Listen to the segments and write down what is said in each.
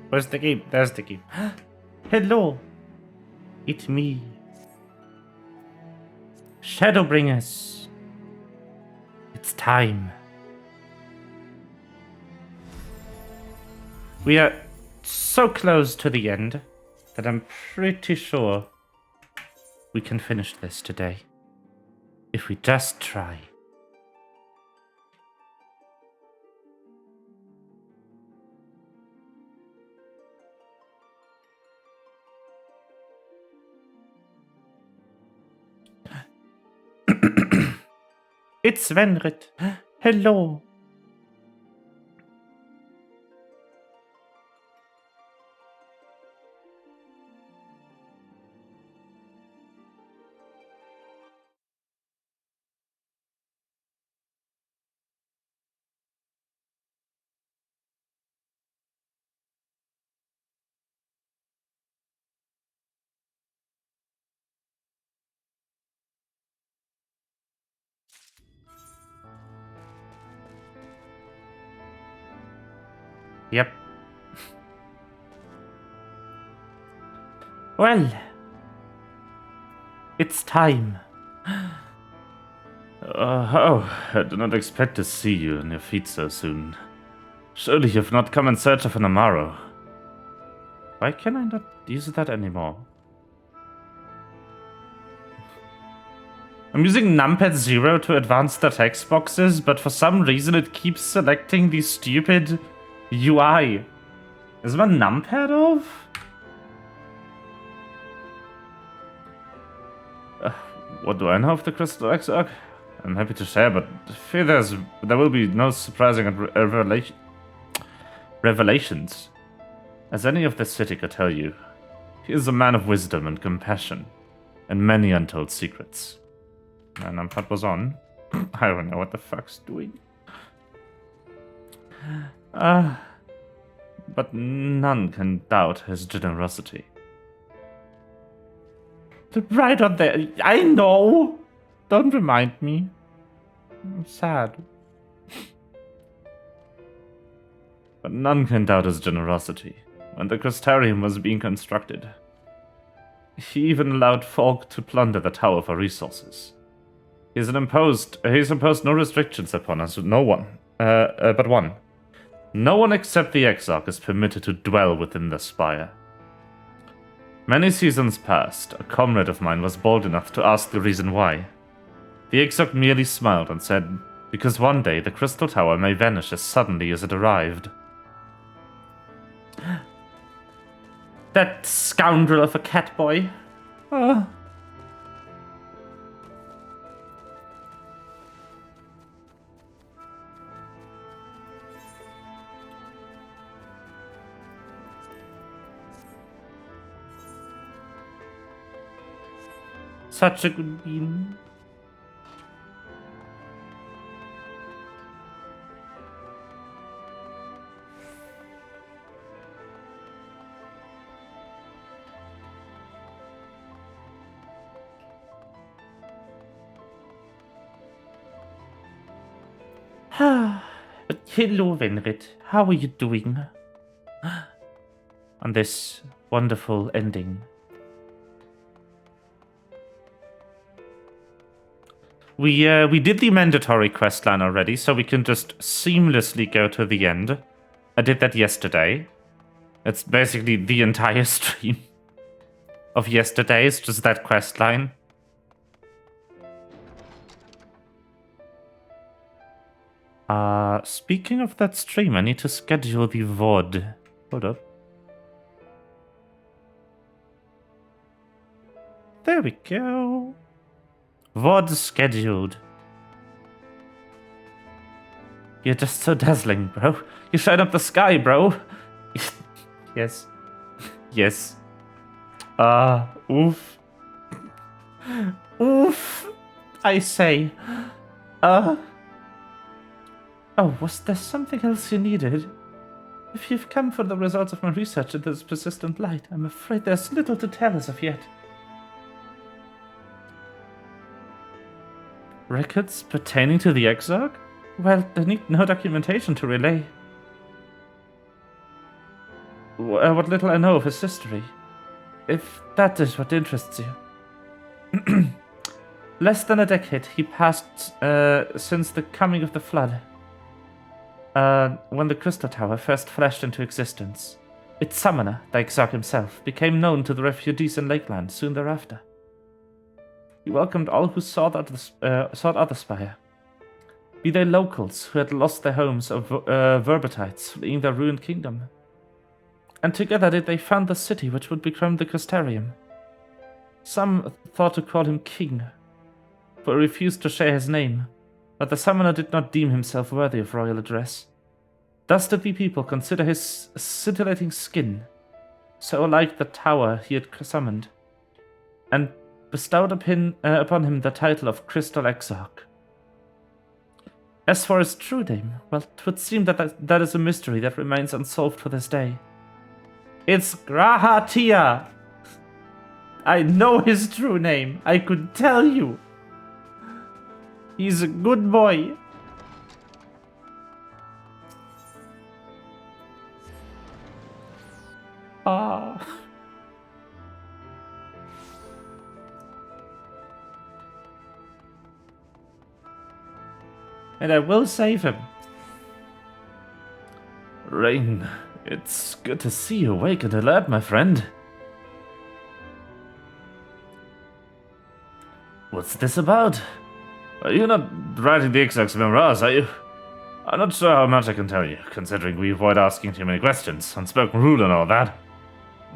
Where's the game? There's the game. Hello. It's me. Shadowbringers. It's time. We are so close to the end that I'm pretty sure we can finish this today. If we just try. It's Venrit. Hello. Yep. Well, it's time. I did not expect to see you on your feet so soon. Surely you have not come in search of an Amaro. Why can I not use that anymore? I'm using numpad 0 to advance the text boxes, but for some reason it keeps selecting the stupid UI. Is my numpad off? What do I know of the Crystal XIV? I'm happy to share, but I fear there will be no surprising revelations. As any of the city could tell you, he is a man of wisdom and compassion, and many untold secrets. And numpad was on. I don't know what the fuck's doing. But none can doubt his generosity. Right on there. I know. Don't remind me. I'm sad. But none can doubt his generosity. When the Crystarium was being constructed, he even allowed folk to plunder the tower for resources. He's imposed no restrictions upon us, no one. But one. No one except the Exarch is permitted to dwell within the spire. Many seasons past, a comrade of mine was bold enough to ask the reason why. The Exarch merely smiled and said, because one day the Crystal Tower may vanish as suddenly as it arrived. That scoundrel of a cat boy. Such a good bean. But hello, Venrit. How are you doing? On this wonderful ending. We did the mandatory questline already, so we can just seamlessly go to the end. I did that yesterday. It's basically the entire stream of yesterday. It's just that questline. Speaking of that stream, I need to schedule the VOD. Hold up. There we go. VOD scheduled. You're just so dazzling, bro. You shine up the sky, bro. Yes. Yes. Oof. Oof. I say. Oh, was there something else you needed? If you've come for the results of my research into this persistent light, I'm afraid there's little to tell as of yet. Records pertaining to the Exarch? Well, they need no documentation to relay. what little I know of his history, if that is what interests you. Less than a decade he passed since the coming of the flood, when the Crystal Tower first flashed into existence. Its summoner, the Exarch himself, became known to the refugees in Lakeland soon thereafter. He welcomed all who sought out the spire, be they locals who had lost their homes or Verbatites fleeing their ruined kingdom. And together they found the city which would become the Crystarium. Some thought to call him king, for he refused to share his name, but the summoner did not deem himself worthy of royal address. Thus did the people consider his scintillating skin so like the tower he had summoned, and bestowed upon him the title of Crystal Exarch. As for his true name, well, 'twould seem that is a mystery that remains unsolved to this day. It's Grahatia! I know his true name, I could tell you. He's a good boy. Ah. And I will save him. Rain, it's good to see you awake and alert, my friend. What's this about? You're not writing the Exarch's memoirs, are you? I'm not sure how much I can tell you, considering we avoid asking too many questions, unspoken rule and all that.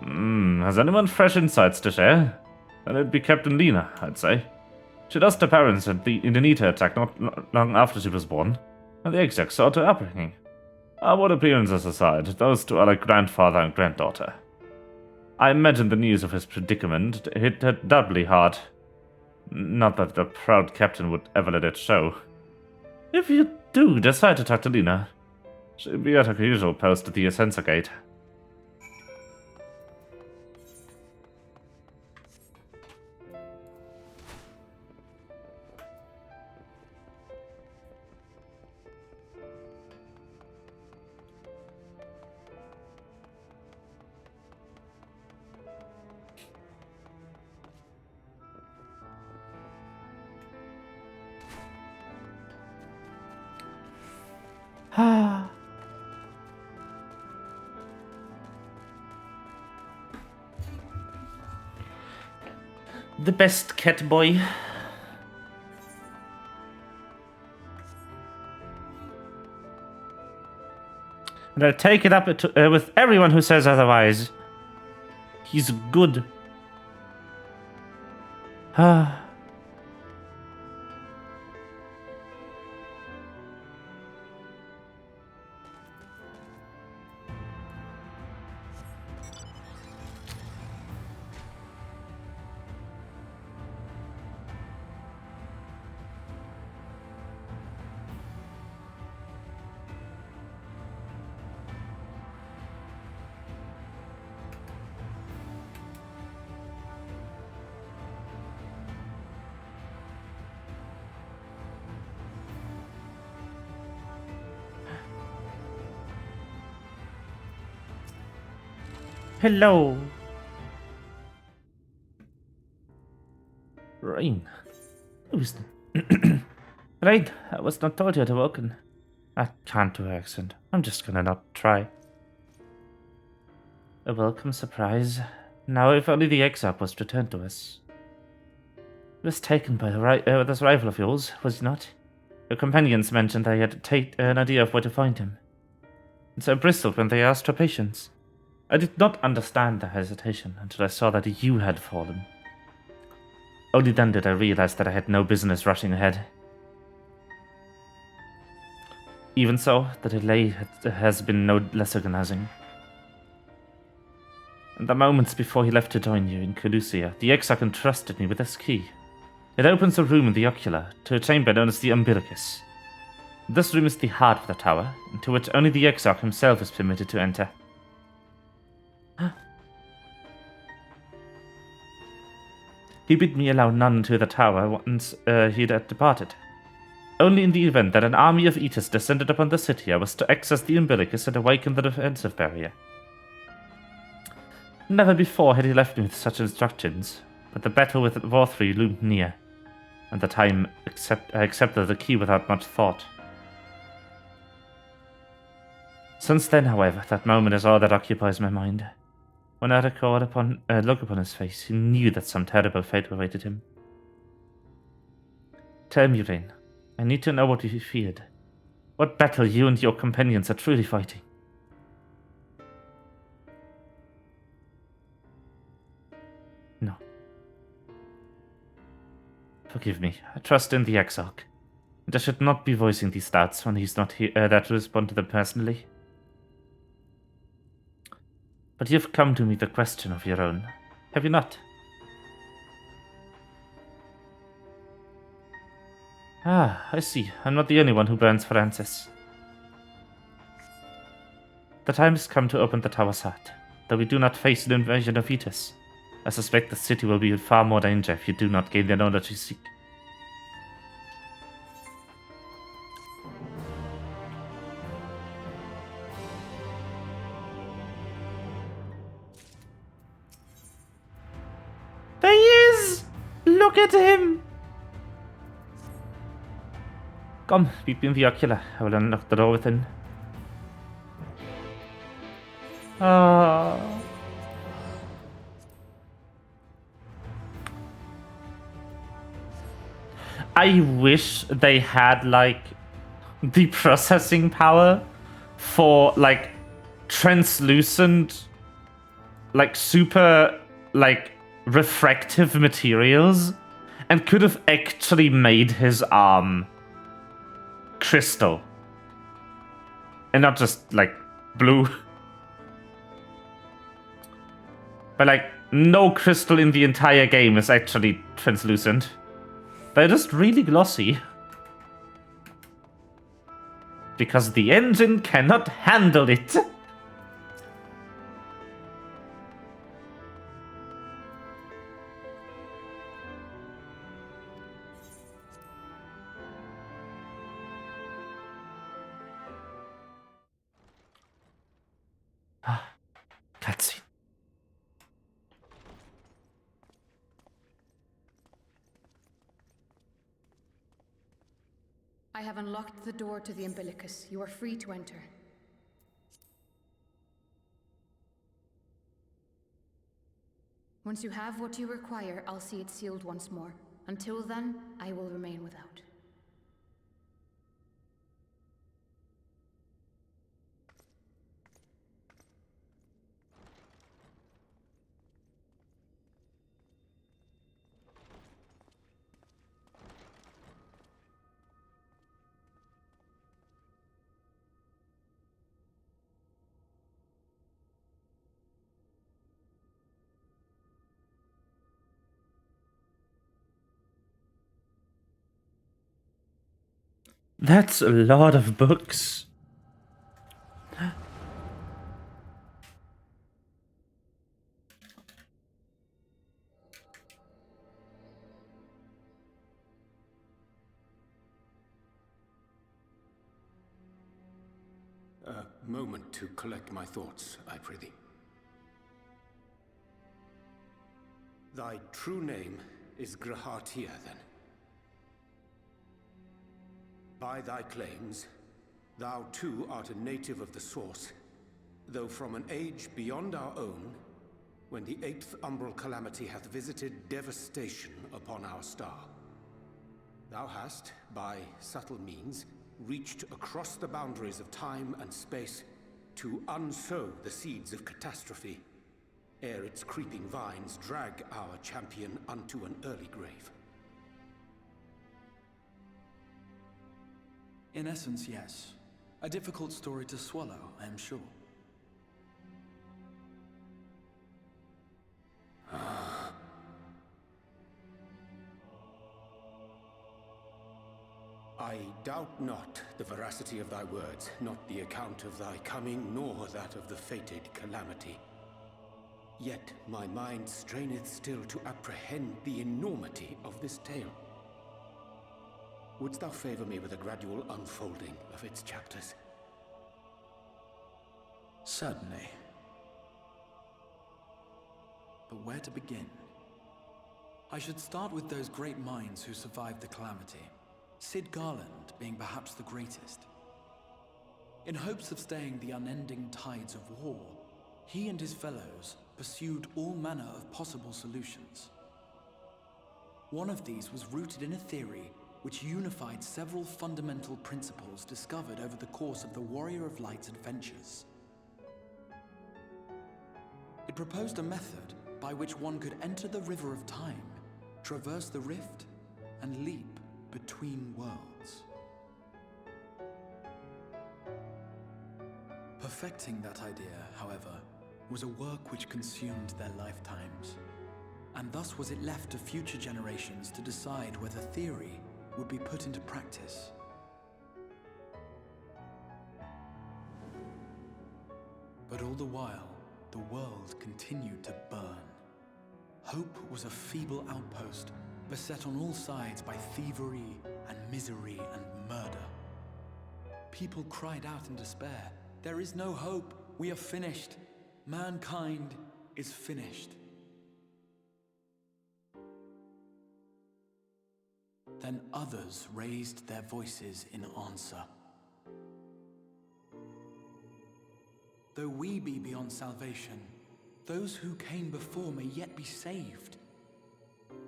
Has anyone fresh insights to share? Then it'd be Captain Lena, I'd say. She lost her parents in the Nita attack not long after she was born, and the Exarch sought her upbringing. What appearances aside, those two are like grandfather and granddaughter. I imagine the news of his predicament hit her doubly hard. Not that the proud captain would ever let it show. If you do decide to talk to Lena, she'll be at her usual post at the Ascensor Gate. The best cat boy. And I'll take it up with everyone who says otherwise. He's good. Hello. Rain. Who's Rain, I was not told you had awoken. I can't do her accent. I'm just gonna not try. A welcome surprise. Now, if only the Exarch was returned to us. He was taken by this rival of yours, was he not? Your companions mentioned they had an idea of where to find him, and so bristled when they asked for patience. I did not understand the hesitation until I saw that you had fallen. Only then did I realize that I had no business rushing ahead. Even so, the delay has been no less agonizing. In the moments before he left to join you in Colusia, the Exarch entrusted me with this key. It opens a room in the ocular to a chamber known as the Umbilicus. This room is the heart of the tower, into which only the Exarch himself is permitted to enter. He bid me allow none into the tower once he had departed. Only in the event that an army of eaters descended upon the city, I was to access the Umbilicus and awaken the defensive barrier. Never before had he left me with such instructions, but the battle with War 3 loomed near, and the time I accepted the key without much thought. Since then, however, that moment is all that occupies my mind. When I look upon his face, he knew that some terrible fate awaited him. Tell me, Rain, I need to know what you feared. What battle you and your companions are truly fighting. No. Forgive me, I trust in the Exarch, and I should not be voicing these thoughts when he's not here there to respond to them personally. But you've come to me with a question of your own, have you not? Ah, I see. I'm not the only one who burns Francis. The time has come to open the tower's heart. Though we do not face an invasion of Vetus, I suspect the city will be in far more danger if you do not gain the knowledge you seek. There he is! Look at him! Come, beat me in the ocular. I will unlock the door within. Ah. I wish they had, like, the processing power for, like, translucent, like, super, like, refractive materials, and could have actually made his arm crystal and not just like blue. But like no crystal in the entire game is actually translucent. They're just really glossy because the engine cannot handle it. Cutscene. I have unlocked the door to the umbilicus. You are free to enter. Once you have what you require, I'll see it sealed once more. Until then, I will remain without. That's a lot of books. A moment to collect my thoughts, I prithee. Thy true name is Grahatia, then? By thy claims, thou too art a native of the Source, though from an age beyond our own, when the 8th umbral calamity hath visited devastation upon our star. Thou hast, by subtle means, reached across the boundaries of time and space to unsow the seeds of catastrophe, ere its creeping vines drag our champion unto an early grave. In essence, yes. A difficult story to swallow, I am sure. I doubt not the veracity of thy words, not the account of thy coming, nor that of the fated calamity. Yet my mind straineth still to apprehend the enormity of this tale. Wouldst thou favor me with a gradual unfolding of its chapters? Certainly. but where to begin? I should start with those great minds who survived the calamity, Sid Garland being perhaps the greatest. In hopes of staying the unending tides of war, he and his fellows pursued all manner of possible solutions. One of these was rooted in a theory which unified several fundamental principles discovered over the course of the Warrior of Light's adventures. It proposed a method by which one could enter the River of Time, traverse the rift, and leap between worlds. Perfecting that idea, however, was a work which consumed their lifetimes, and thus was it left to future generations to decide whether theory would be put into practice. But all the while, the world continued to burn. Hope was a feeble outpost, beset on all sides by thievery and misery and murder. People cried out in despair, "There is no hope, we are finished. Mankind is finished." Then others raised their voices in answer. Though we be beyond salvation, those who came before may yet be saved.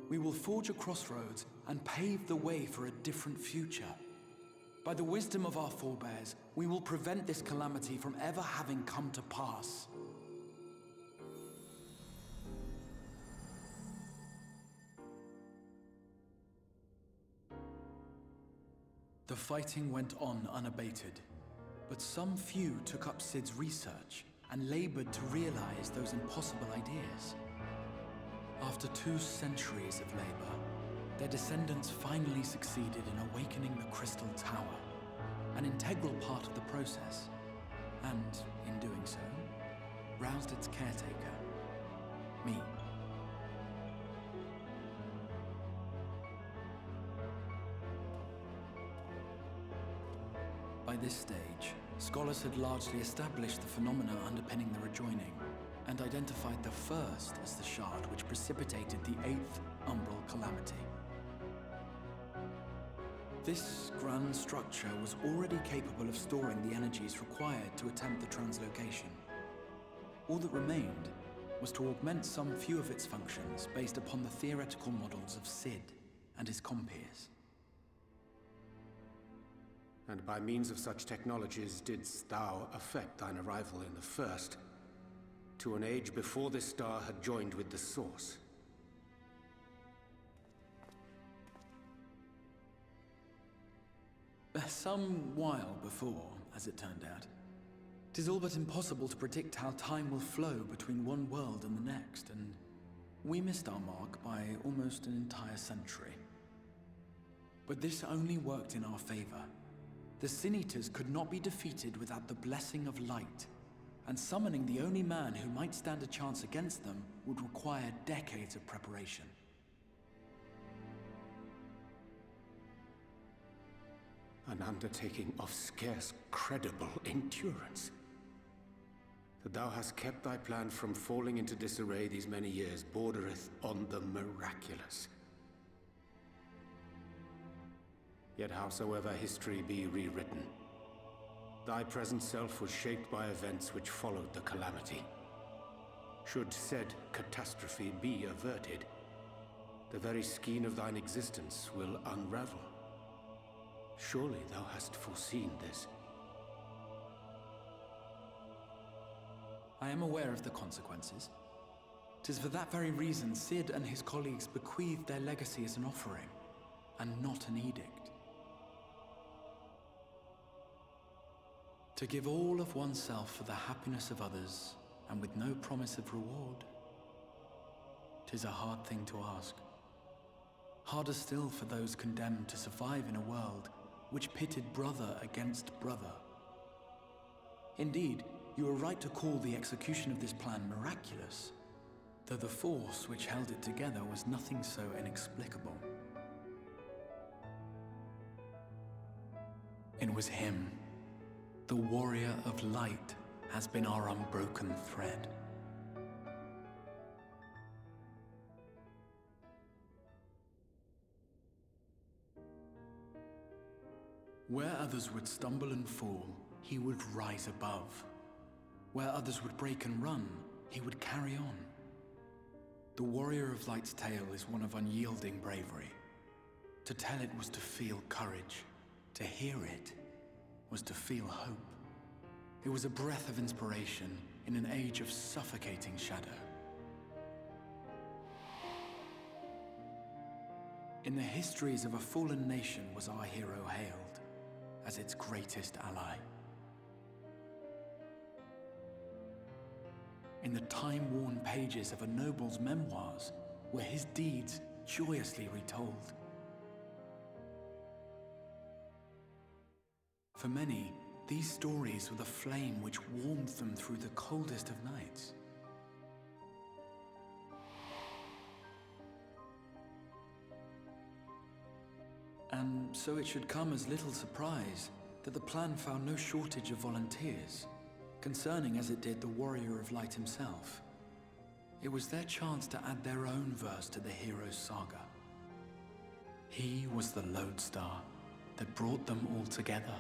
We will forge a crossroads and pave the way for a different future. By the wisdom of our forebears, we will prevent this calamity from ever having come to pass. The fighting went on unabated, but some few took up Sid's research and labored to realize those impossible ideas. After 2 centuries of labor, their descendants finally succeeded in awakening the Crystal Tower, an integral part of the process, and, in doing so, roused its caretaker, me. By this stage, scholars had largely established the phenomena underpinning the rejoining, and identified the first as the shard which precipitated the 8th umbral calamity. This grand structure was already capable of storing the energies required to attempt the translocation. All that remained was to augment some few of its functions based upon the theoretical models of Sid and his compeers. And by means of such technologies didst thou effect thine arrival in the first, to an age before this star had joined with the Source. Some while before, as it turned out. 'Tis all but impossible to predict how time will flow between one world and the next, and we missed our mark by almost an entire century. But this only worked in our favor. The Sin Eaters could not be defeated without the blessing of light, and summoning the only man who might stand a chance against them would require decades of preparation. An undertaking of scarce credible endurance. That thou hast kept thy plan from falling into disarray these many years bordereth on the miraculous. Yet howsoever history be rewritten, thy present self was shaped by events which followed the calamity. Should said catastrophe be averted, the very skein of thine existence will unravel. Surely thou hast foreseen this. I am aware of the consequences. 'Tis for that very reason Sid and his colleagues bequeathed their legacy as an offering, and not an edict. To give all of oneself for the happiness of others, and with no promise of reward. 'Tis a hard thing to ask. Harder still for those condemned to survive in a world which pitted brother against brother. Indeed, you are right to call the execution of this plan miraculous, though the force which held it together was nothing so inexplicable. It was him. The Warrior of Light has been our unbroken thread. Where others would stumble and fall, he would rise above. Where others would break and run, he would carry on. The Warrior of Light's tale is one of unyielding bravery. To tell it was to feel courage. To hear it was to feel hope. It was a breath of inspiration in an age of suffocating shadow. In the histories of a fallen nation was our hero hailed as its greatest ally. In the time-worn pages of a noble's memoirs were his deeds joyously retold. For many, these stories were the flame which warmed them through the coldest of nights. And so it should come as little surprise that the plan found no shortage of volunteers, concerning as it did the Warrior of Light himself. It was their chance to add their own verse to the hero's saga. He was the lodestar that brought them all together,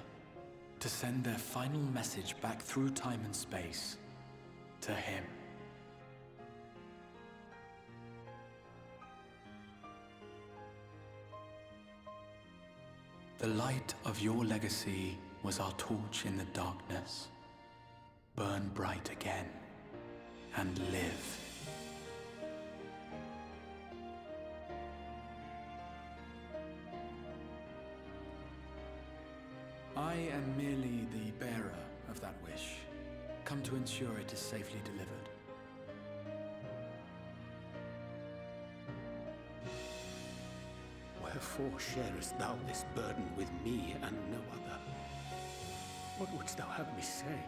to send their final message back through time and space to him. The light of your legacy was our torch in the darkness. Burn bright again and live. I am merely the bearer of that wish, come to ensure it is safely delivered. Wherefore sharest thou this burden with me and no other? What wouldst thou have me say?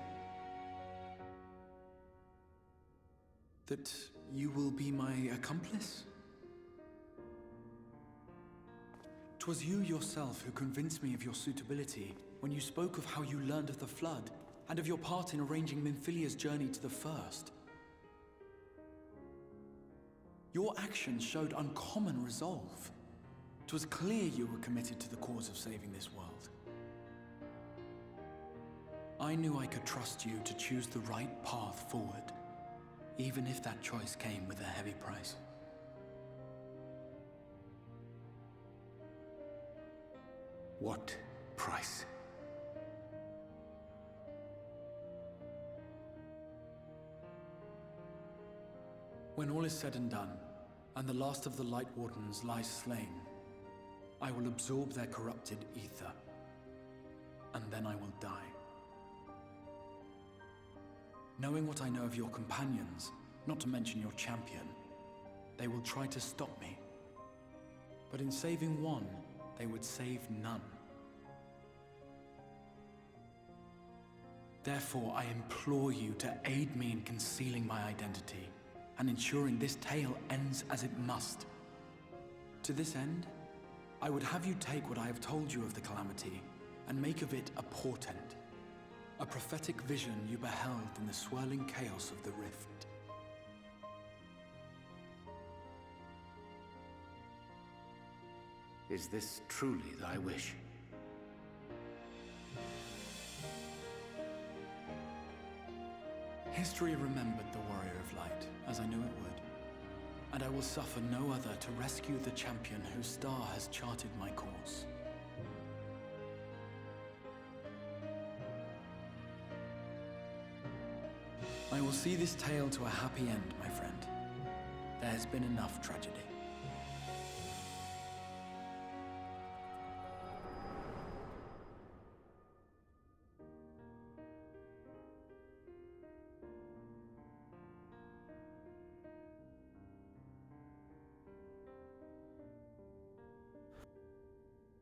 That you will be my accomplice? 'Twas you yourself who convinced me of your suitability when you spoke of how you learned of the Flood and of your part in arranging Minfilia's journey to the First. Your actions showed uncommon resolve. 'Twas clear you were committed to the cause of saving this world. I knew I could trust you to choose the right path forward, even if that choice came with a heavy price. What price? When all is said and done, and the last of the Light Wardens lies slain, I will absorb their corrupted ether, and then I will die. Knowing what I know of your companions, not to mention your champion, they will try to stop me. But in saving one, they would save none. Therefore, I implore you to aid me in concealing my identity and ensuring this tale ends as it must. To this end, I would have you take what I have told you of the Calamity and make of it a portent, a prophetic vision you beheld in the swirling chaos of the Rift. Is this truly thy wish? History remembered the Warrior of Light, as I knew it would, and I will suffer no other to rescue the champion whose star has charted my course. I will see this tale to a happy end, my friend. There has been enough tragedy.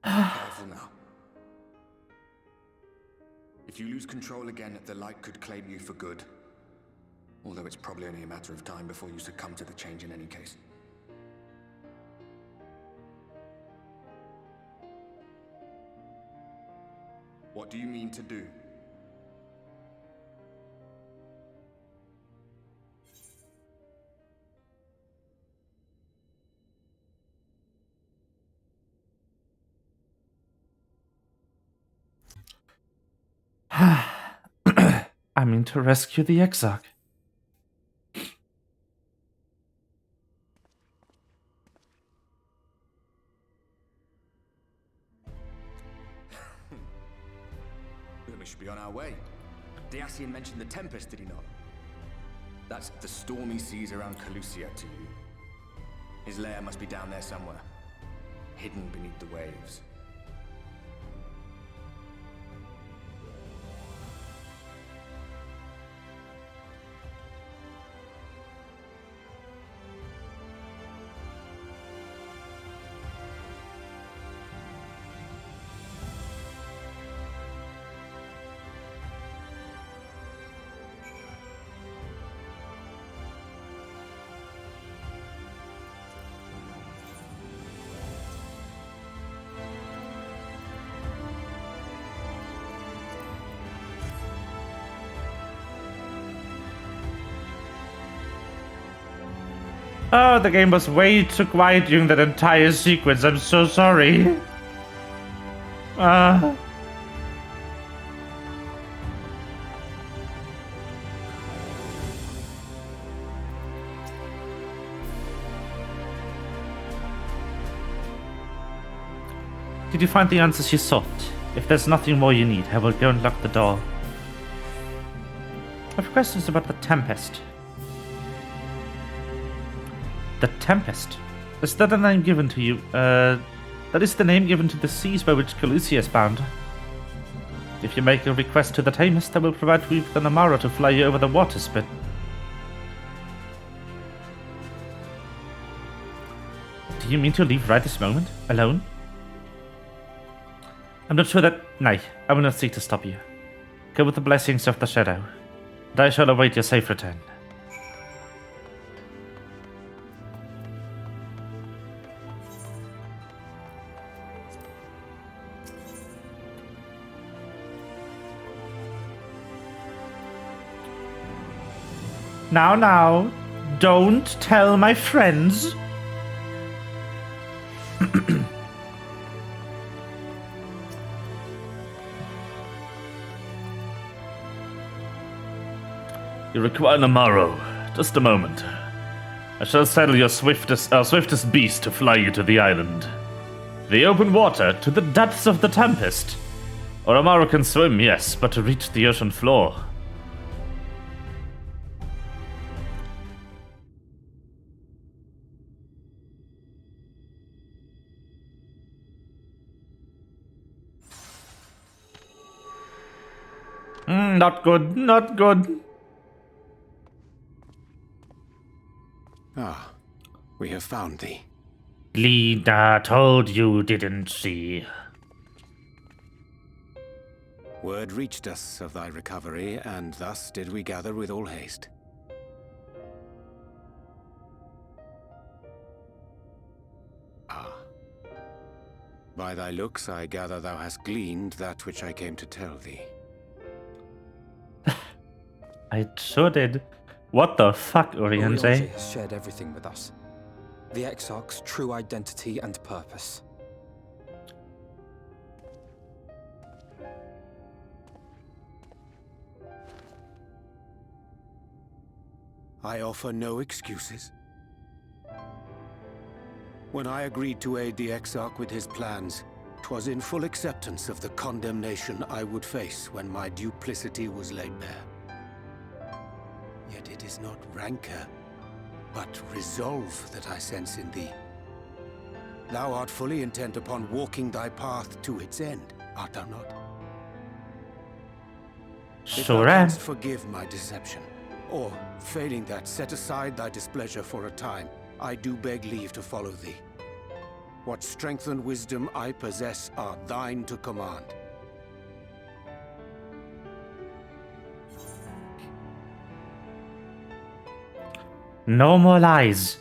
Careful now. If you lose control again, the light could claim you for good. Although it's probably only a matter of time before you succumb to the change in any case. What do you mean to do? I mean to rescue the Exarch. We should be on our way. Dacian mentioned the Tempest, did he not? That's the stormy seas around Calusia to you. His lair must be down there somewhere, hidden beneath the waves. Oh, the game was way too quiet during that entire sequence. I'm so sorry. Did you find the answers you sought? If there's nothing more you need, I will go and lock the door. I have questions about the Tempest. The Tempest? Is that a name given to you? That is the name given to the seas by which Calusia is bound. If you make a request to the Tamest, I will provide you with an Amaro to fly you over the waters, but... Do you mean to leave right this moment? Alone? I'm not sure that... Nay, I will not seek to stop you. Go with the blessings of the Shadow, and I shall await your safe return. Now, don't tell my friends. You require an Amaro. Just a moment. I shall saddle our swiftest beast to fly you to the island. The open water, to the depths of the Tempest. Our Amaro can swim, yes, but to reach the ocean floor... Not good, not good. Ah, we have found thee. Lina told you, didn't she? Word reached us of thy recovery, and thus did we gather with all haste. Ah. By thy looks, I gather thou hast gleaned that which I came to tell thee. I sure did. What the fuck, Oriente? has shared everything with us. The Exarch's true identity and purpose. I offer no excuses. When I agreed to aid the Exarch with his plans, 'twas in full acceptance of the condemnation I would face when my duplicity was laid bare. Yet it is not rancor, but resolve that I sense in thee. Thou art fully intent upon walking thy path to its end, art thou not? If thou Sure am. canst forgive my deception, or, failing that, set aside thy displeasure for a time, I do beg leave to follow thee. What strength and wisdom I possess are thine to command. No more lies.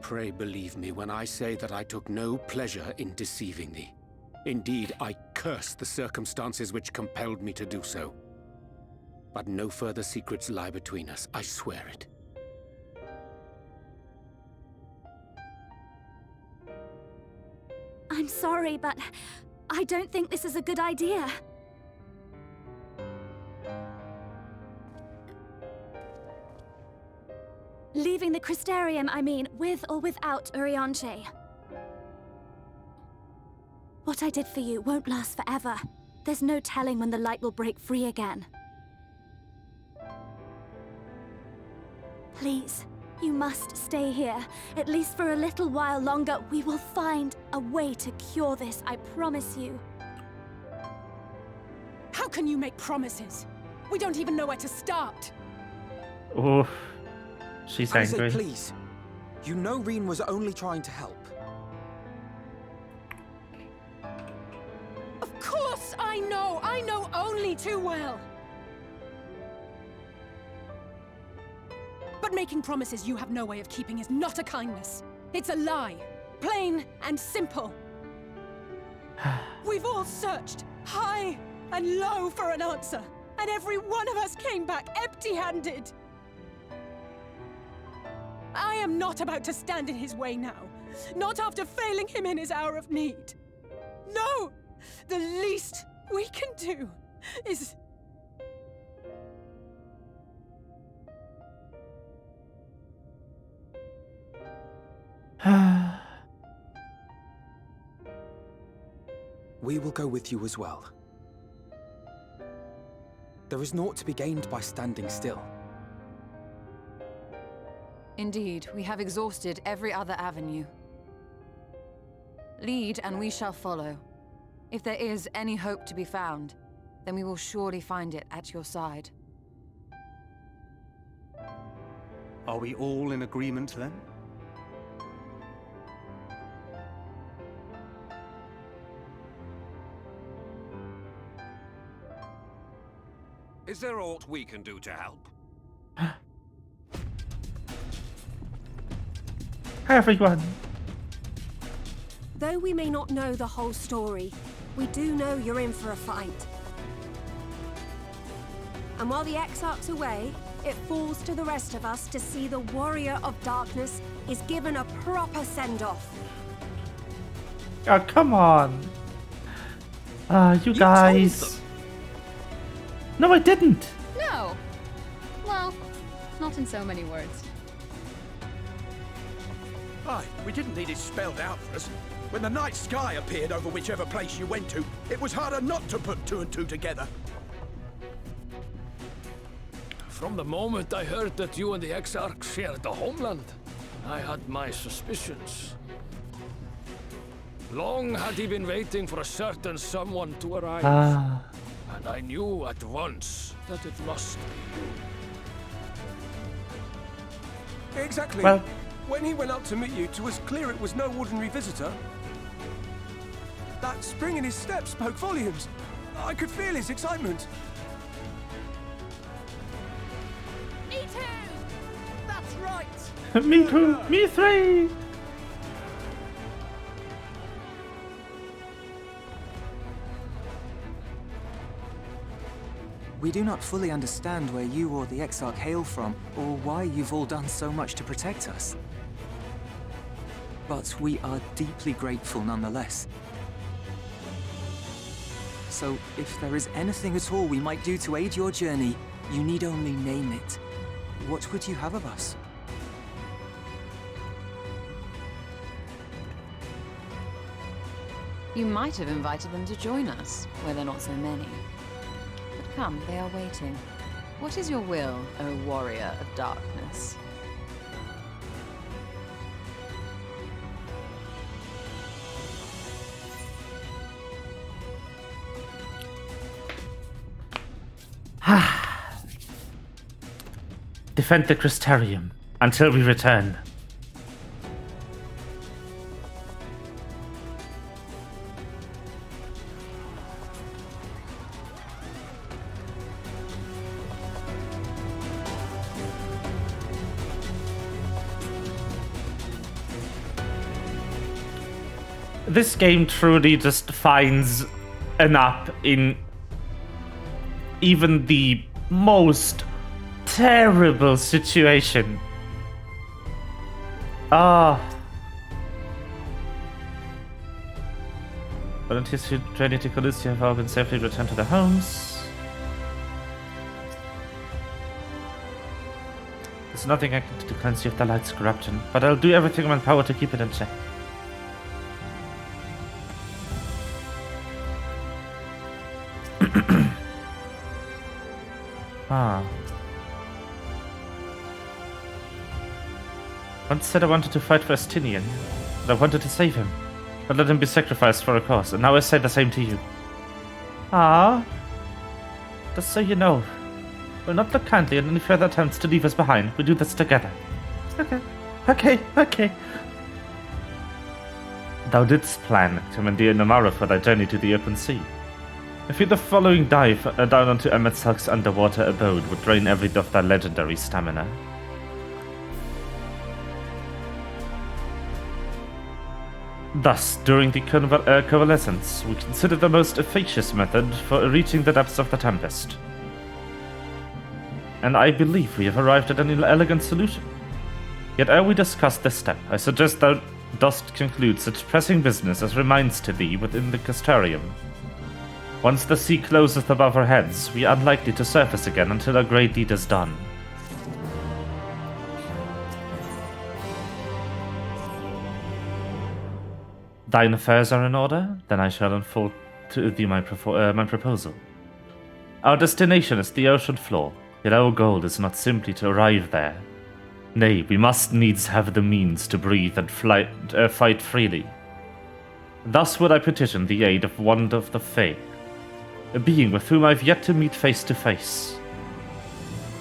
Pray believe me when I say that I took no pleasure in deceiving thee. Indeed, I curse the circumstances which compelled me to do so. But no further secrets lie between us, I swear it. I'm sorry, but I don't think this is a good idea. Leaving the Crystarium, I mean, with or without Urianche. What I did for you won't last forever. There's no telling when the light will break free again. Please, you must stay here. At least for a little while longer. We will find a way to cure this, I promise you. How can you make promises? We don't even know where to start. Oh, she's Alice, angry. please. You know Reen was only trying to help. Of course I know! I know only too well! But making promises you have no way of keeping is not a kindness. It's a lie. Plain and simple. We've all searched high and low for an answer, and every one of us came back empty-handed. I am not about to stand in his way now. Not after failing him in his hour of need. No! The least we can do is... We will go with you as well. There is naught to be gained by standing still. Indeed, we have exhausted every other avenue. Lead, and we shall follow. If there is any hope to be found, then we will surely find it at your side. Are we all in agreement then? Is there aught we can do to help? Hi everyone. Though we may not know the whole story, we do know you're in for a fight. And while the Exarch's away, it falls to the rest of us to see the Warrior of Darkness is given a proper send-off. Oh, come on. You guys. No, I didn't. No. Well, not in so many words. Aye, we didn't need it spelled out for us. When the night sky appeared over whichever place you went to, it was harder not to put two and two together. From the moment I heard that you and the Exarch shared the homeland, I had my suspicions. Long had he been waiting for a certain someone to arrive. And I knew at once that it must be you. Exactly. Well, when he went up to meet you, it was clear it was no ordinary visitor. That spring in his step spoke volumes. I could feel his excitement. Me too! That's right! Me too. Me three. We do not fully understand where you or the Exarch hail from, or why you've all done so much to protect us. But we are deeply grateful nonetheless. So, if there is anything at all we might do to aid your journey, you need only name it. What would you have of us? You might have invited them to join us, where there are not so many. But come, they are waiting. What is your will, O Warrior of Darkness? Defend the Crystarium until we return. This game truly just finds an up in even the most terrible situation. Volunteers who journeyed to Colusia have all been safely returned to their homes. There's nothing I can do to cleanse you of the light's corruption, but I'll do everything in my power to keep it in check. Ah. Once said I wanted to fight for Estinian, but I wanted to save him, but let him be sacrificed for a cause, and now I say the same to you. Ah. Just so you know, we'll not look kindly on any further attempts to leave us behind. We do this together. Okay. Thou didst plan to commandeer Namara for thy journey to the open sea. I fear the following dive down onto Emetsalk's underwater abode would drain every bit of thy legendary stamina. Thus, during the coalescence, we considered the most efficacious method for reaching the depths of the Tempest. And I believe we have arrived at an elegant solution. Yet ere we discuss this step, I suggest thou dost conclude such pressing business as remains to thee within the Castarium. Once the sea closeth above our heads, we are unlikely to surface again until our great deed is done. Thine affairs are in order? Then I shall unfold to thee my proposal. Our destination is the ocean floor, yet our goal is not simply to arrive there. Nay, we must needs have the means to breathe and fight freely. Thus would I petition the aid of one of the Fae, a being with whom I've yet to meet face to face.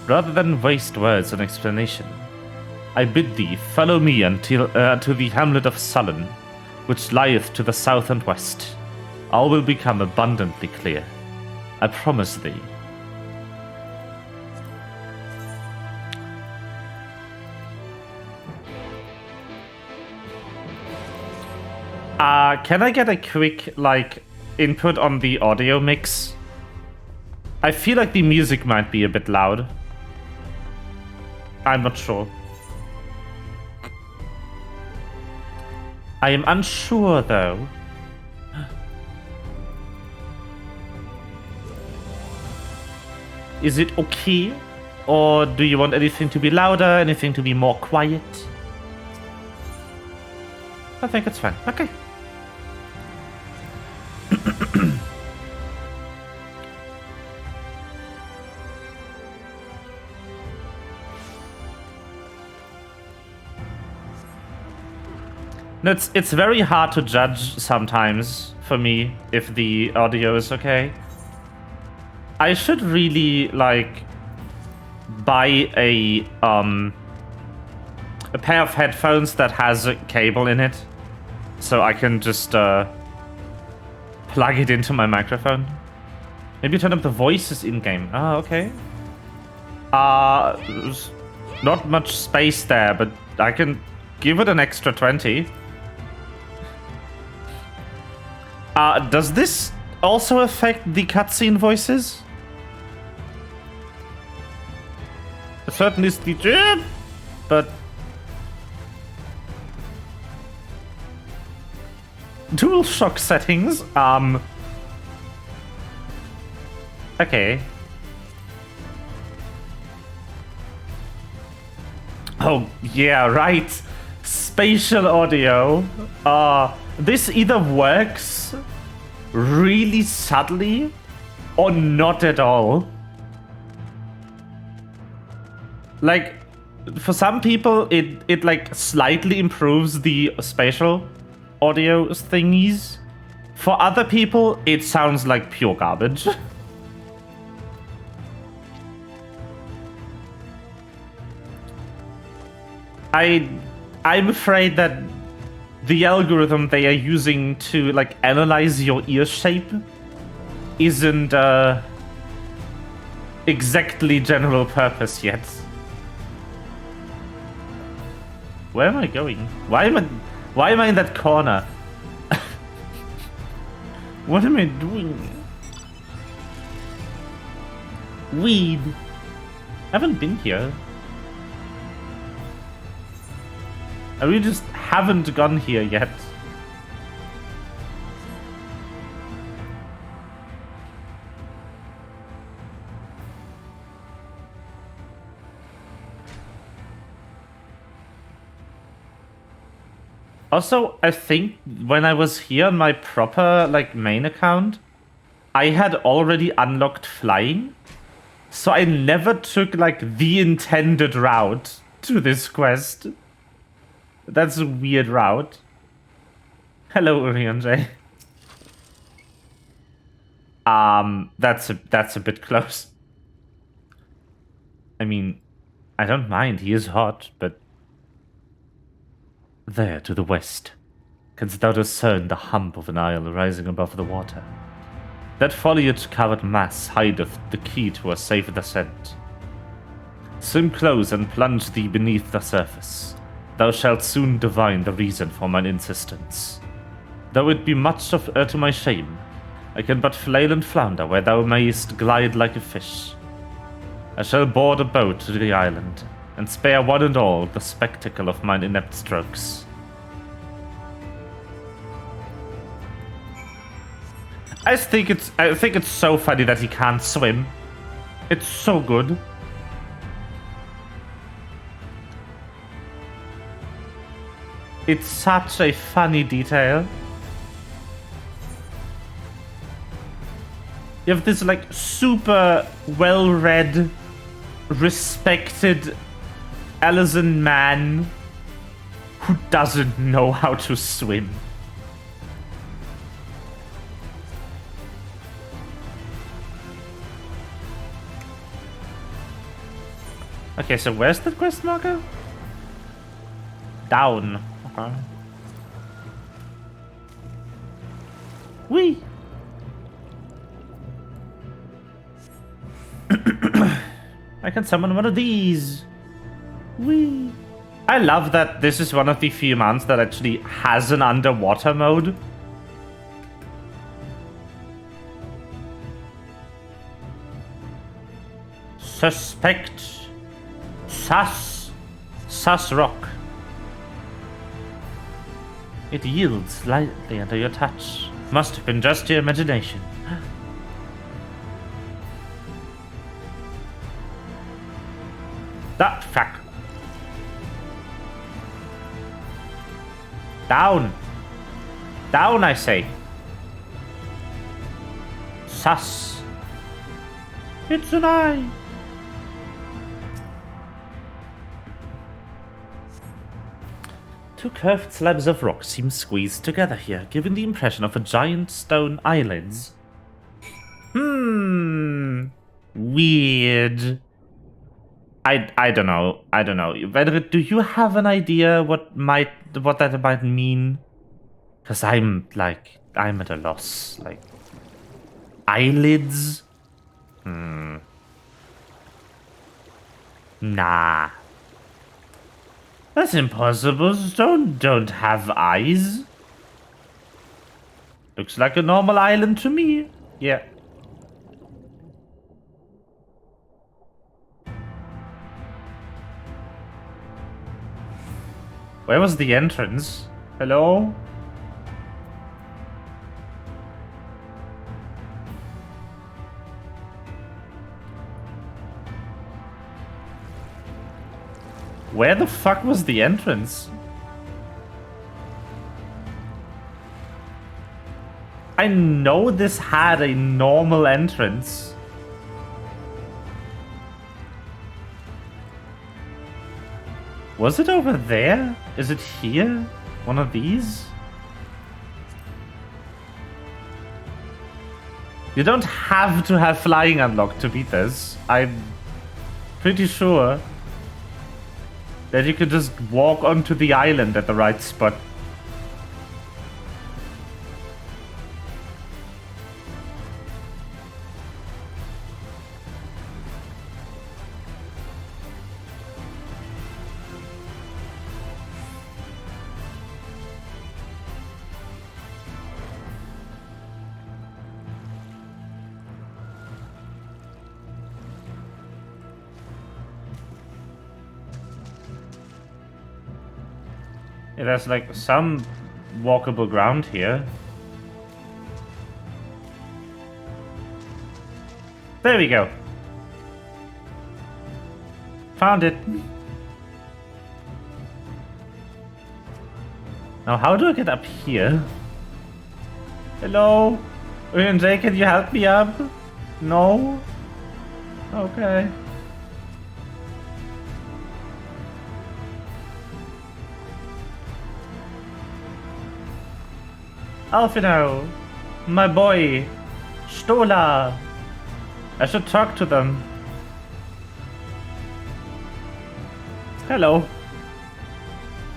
Rather than waste words on explanation, I bid thee follow me until to the hamlet of Sullen, which lieth to the south and west. All will become abundantly clear. I promise thee. Can I get a quick, input on the audio mix? I feel like the music might be a bit loud. I'm not sure. I am unsure, though. Is it okay? Or do you want anything to be louder, anything to be more quiet? I think it's fine. Okay. It's very hard to judge sometimes for me if the audio is okay. I should really buy a pair of headphones that has a cable in it, so I can just plug it into my microphone. Maybe turn up the voices in game. Oh, okay. Not much space there, but I can give it an extra 20. Does this also affect the cutscene voices? Certainly is the but DualShock settings. Okay. Oh yeah, right. Spatial audio. This either works really subtly or not at all. For some people, it slightly improves the spatial audio thingies. For other people, it sounds like pure garbage. I'm afraid that the algorithm they are using to analyze your ear shape isn't exactly general purpose yet. Where am I going? Why am I in that corner? What am I doing? Weed. I haven't been here. I really just haven't gone here yet. Also, I think when I was here on my proper, like, main account, I had already unlocked flying. So I never took, like, the intended route to this quest. That's a weird route. Hello, Urion J. That's a bit close. I mean, I don't mind, he is hot, but... There, to the west, canst thou discern the hump of an isle rising above the water? That foliage-covered mass hideth the key to a safe descent. Swim close and plunge thee beneath the surface. Thou shalt soon divine the reason for mine insistence. Though it be much to my shame, I can but flail and flounder where thou mayest glide like a fish. I shall board a boat to the island, and spare one and all the spectacle of mine inept strokes. I think it's so funny that he can't swim. It's so good. It's such a funny detail. You have this like super well-read, respected Alizan man who doesn't know how to swim. Okay, so where's the quest marker? Down. Okay. Whee! I can summon one of these. Whee! I love that this is one of the few mounts that actually has an underwater mode. Suspect. Sus rock. It yields slightly under your touch. Must have been just your imagination. That fuck. Down. Down, I say. Sus. It's an eye. Two curved slabs of rock seem squeezed together here, giving the impression of a giant stone eyelids. Weird. I don't know. I don't know. Vedrit, do you have an idea what that might mean? Because I'm at a loss. Like, eyelids? Nah. That's impossible. Stone don't have eyes. Looks like a normal island to me. Yeah. Where was the entrance? Hello? Where the fuck was the entrance? I know this had a normal entrance. Was it over there? Is it here? One of these? You don't have to have flying unlocked to beat this. I'm pretty sure that you could just walk onto the island at the right spot. Yeah, there's like some walkable ground here. There we go. Found it. Now, how do I get up here? Hello? J, can you help me up? No? Okay. Alfino, my boy, Stola. I should talk to them. Hello.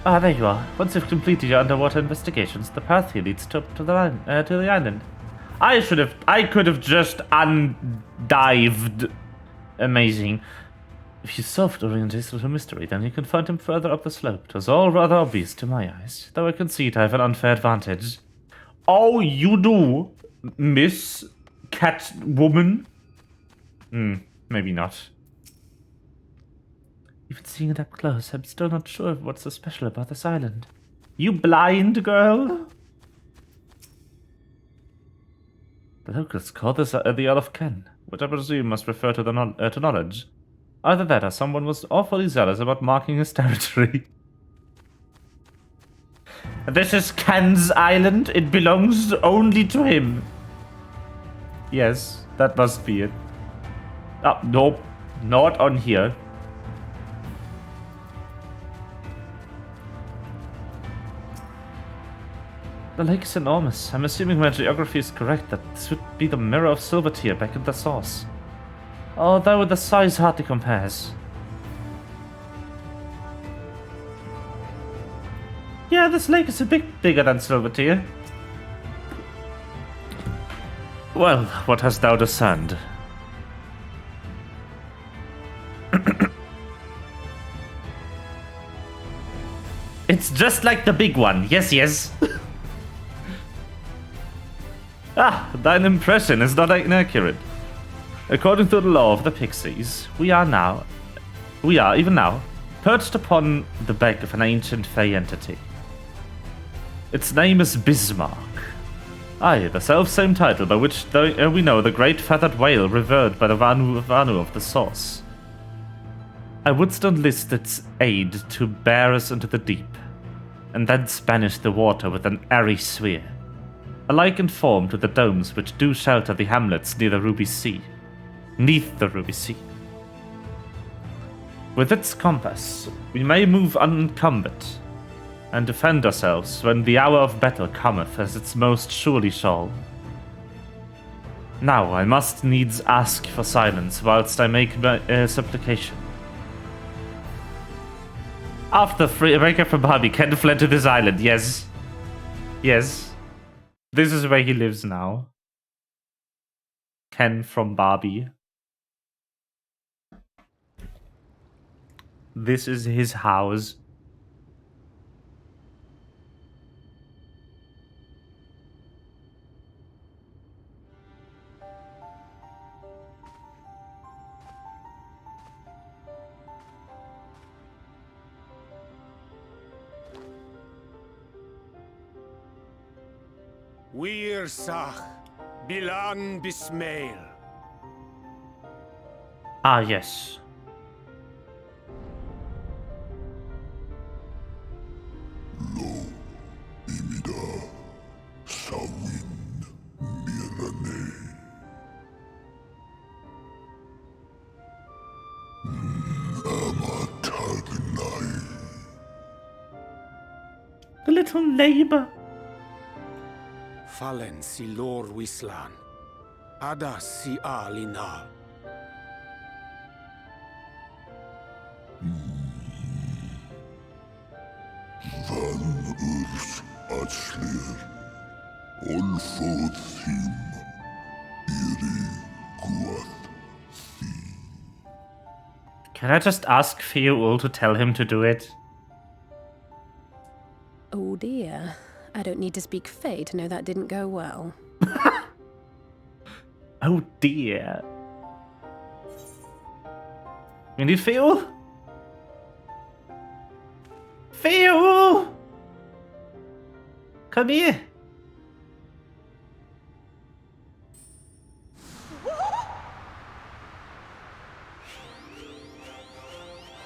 Ah, there you are. Once you've completed your underwater investigations, the path here leads to the island. I could have just undived. Amazing. If you solved Oriente's little mystery, then you can find him further up the slope. It was all rather obvious to my eyes, though I concede I have an unfair advantage. Oh, you do, Miss Catwoman? Maybe not. Even seeing it up close, I'm still not sure of what's so special about this island. You blind girl? The locals call this the Isle of Ken, which I presume must refer to to knowledge. Either that or someone was awfully zealous about marking his territory. This is Ken's island. It belongs only to him. Yes, that must be it. Oh, nope. Not on here. The lake is enormous. I'm assuming my geography is correct that this would be the mirror of Silvertear back at the source. Although the size hardly compares. Yeah, this lake is a bit bigger than Silvertear. Well, what hast thou discerned? It's just like the big one. Yes, yes. Ah, thine impression is not inaccurate. According to the law of the Pixies, we are even now, perched upon the back of an ancient fey entity. Its name is Bismarck. Aye, the self-same title by which we know the great feathered whale revered by the Vanu of the source. I wouldst enlist its aid to bear us into the deep, and then banish the water with an airy sphere, alike in form to the domes which do shelter the hamlets near the Ruby Sea. Neath the Ruby Sea. With its compass, we may move unencumbered, and defend ourselves when the hour of battle cometh, as its most surely shall. Now I must needs ask for silence whilst I make my supplication. After breakup from Barbie, Ken fled to this island, yes. Yes. This is where he lives now. Ken from Barbie. This is his house. Wir Sach, Bilan Bismail. Ah, yes. The little neighbor. Fallen si lor wislan. Adas si alinal. Van urs atslir. Olfod thim. Iri guath. Can I just ask Fiul to tell him to do it? Oh dear. I don't need to speak Fae to know that didn't go well. Oh dear. You need Fiul? Fiul! Come here.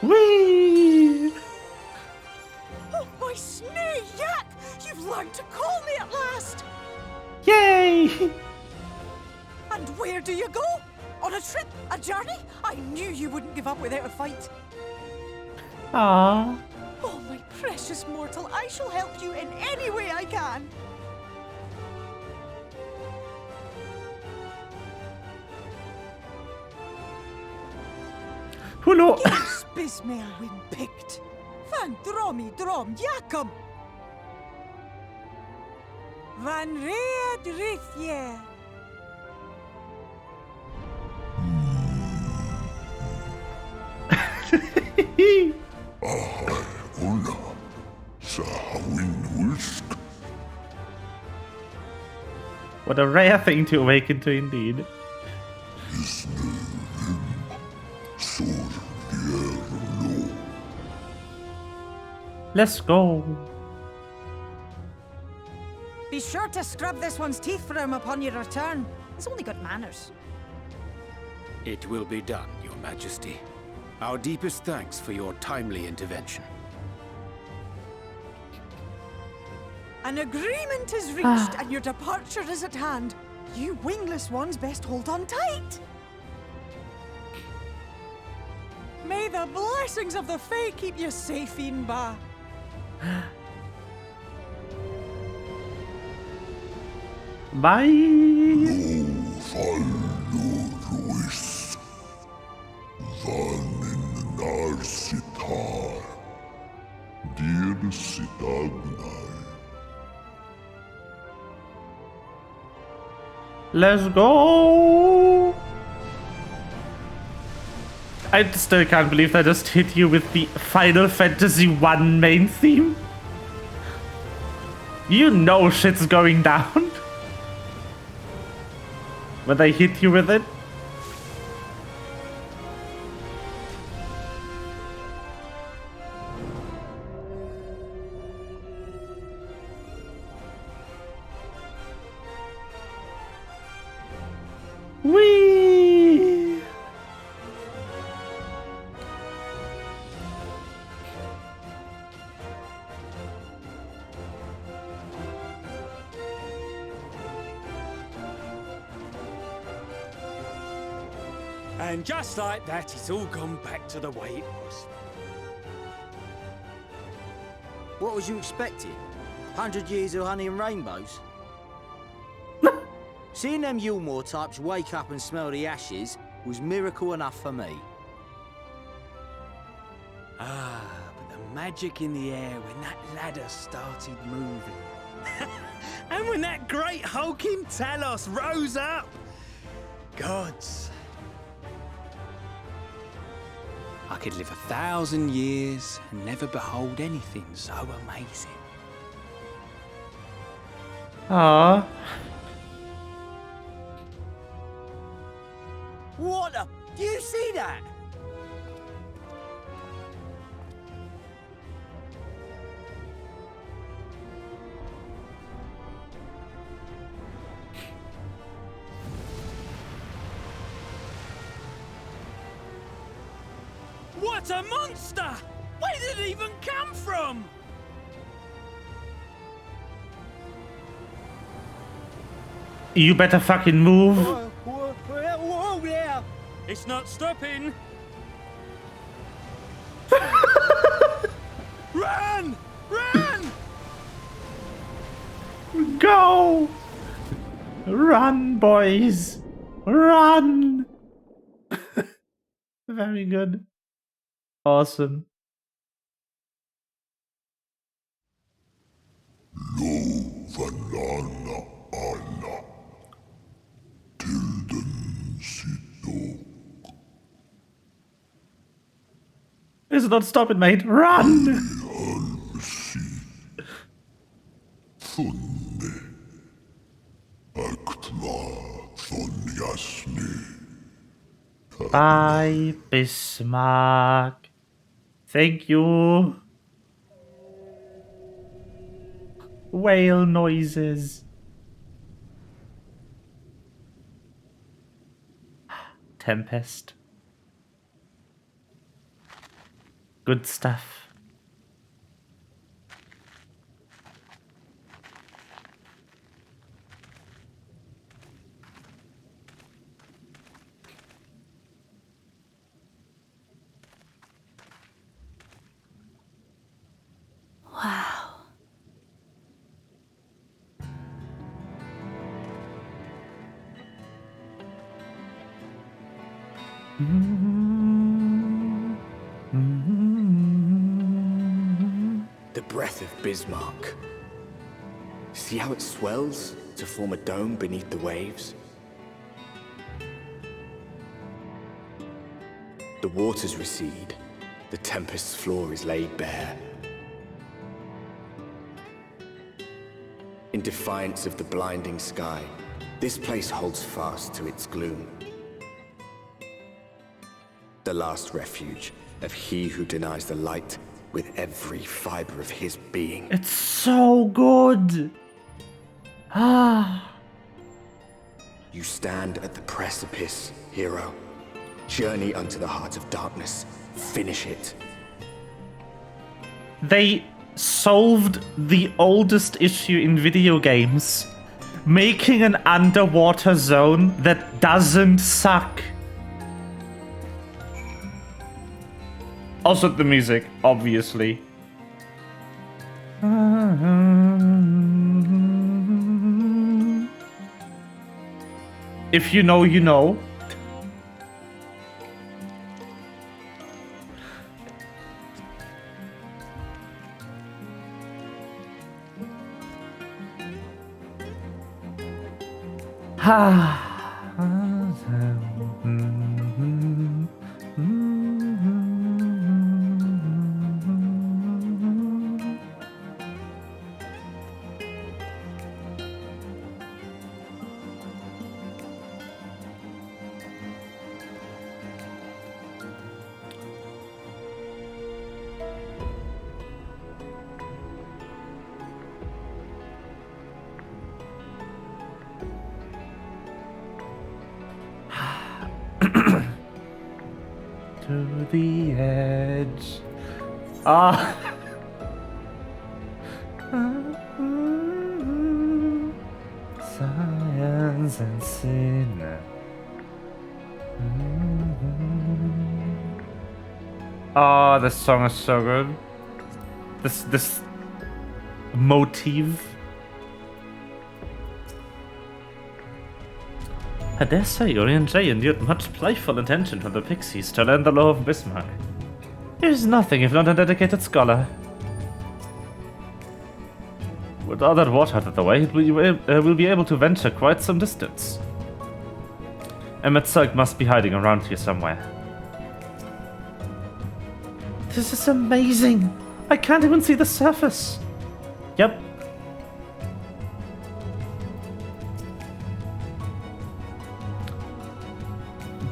Whee! Oh, my snee yak! You've learned to call me at last! Yay! And where do you go? On a trip? A journey? I knew you wouldn't give up without a fight. Ah. Oh, my precious mortal, I shall help you in any way I can. Hullo! Spismel win picked. Van dromi drom Jacob. Van reed rithje. Ahai, Una. Sahawin Wisk. What a rare thing to awaken to indeed. Let's go. Be sure to scrub this one's teeth for him upon your return. He's only got manners. It will be done, Your Majesty. Our deepest thanks for your timely intervention. An agreement is reached and your departure is at hand. You wingless ones best hold on tight. May the blessings of the Fae keep you safe, Inba. Bye. Let's go. I still can't believe I just hit you with the Final Fantasy I main theme. You know shit's going down when I hit you with it. Whee! And just like that, it's all gone back to the way it was. What was you expecting? 100 years of honey and rainbows? Seeing them Yulmore types wake up and smell the ashes was miracle enough for me. Ah, but the magic in the air when that ladder started moving. And when that great hulking Talos rose up. Gods. I could live 1,000 years and never behold anything so amazing. Ah. What the? Do you see that? What a monster! Where did it even come from? You better fucking move. Whoa there! It's not stopping. Run! Run! Go! Run, boys! Run! Very good. Awesome. It's not stopping, mate. Run! Bye, Bismarck. Thank you. Whale noises. Tempest. Good stuff. The breath of Bismarck. See how it swells to form a dome beneath the waves? The waters recede. The tempest's floor is laid bare. In defiance of the blinding sky, this place holds fast to its gloom. The last refuge of he who denies the light with every fiber of his being. It's so good! Ah. You stand at the precipice, hero. Journey unto the heart of darkness. Finish it. They solved the oldest issue in video games, making an underwater zone that doesn't suck. Also the music, obviously. If you know, you know. To the edge. Ah. Science and sin. Oh, this song is so good. This motif. I dare say Urian J endured much playful attention from the Pixies to learn the law of Bismarck. He is nothing if not a dedicated scholar. With all that water out of the way, we'll be able to venture quite some distance. Emmett Silk must be hiding around here somewhere. This is amazing! I can't even see the surface! Yep.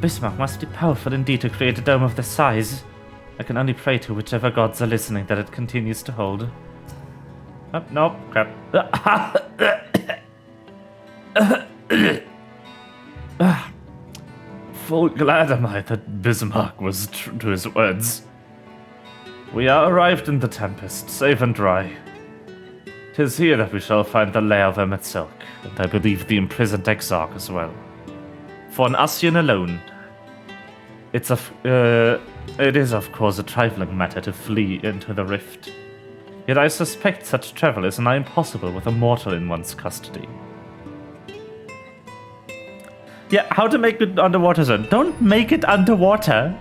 Bismarck must be powerful indeed to create a dome of this size. I can only pray to whichever gods are listening that it continues to hold. Oh, no, crap. Full glad am I that Bismarck was true to his words. We are arrived in the Tempest, safe and dry. 'Tis here that we shall find the lair of Emmett Silk, and I believe the imprisoned Exarch as well. For an Ascian alone, it is of course a trifling matter to flee into the rift. Yet I suspect such travel is nigh impossible with a mortal in one's custody. Yeah, how to make it underwater zone? Don't make it underwater!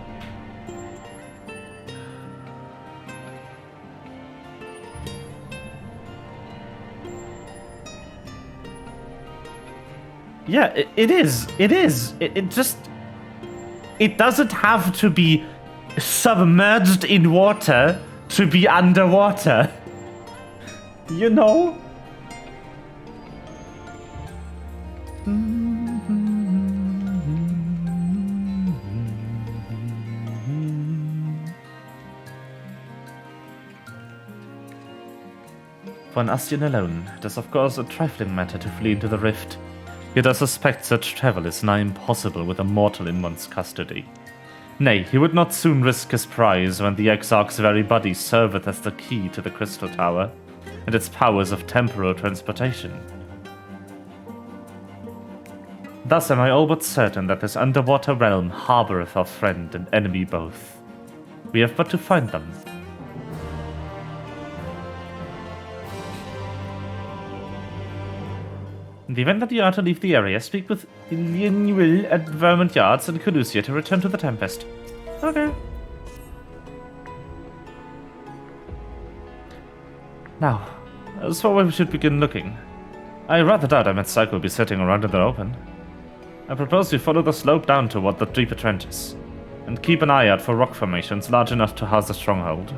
Yeah, it is. It just... It doesn't have to be submerged in water to be underwater. You know? For an Ascian alone, it is of course a trifling matter to flee into the rift. Yet I suspect such travel is nigh impossible with a mortal in one's custody. Nay, he would not soon risk his prize when the Exarch's very body serveth as the key to the Crystal Tower, and its powers of temporal transportation. Thus am I all but certain that this underwater realm harboureth our friend and enemy both. We have but to find them. In the event that you are to leave the area, speak with Linwil at Vermont Yards and Calusia to return to the Tempest. Okay. Now, as for where we should begin looking, I rather doubt Psyche will be sitting around in the open. I propose we follow the slope down toward the deeper trenches, and keep an eye out for rock formations large enough to house a stronghold.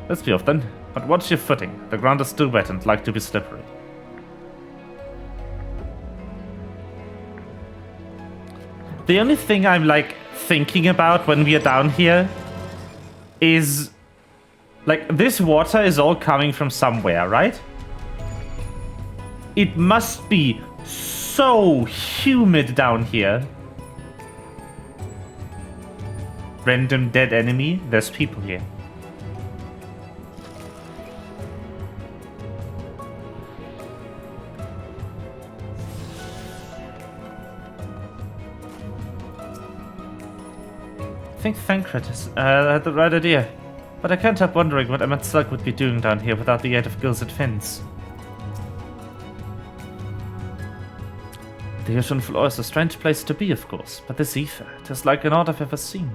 Let's be off then, but watch your footing. The ground is still wet and like to be slippery. The only thing I'm like thinking about when we are down here is like this water is all coming from somewhere, right? It must be so humid down here. Random dead enemy. There's people here. I think Thancred had the right idea, but I can't help wondering what Slug would be doing down here without the aid of gills and fins. The ocean floor is a strange place to be, of course, but this ether, it is like an I've ever seen.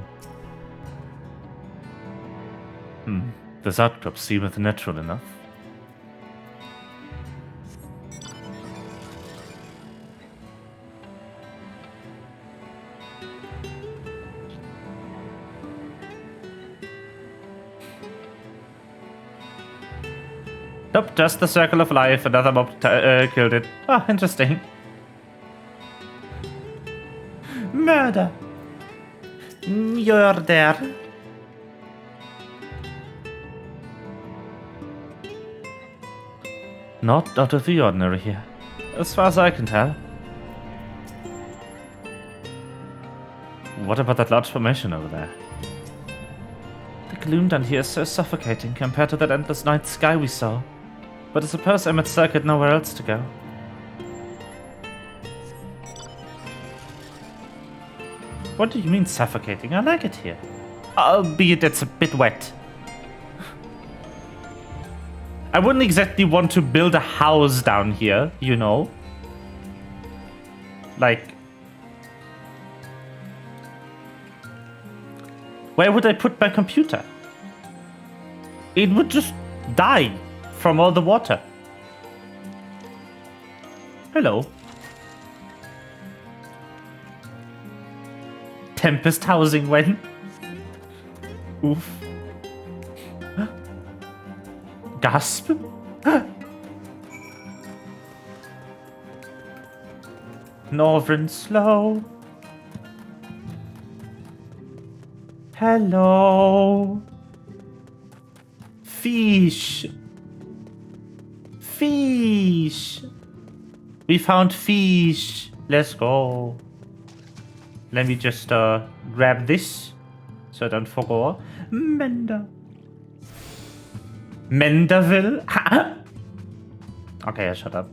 This outcrop seemeth natural enough. Nope, just the circle of life. Another mob killed it. Oh, interesting. Murder. You're there. Not out of the ordinary here, as far as I can tell. What about that large formation over there? The gloom down here is so suffocating compared to that endless night sky we saw. But I suppose Slug had nowhere else to go. What do you mean suffocating? I like it here. Albeit it's a bit wet. I wouldn't exactly want to build a house down here, you know? Like... where would I put my computer? It would just die from all the water. Hello. Tempest housing when? Oof. Gasp. Northern slow. Hello. Fish. Fish. We found fish. Let's go. Let me just grab this so I don't forget. Menderville? Okay, shut up.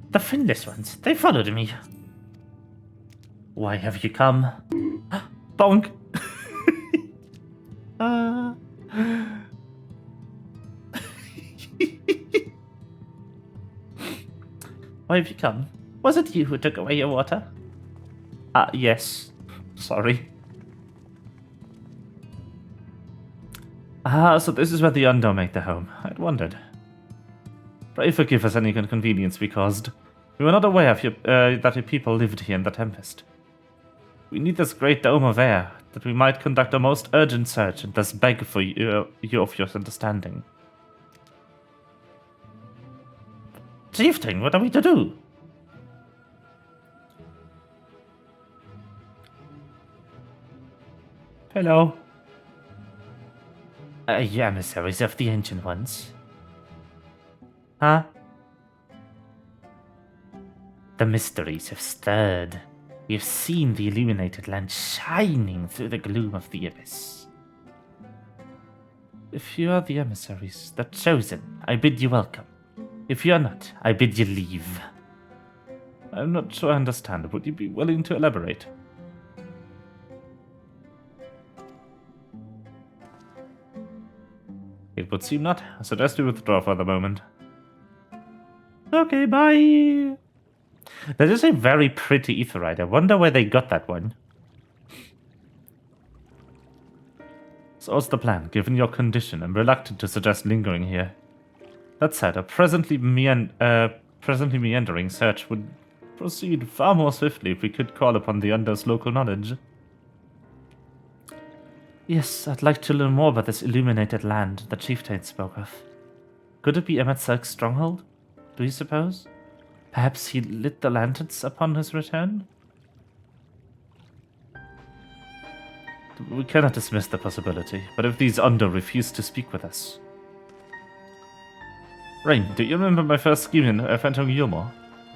The finless ones, they followed me. Why have you come? Bonk. Why have you come? Was it you who took away your water? Yes. Sorry. So this is where the Undo make their home. I'd wondered. Pray forgive us any inconvenience we caused. We were not aware of that your people lived here in the Tempest. We need this great dome of air, that we might conduct a most urgent search and thus beg for you of your understanding. Chieftain, what are we to do? Hello. You emissaries of the Ancient Ones. Huh? The mysteries have stirred. We have seen the illuminated land shining through the gloom of the abyss. If you are the emissaries, the chosen, I bid you welcome. If you are not, I bid you leave. I'm not sure I understand. Would you be willing to elaborate? It would seem not. I suggest we withdraw for the moment. Okay, bye! That is a very pretty aetheryte. I wonder where they got that one. So what's the plan? Given your condition, I'm reluctant to suggest lingering here. That said, a presently meandering search would proceed far more swiftly if we could call upon the Under's local knowledge. Yes, I'd like to learn more about this illuminated land the chieftain spoke of. Could it be Emmett Selk's stronghold? Do you suppose? Perhaps he lit the lanterns upon his return? We cannot dismiss the possibility, but if these Under refuse to speak with us... Rain, do you remember my first scheme in Phantom Yulmore?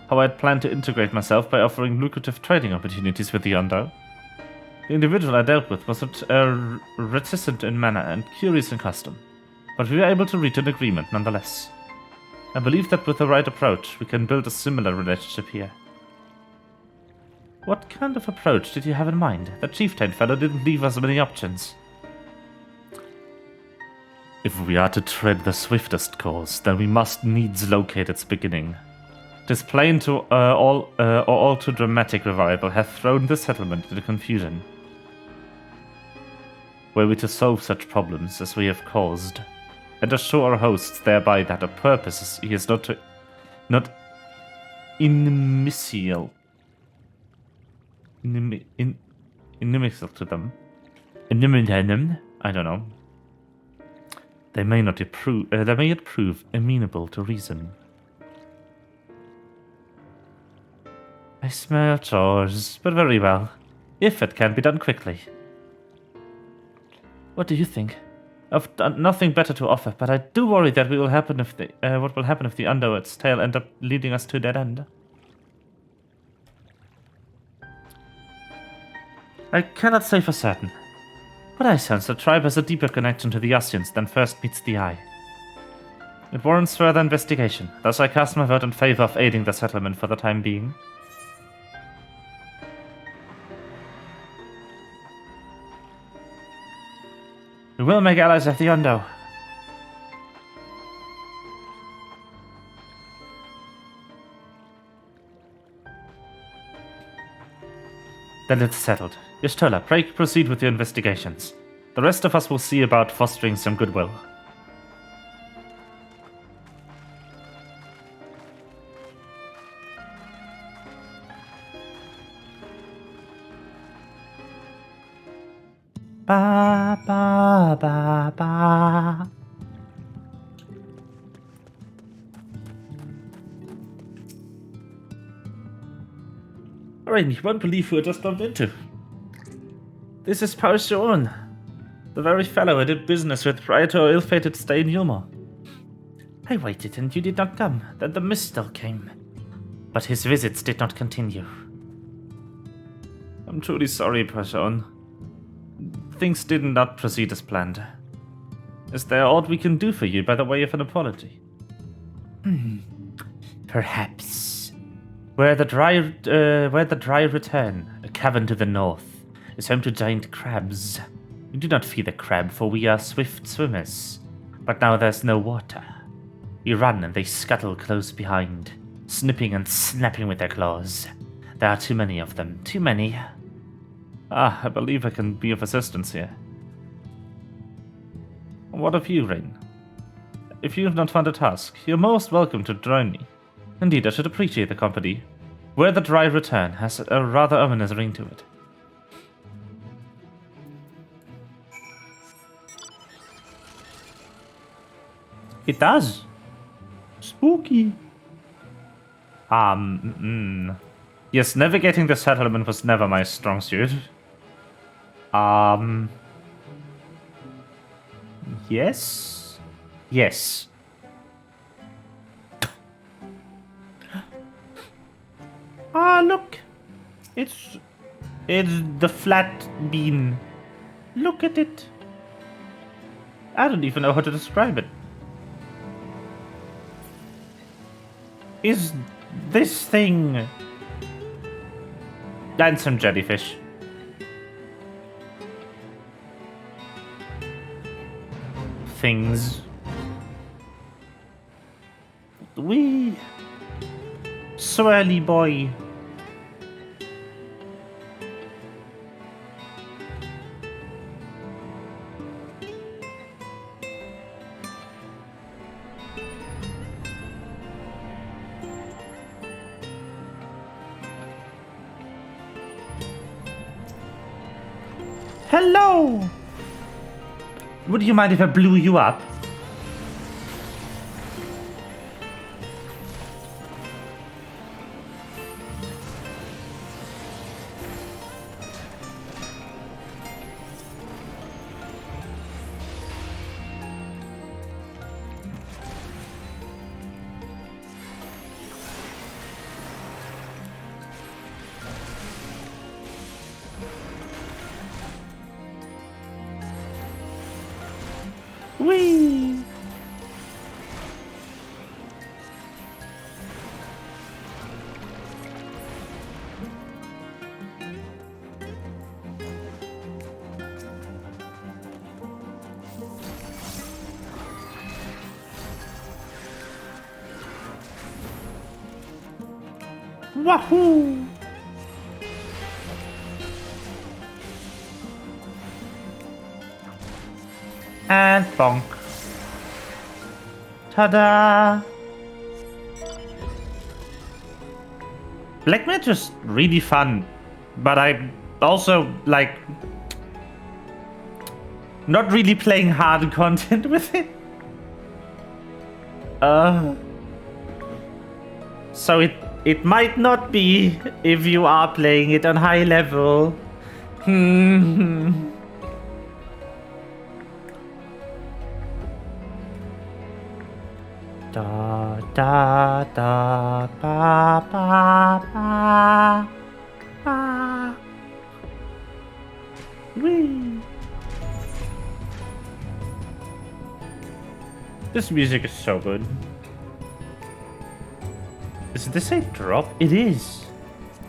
How I had planned to integrate myself by offering lucrative trading opportunities with the Under? The individual I dealt with was reticent in manner and curious in custom, but we were able to reach an agreement nonetheless. I believe that with the right approach, we can build a similar relationship here. What kind of approach did you have in mind? That chieftain fellow didn't leave us many options. If we are to tread the swiftest course, then we must needs locate its beginning. This plain to all too dramatic revival hath thrown the settlement into confusion. Were we to solve such problems as we have caused, and assure our hosts thereby that a purpose he is not inimical to them. I don't know. They may yet prove amenable to reason. I smell chores, but very well, if it can be done quickly. What do you think? I've done nothing better to offer, but I do worry that what will happen if the Under its tail end up leading us to a dead end. I cannot say for certain, but I sense the tribe has a deeper connection to the Ascians than first meets the eye. It warrants further investigation, thus I cast my vote in favor of aiding the settlement for the time being. We will make allies of the Undo. Then it's settled. Y'shtola, pray proceed with your investigations. The rest of us will see about fostering some goodwill. Ba ba ba ba. Alright, you won't believe who I just bumped into. This is Pao Sean, the very fellow I did business with prior to our ill-fated stay in Yulmore. I waited and you did not come, then the Mistel came. But his visits did not continue. I'm truly sorry, Pao Sean. Things did not proceed as planned. Is there aught we can do for you by the way of an apology? Perhaps. Where the dry return, a cavern to the north, is home to giant crabs. We do not fear the crab, for we are swift swimmers. But now there's no water. We run and they scuttle close behind, snipping and snapping with their claws. There are too many of them, too many. Ah, I believe I can be of assistance here. What of you, Rain? If you have not found a task, you're most welcome to join me. Indeed, I should appreciate the company. Where the Dry Return has a rather ominous ring to it. It does. Spooky. Yes, navigating the settlement was never my strong suit. Yes? Yes. Ah, look. It's the flat bean. Look at it. I don't even know how to describe it. Is this thing And some jellyfish. Things. Wee. Swirly boy. Hello! Would you mind if I blew you up? Whee! Wahoo! And bonk. Ta-da! Black Mage is really fun, but I'm also, like, not really playing hard content with it. So it might not be if you are playing it on high level. Da da da ba ba ba ba. Wee. This music is so good. Is this a drop? It is.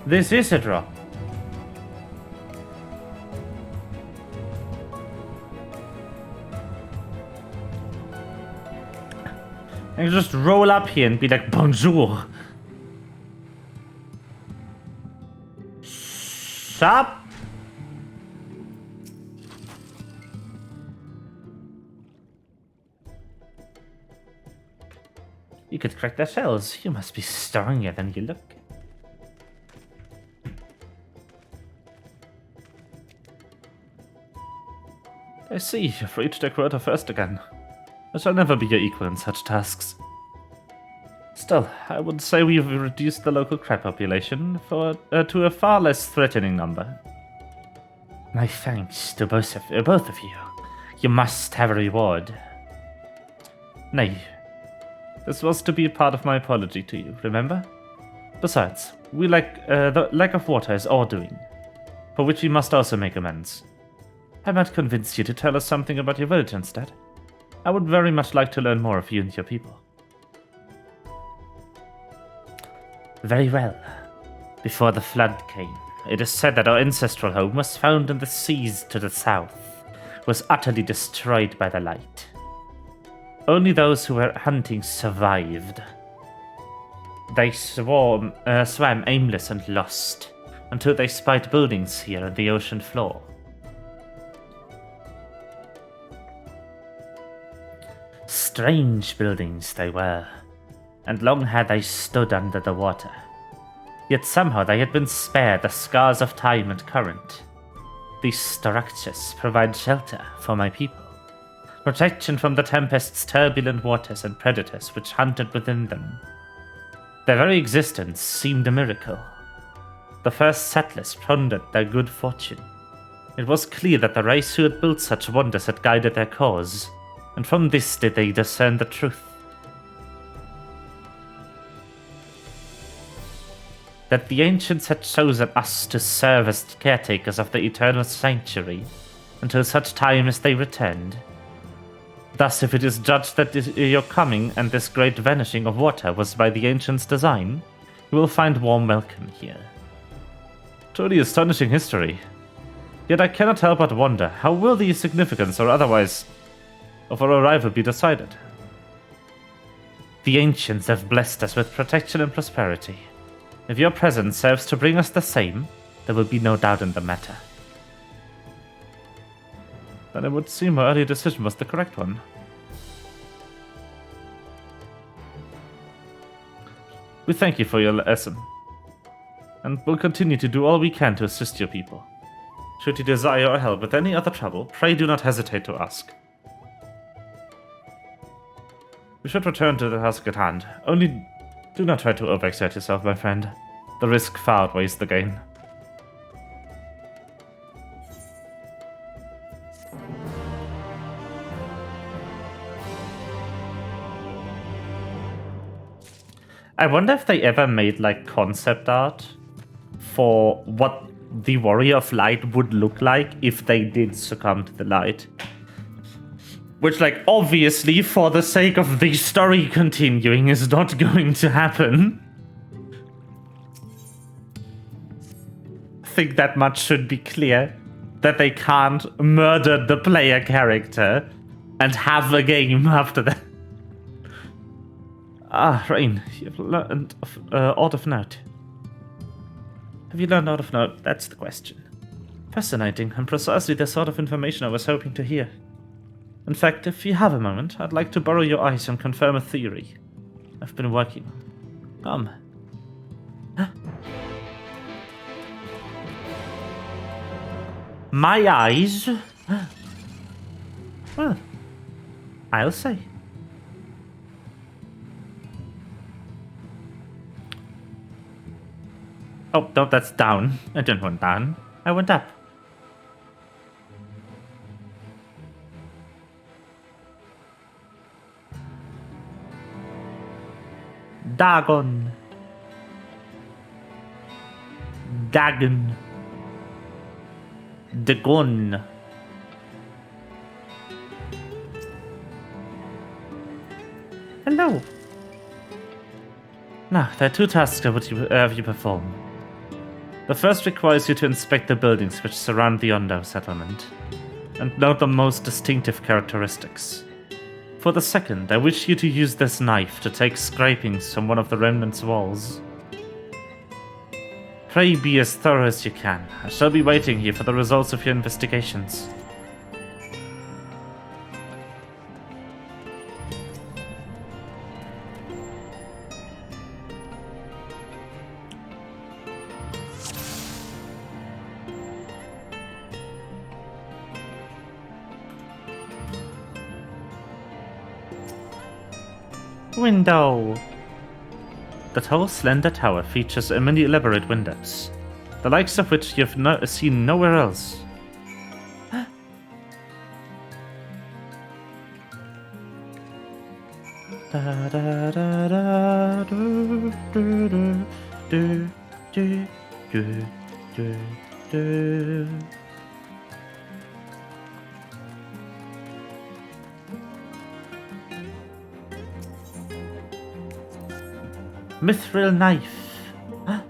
This is a drop. I can just roll up here and be like, bonjour. Sup? You could crack their shells. You must be stronger than you look. I see, you've reached a quarter first again. I shall never be your equal in such tasks. Still, I would say we've reduced the local crab population to a far less threatening number. My thanks to both of you. You must have a reward. Nay, this was to be part of my apology to you, remember? Besides, the lack of water is our doing, for which we must also make amends. I might convince you to tell us something about your village instead. I would very much like to learn more of you and your people. Very well. Before the flood came, it is said that our ancestral home was found in the seas to the south, was utterly destroyed by the light. Only those who were hunting survived. They swam aimless and lost, until they spied buildings here on the ocean floor. Strange buildings they were, and long had they stood under the water. Yet somehow they had been spared the scars of time and current. These structures provide shelter for my people, protection from the Tempest's turbulent waters and predators which hunted within them. Their very existence seemed a miracle. The first settlers pondered their good fortune. It was clear that the race who had built such wonders had guided their cause, and from this did they discern the truth. That the ancients had chosen us to serve as caretakers of the eternal sanctuary, until such time as they returned. Thus, if it is judged that your coming and this great vanishing of water was by the ancients' design, you will find warm welcome here. Truly astonishing history. Yet I cannot help but wonder, how will the significance or otherwise of our arrival be decided? The ancients have blessed us with protection and prosperity. If your presence serves to bring us the same, there will be no doubt in the matter. Then it would seem our earlier decision was the correct one. We thank you for your lesson, and will continue to do all we can to assist your people. Should you desire our help with any other trouble, pray do not hesitate to ask. We should return to the task at hand. Only do not try to overexert yourself, my friend. The risk far outweighs the gain. I wonder if they ever made like concept art for what the Warrior of Light would look like if they did succumb to the light. Which, like, obviously, for the sake of the story continuing, is not going to happen. I think that much should be clear. That they can't murder the player character and have a game after that. Ah, Rain, you've learned Odd of Note. Have you learned Odd of Note? That's the question. Fascinating, and precisely the sort of information I was hoping to hear. In fact, if you have a moment, I'd like to borrow your eyes and confirm a theory I've been working on. Come. Huh? My eyes? Well, I'll say. Oh, no, that's down. I didn't went down. I went up. Dagon. Dagon. Dagon. Hello. Now, there are two tasks I would have you perform. The first requires you to inspect the buildings which surround the Ondo settlement, and note the most distinctive characteristics. For the second, I wish you to use this knife to take scrapings from one of the remnant's walls. Pray be as thorough as you can. I shall be waiting here for the results of your investigations. Window! The tall, slender tower features many elaborate windows, the likes of which you've seen nowhere else. Da, da, da, da, do, do, do, do, do, do, do, do. Mithril knife. Huh?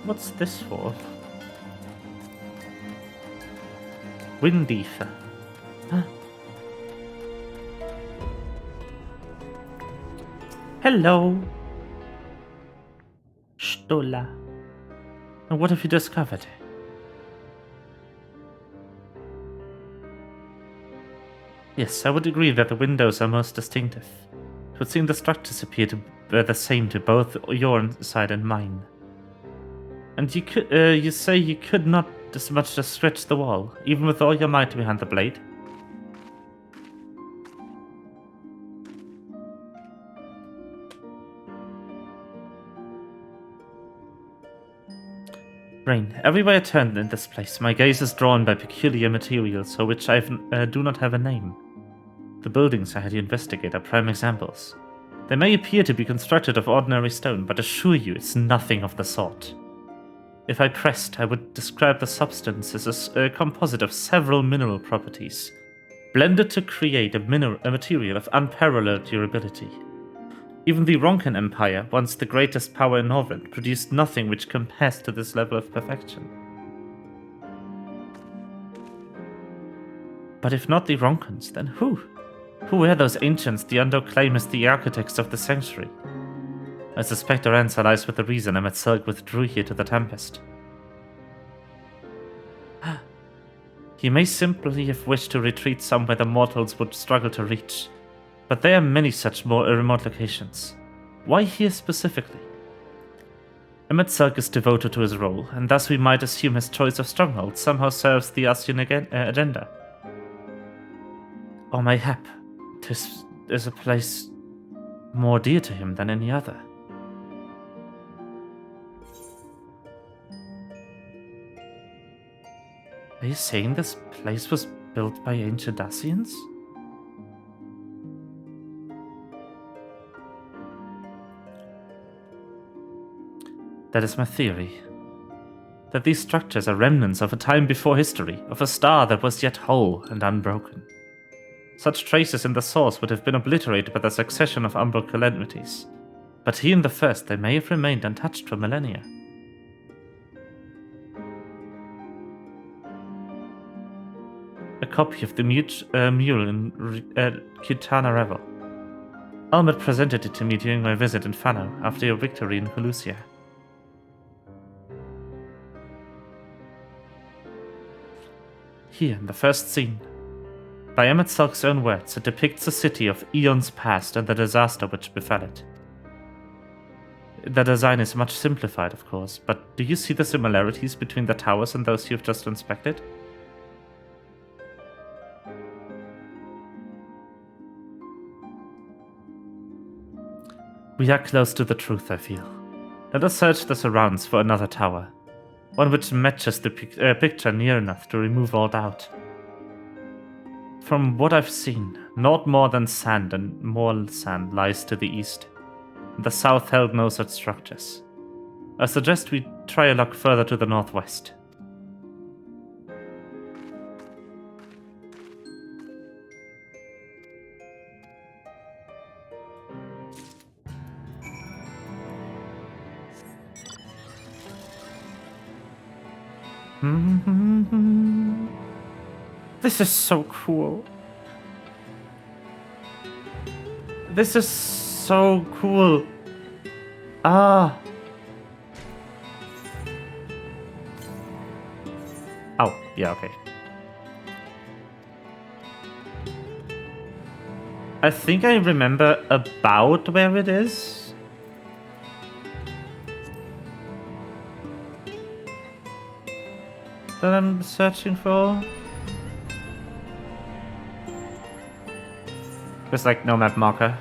What's this for? Wind ether. Huh? Hello. Stola. And what have you discovered? Yes, I would agree that the windows are most distinctive. It would seem the structures appear to be the same to both your side and mine. And you say you could not as much as stretch the wall, even with all your might behind the blade? Rain, everywhere I turn in this place, my gaze is drawn by peculiar materials for which I do not have a name. The buildings I had you investigate are prime examples. They may appear to be constructed of ordinary stone, but assure you it's nothing of the sort. If I pressed, I would describe the substance as a composite of several mineral properties, blended to create a material of unparalleled durability. Even the Ronkan Empire, once the greatest power in Norvin, produced nothing which compares to this level of perfection. But if not the Ronkans, then who? Who were those ancients the Undo claim as the architects of the sanctuary? I suspect our answer lies with the reason Emmet Silk withdrew here to the Tempest. He may simply have wished to retreat somewhere the mortals would struggle to reach, but there are many such more remote locations. Why here specifically? Emmet Silk is devoted to his role, and thus we might assume his choice of stronghold somehow serves the Ascian agenda. Or mayhap, this is a place more dear to him than any other. Are you saying this place was built by ancient Ascians? That is my theory. That these structures are remnants of a time before history, of a star that was yet whole and unbroken. Such traces in the source would have been obliterated by the succession of umbral calamities, but here in the first they may have remained untouched for millennia. A copy of the mule in Kitana Revel. Almet presented it to me during my visit in Fano after your victory in Colusia. Here, in the first scene, by Emmet Silk's own words, it depicts a city of eons past and the disaster which befell it. The design is much simplified, of course, but do you see the similarities between the towers and those you've just inspected? We are close to the truth, I feel. Let us search the surrounds for another tower. One which matches the picture near enough to remove all doubt. From what I've seen, not more than sand and more sand lies to the east. The south held no such structures. I suggest we try a look further to the northwest. This is so cool. This is so cool. Ah. Oh, yeah, okay. I think I remember about where it is. That I'm searching for. There's like no map marker.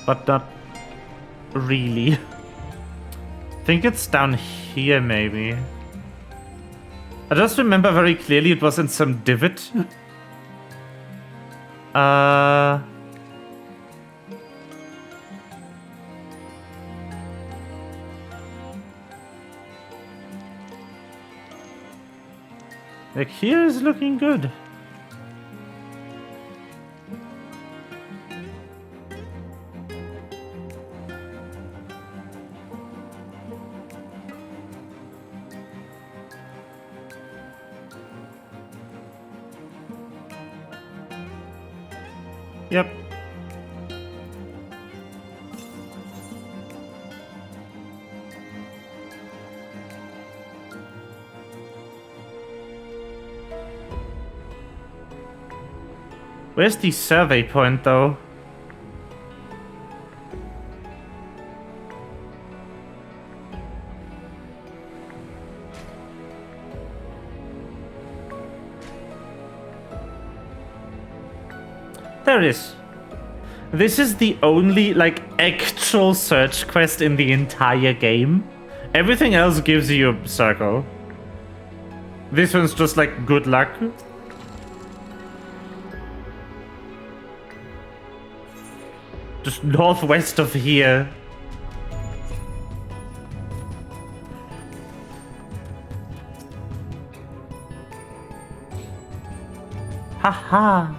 But not really. I think it's down here, maybe. I just remember very clearly it was in some divot. Like, here is looking good. Yep. Where's the survey point, though? There it is. This is the only, like, actual search quest in the entire game. Everything else gives you a circle. This one's just like, good luck. Just northwest of here. Haha.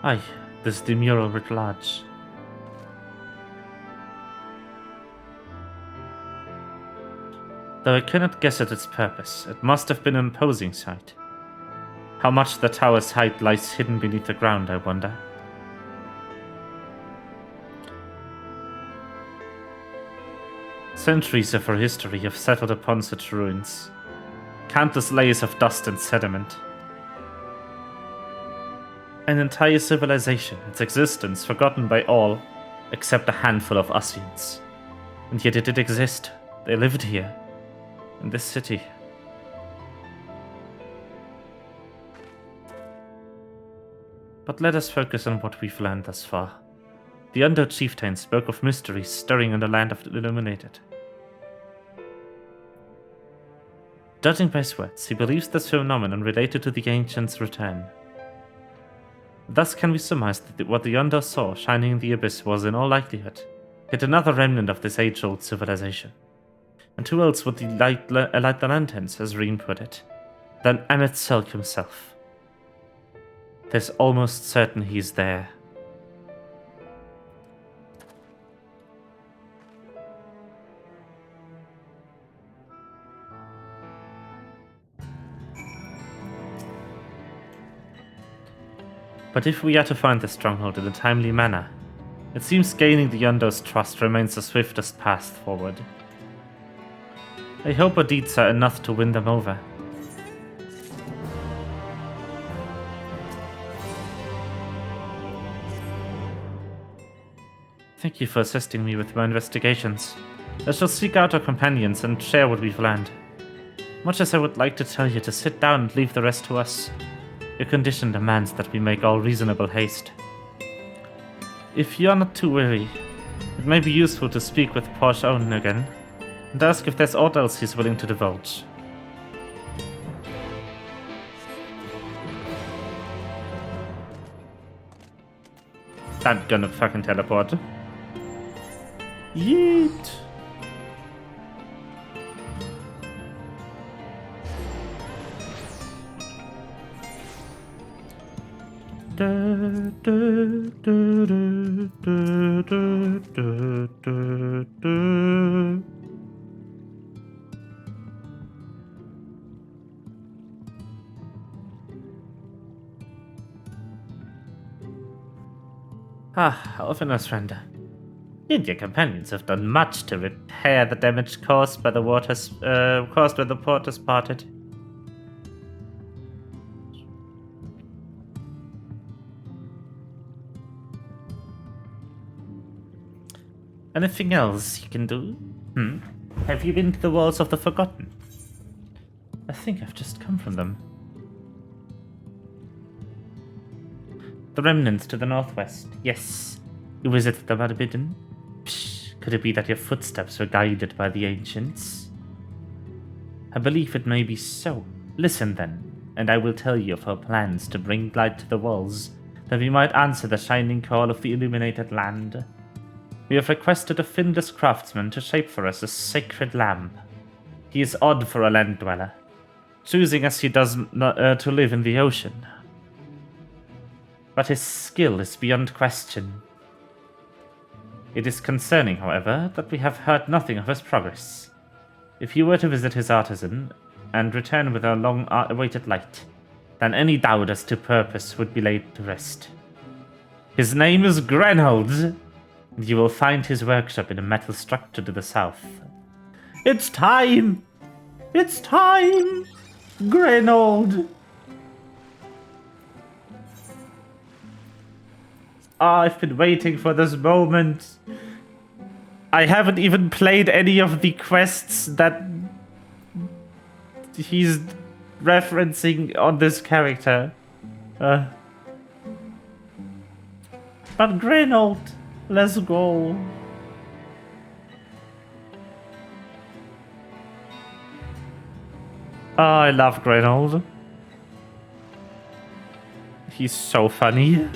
Aye, this is the mural writ large. Though I cannot guess at its purpose, it must have been an imposing sight. How much the tower's height lies hidden beneath the ground, I wonder. Centuries of our history have settled upon such ruins. Countless layers of dust and sediment. An entire civilization, its existence forgotten by all, except a handful of Usians. And yet it did exist. They lived here, in this city. But let us focus on what we've learned thus far. The Under Chieftain spoke of mysteries stirring in the land of the Illuminated. Judging by his words, he believes this phenomenon related to the Ancients' return. Thus can we surmise that what the Under saw shining in the abyss was, in all likelihood, yet another remnant of this age-old civilization. And who else would light the lanterns, as Reen put it, than Emmett Selk himself? There's almost certain he's there. But if we are to find the stronghold in a timely manner, it seems gaining the Undo's trust remains the swiftest path forward. I hope our deeds are enough to win them over. Thank you for assisting me with my investigations. I shall seek out our companions and share what we've learned. Much as I would like to tell you to sit down and leave the rest to us, your condition demands that we make all reasonable haste. If you are not too weary, it may be useful to speak with Porsche Owen again, and ask if there's aught else he's willing to divulge. I'm gonna fucking teleport. Yeet! Often, friend. You and your companions have done much to repair the damage caused by the porters parted. Anything else you can do? Have you been to the Walls of the Forgotten? I think I've just come from them. The remnants to the northwest. Yes. You visited them unbidden? Psh, could it be that your footsteps were guided by the ancients? I believe it may be so. Listen then, and I will tell you of our plans to bring light to the walls, that we might answer the shining call of the illuminated land. We have requested a finless craftsman to shape for us a sacred lamp. He is odd for a land dweller, choosing as he does to live in the ocean. But his skill is beyond question. It is concerning, however, that we have heard nothing of his progress. If you were to visit his artisan, and return with our long-awaited light, then any doubt as to purpose would be laid to rest. His name is Grenold, and you will find his workshop in a metal structure to the south. It's time! It's time! Grenold! I've been waiting for this moment. I haven't even played any of the quests that he's referencing on this character. But Greynold, let's go. Oh, I love Greynold. He's so funny.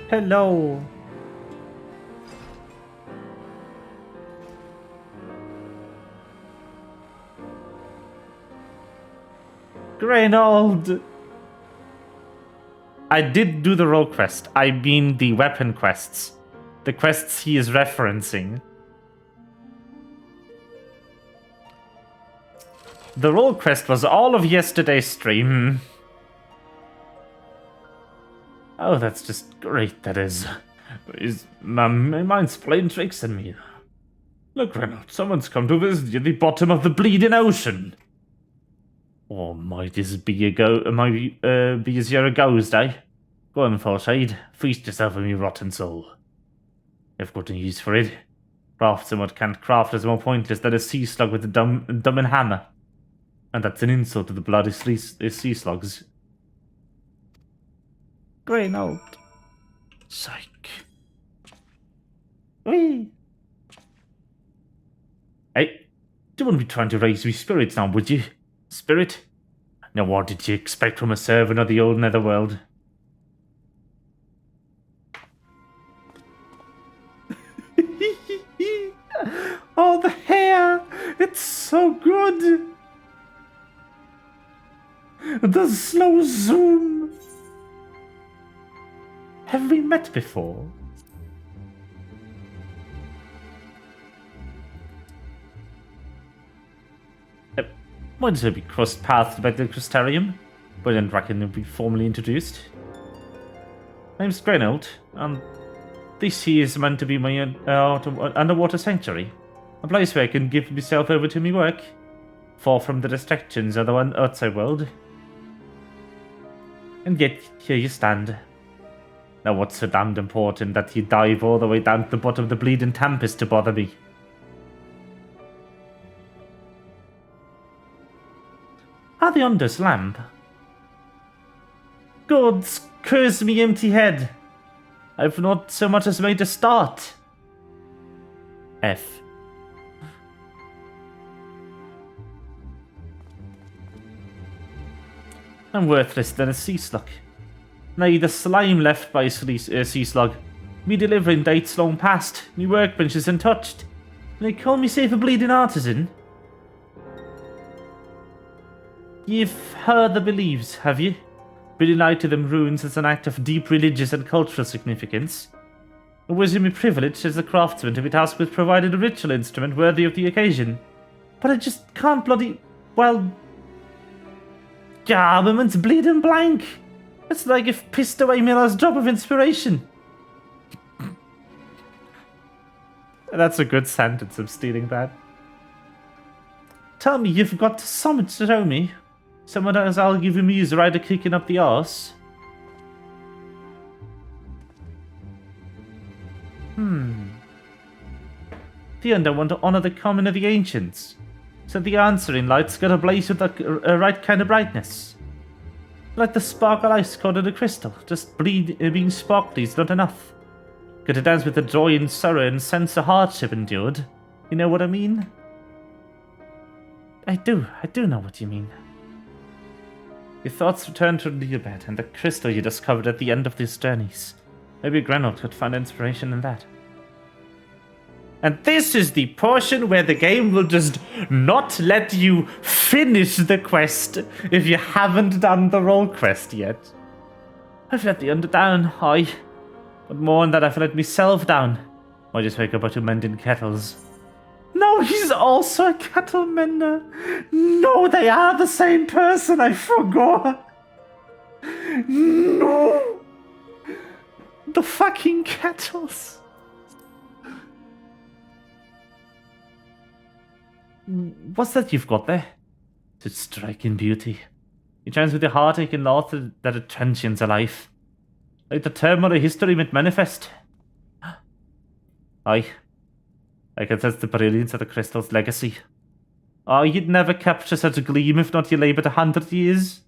Hello. Greynold. I did do the role quest. I mean the weapon quests. The quests he is referencing. The role quest was all of yesterday's stream. Oh, that's just great, that is. My mind's playing tricks on me. Look, Reynolds, someone's come to visit you at the bottom of the bleeding ocean. Or might this be as you're a ghost, eh? Go on, Forshade. Feast yourself on me rotten soul. I've got no use for it. Crafting what can't craft is more pointless than a sea slug with a dumb and hammer. And that's an insult to the bloody sea slugs. Greynold. Psych. Whee! Hey, you wouldn't be trying to raise me spirits now, would you? Spirit? Now what did you expect from a servant of the old netherworld? Oh, the hair! It's so good! The slow zoom! Have we met before? Might as well be crossed paths by the Crystarium, but I didn't reckon it'd be formally introduced. Name's Greynold, and this here is meant to be my underwater sanctuary. A place where I can give myself over to me work, far from the distractions of the outside world. And yet, here you stand. Now what's so damned important that you dive all the way down to the bottom of the bleeding Tempest to bother me? Are the Under's lamp? Gods, curse me empty head! I've not so much as made a start. F. I'm worthless than a sea slug. Nay, the slime left by a sea slug. Me delivering dates long past, me workbench is untouched. And they call me safe a bleeding artisan. You've heard the beliefs, have you? Bringing light to them ruins as an act of deep religious and cultural significance. It was me privilege as a craftsman to be tasked with providing a ritual instrument worthy of the occasion. But I just can't bloody... well... yeah, my man's bleeding blank. It's like if pissed away my last drop of inspiration. That's a good sentence, I'm stealing that. Tell me you've got something to show me. Someone else I'll give him his rider kicking up the arse. The Under want to honor the common of the ancients. So the answering light's got a blaze with the right kind of brightness. Like the sparkle ice coated in a crystal, just being sparkly is not enough. Got to dance with the joy and sorrow and sense of hardship endured. You know what I mean? I do know what you mean. Your thoughts return to the bed and the crystal you discovered at the end of these journeys. Maybe Greynold could find inspiration in that. And this is the portion where the game will just not let you finish the quest if you haven't done the role quest yet. I've let the Under down, aye. But more than that, I've let myself down. I just wake up to mending kettles. No, he's also a kettle mender. No, they are the same person, I forgot. No. The fucking kettles. What's that you've got there? Such striking beauty. It shines with the heartache and loss that it transients a life. Like the turmoil of history made manifest. Aye. I can sense the brilliance of the crystal's legacy. Oh, you'd never capture such a gleam if not you laboured 100 years.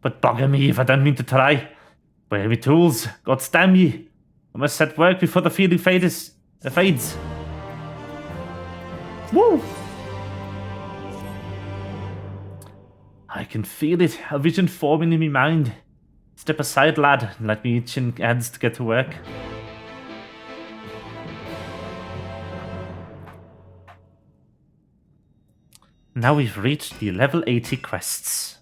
But bugger me if I don't mean to try. Where are my tools? God damn ye. I must set work before the feeling fades. Woo! I can feel it, a vision forming in my mind. Step aside, lad, and let me itching hands to get to work. Now we've reached the level 80 quests.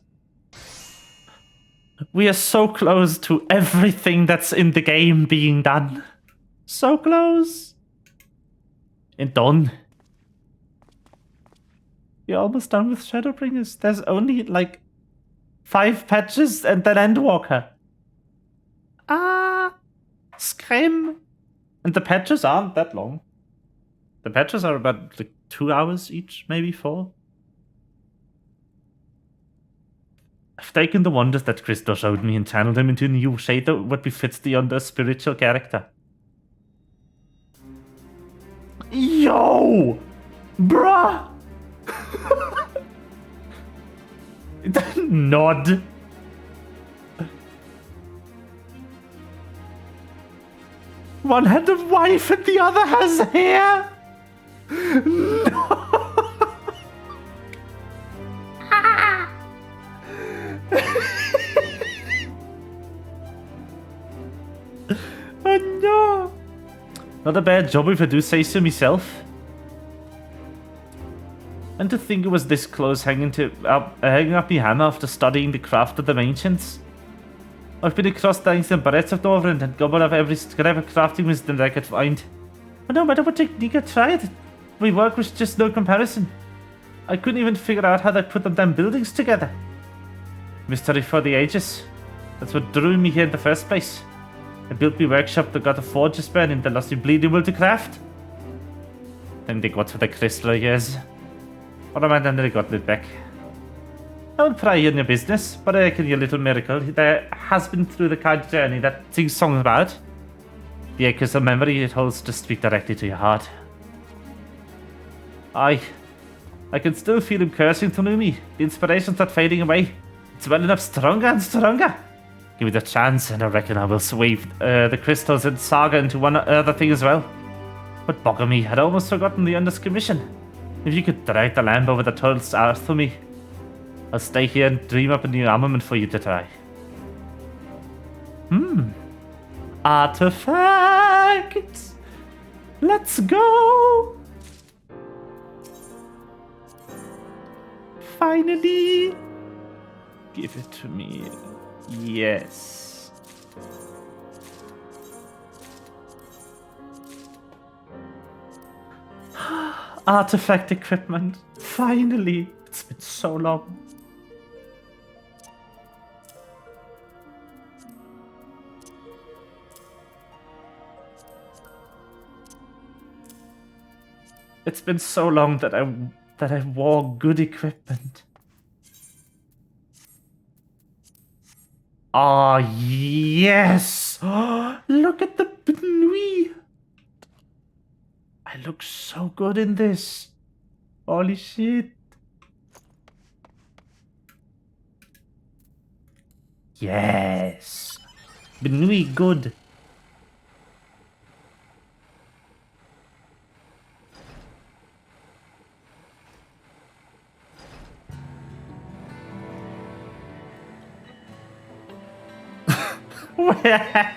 We are so close to everything that's in the game being done. So close. And done. You're almost done with Shadowbringers. There's only like 5 patches and then Endwalker. Scream. And the patches aren't that long. The patches are about like 2 hours each, maybe 4. I've taken the wonders that Crystal showed me and channeled them into a new shade that what befits the under spiritual character. Yo! Bruh! Nod. One had a wife and the other has hair. No. Oh no. Not a bad job if I do say so myself. And to think it was this close hanging up my hammer after studying the craft of the ancients. I've been across things and breadth of Northern and gobbled up every scrap of crafting wisdom that I could find. But no matter what technique I tried, my work was just no comparison. I couldn't even figure out how they put them damn buildings together. Mystery for the ages. That's what drew me here in the first place. I built my workshop that got a forges burning that lost me bleeding will to craft. Then they got for the crystal years. What am I then they got it back? I won't pry in your business, but I reckon your little miracle there has been through the kind journey that sings songs about. The echoes of memory it holds to speak directly to your heart. I can still feel him cursing through me. The inspiration's not fading away. It's welling up stronger and stronger. Give it a chance, and I reckon I will sweep the crystals and saga into one other thing as well. But bugger me, I'd almost forgotten the Under's commission. If you could drag the lamp over the turtle earth for me, I'll stay here and dream up a new armament for you to try. Artifact! Let's go! Finally! Give it to me. Yes. Artifact equipment. Finally. It's been so long. It's been so long that I wore good equipment. Ah, yes! Look at the Benui! I look so good in this. Holy shit. Yes! Benui good. Hat.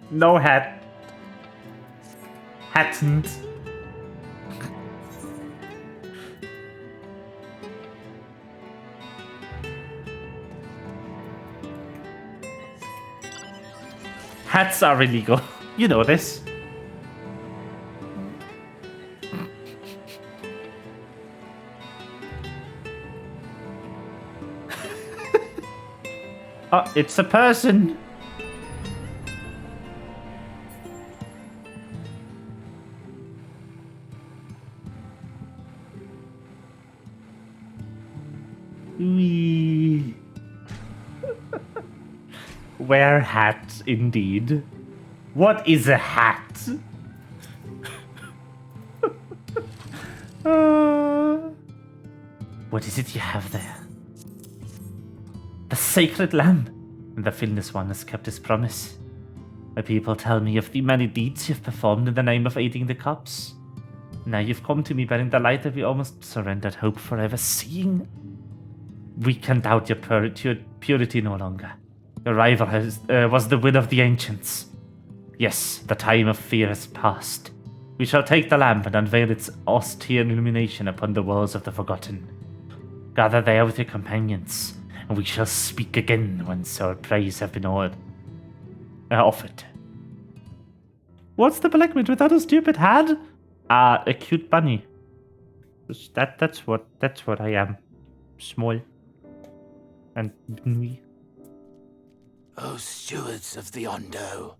No hat. Hatn't. Hats are illegal. You know this. Oh, it's a person. Wee. Wear hat, indeed. What is a hat? What is it you have there? The sacred lamb. The Filness One has kept his promise. My people tell me of the many deeds you've performed in the name of aiding the cops. Now you've come to me bearing the light that we almost surrendered hope for ever seeing. We can doubt your purity no longer. Your rival was the will of the ancients. Yes, the time of fear has passed. We shall take the lamp and unveil its austere illumination upon the walls of the Forgotten. Gather there with your companions, and we shall speak again once our prayers have been offered. What's the predicament without a stupid hat? A cute bunny. That's what I am. Small. And me. Oh, stewards of the Ondo.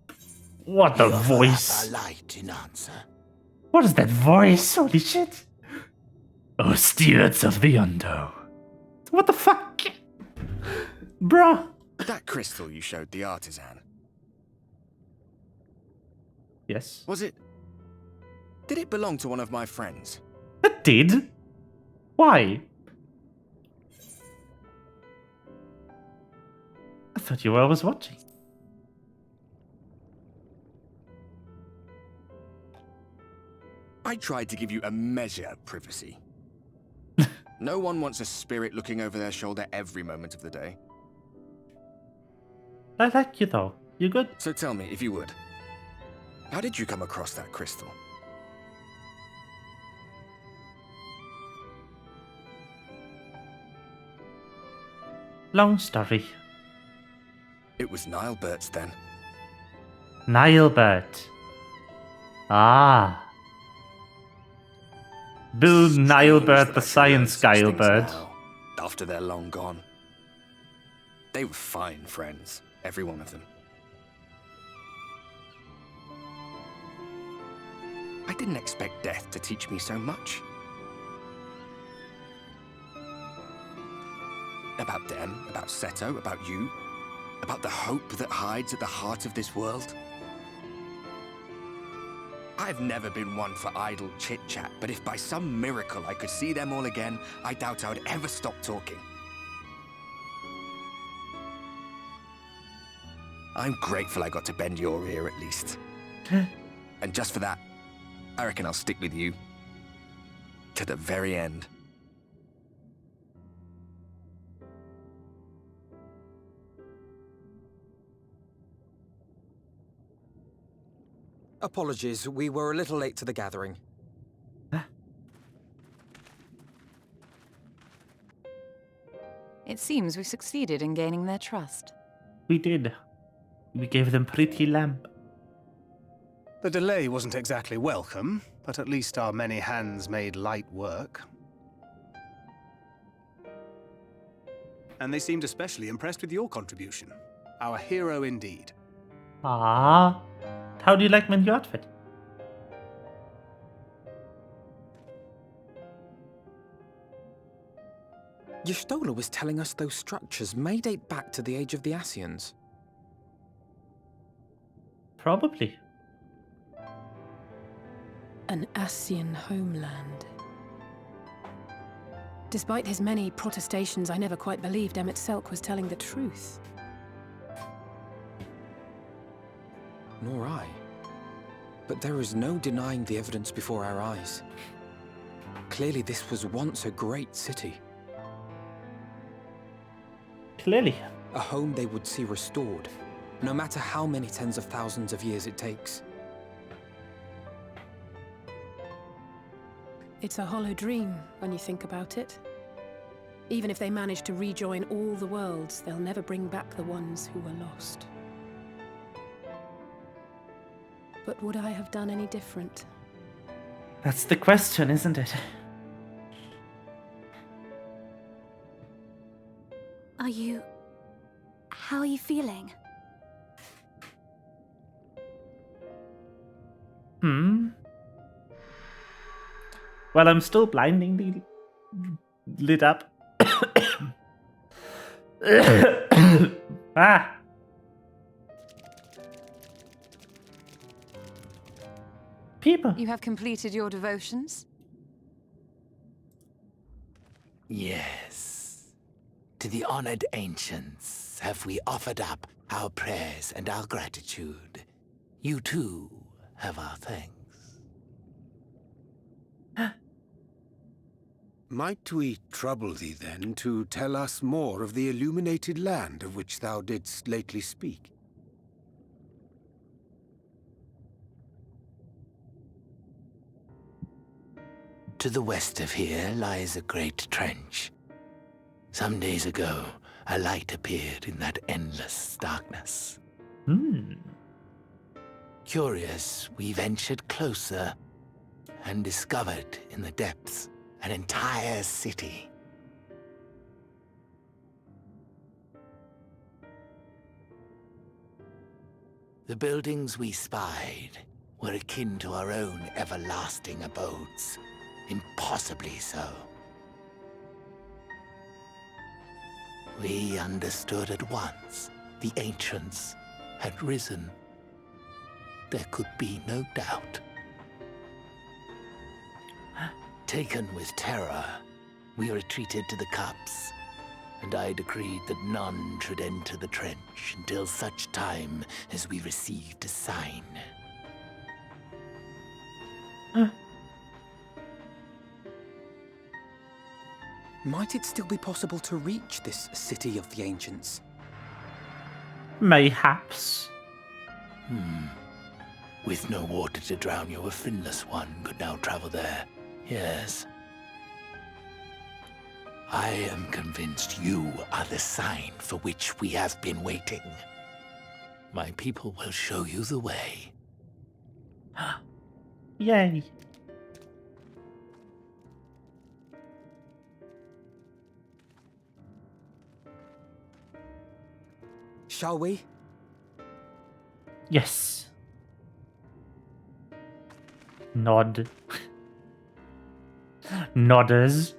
What a voice. A light in answer. What is that voice? Holy shit. Oh, stewards of the Ondo. What the fuck? Bruh. That crystal you showed the artisan. Yes. Was it... Did it belong to one of my friends? It did? Why? I thought you were always watching. I tried to give you a measure of privacy. No one wants a spirit looking over their shoulder every moment of the day. I like you though. You good? So tell me, if you would, how did you come across that crystal? Long story. It was Nilebert's then. Nilebert. Ah. Bill Nilebert, the science Guilebert. After they're long gone. They were fine friends, every one of them. I didn't expect death to teach me so much. About them, about Seto, about you, about the hope that hides at the heart of this world. I've never been one for idle chit-chat, but if by some miracle I could see them all again, I doubt I would ever stop talking. I'm grateful I got to bend your ear at least. And just for that, I reckon I'll stick with you to the very end. Apologies, we were a little late to the gathering. It seems we succeeded in gaining their trust. We did. We gave them pretty lamp. The delay wasn't exactly welcome, but at least our many hands made light work. And they seemed especially impressed with your contribution. Our hero indeed. Ah. How do you like my new outfit? Y'shtola was telling us those structures may date back to the age of the Ascians. Probably. An Ascian homeland. Despite his many protestations, I never quite believed Emmett Selk was telling the truth. Nor I. But there is no denying the evidence before our eyes. Clearly this was once a great city. Clearly. A home they would see restored, no matter how many tens of thousands of years it takes. It's a hollow dream when you think about it. Even if they manage to rejoin all the worlds, they'll never bring back the ones who were lost. But would I have done any different? That's the question, isn't it? How are you feeling? Well, I'm still blindingly lit up. Ah! People. You have completed your devotions? Yes. To the honored ancients have we offered up our prayers and our gratitude. You too have our thanks. Might we trouble thee then to tell us more of the illuminated land of which thou didst lately speak? To the west of here lies a great trench. Some days ago, a light appeared in that endless darkness. Curious, we ventured closer and discovered in the depths an entire city. The buildings we spied were akin to our own everlasting abodes. Impossibly so. We understood at once the ancients had risen. There could be no doubt. Taken with terror, we retreated to the cups, and I decreed that none should enter the trench until such time as we received a sign. Might it still be possible to reach this city of the ancients? Mayhaps. With no water to drown you, a finless one could now travel there. Yes. I am convinced you are the sign for which we have been waiting. My people will show you the way. Yay. Shall we? Yes. Nod. Nodders.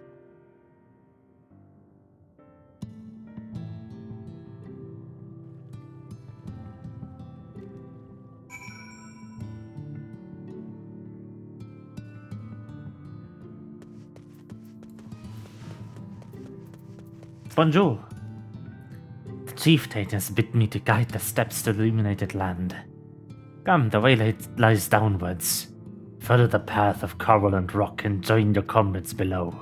Bonjour. The chieftain has bid me to guide the steps to the illuminated land. Come, the way lies downwards. Follow the path of coral and rock and join your comrades below.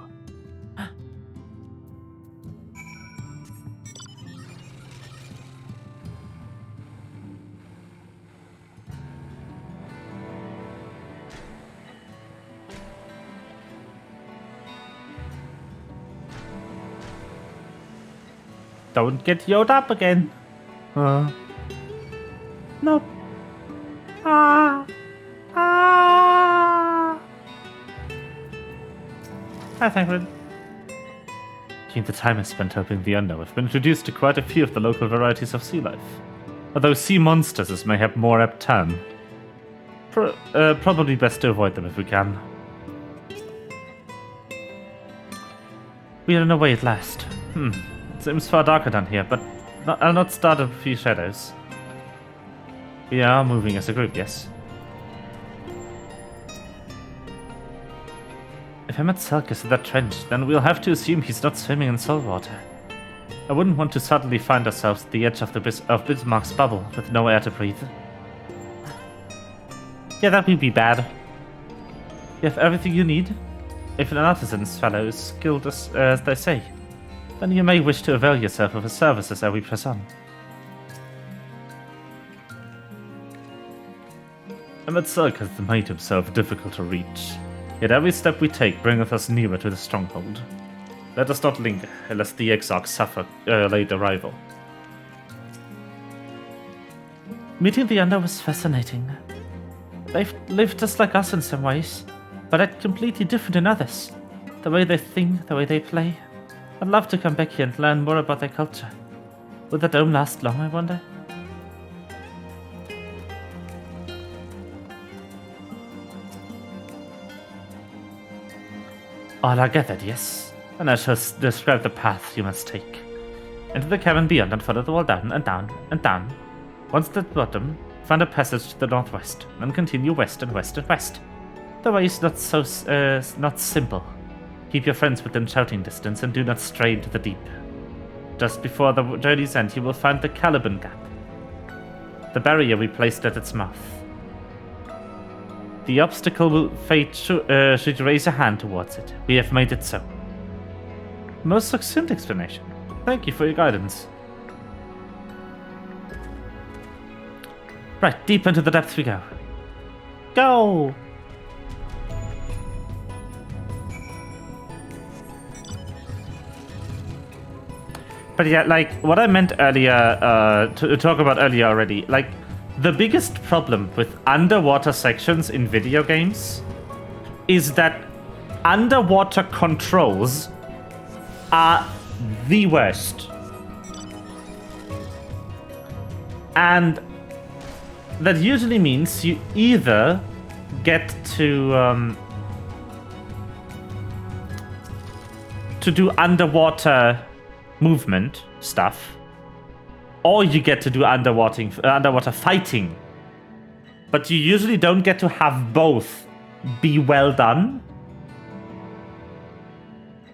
Don't get yelled up again. No. Hi, Thankful. During the time I spent helping the Unknown, I've been introduced to quite a few of the local varieties of sea life. Although sea monsters is mayhap more apt term. Probably best to avoid them if we can. We are on our way at last. It seems far darker down here, but I'll not start a few shadows. We are moving as a group, yes? If I met Selkis in that trench, then we'll have to assume he's not swimming in salt water. I wouldn't want to suddenly find ourselves at the edge of Bismarck's bubble with no air to breathe. Yeah, that would be bad. You have everything you need? If an artisan's fellow is skilled as they say, then you may wish to avail yourself of his services as we press on. Emmett Selkis has made himself difficult to reach, yet every step we take bringeth us nearer to the stronghold. Let us not linger, lest the exarchs suffer late arrival. Meeting the Under was fascinating. They've lived just like us in some ways, but yet completely different in others. The way they think, the way they play. I'd love to come back here and learn more about their culture. Will the dome last long, I wonder? All are gathered, yes. And I shall describe the path you must take. Enter the cavern beyond and follow the wall down and down and down. Once at the bottom, find a passage to the northwest, then continue west and west and west. The way is not simple. Keep your friends within shouting distance and do not stray into the deep. Just before the journey's end, you will find the Caliban Gap, the barrier we placed at its mouth. The obstacle will fade should you raise a hand towards it. We have made it so. Most succinct explanation. Thank you for your guidance. Right, deep into the depths we go. Go! But yeah, like, what I meant earlier, to talk about earlier already, like, the biggest problem with underwater sections in video games is that underwater controls are the worst. And that usually means you either get to do underwater movement stuff, or you get to do underwater fighting. But you usually don't get to have both be well done.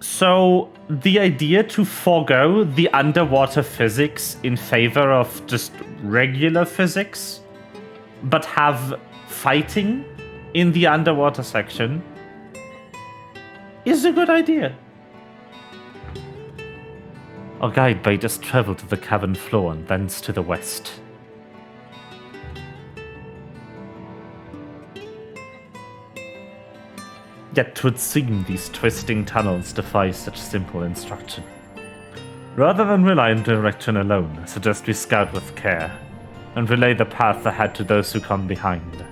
So the idea to forego the underwater physics in favor of just regular physics, but have fighting in the underwater section, is a good idea. Our guide bade us travel to the cavern floor and thence to the west. Yet 'twould seem these twisting tunnels defy such simple instruction. Rather than rely on direction alone, I suggest we scout with care, and relay the path ahead to those who come behind.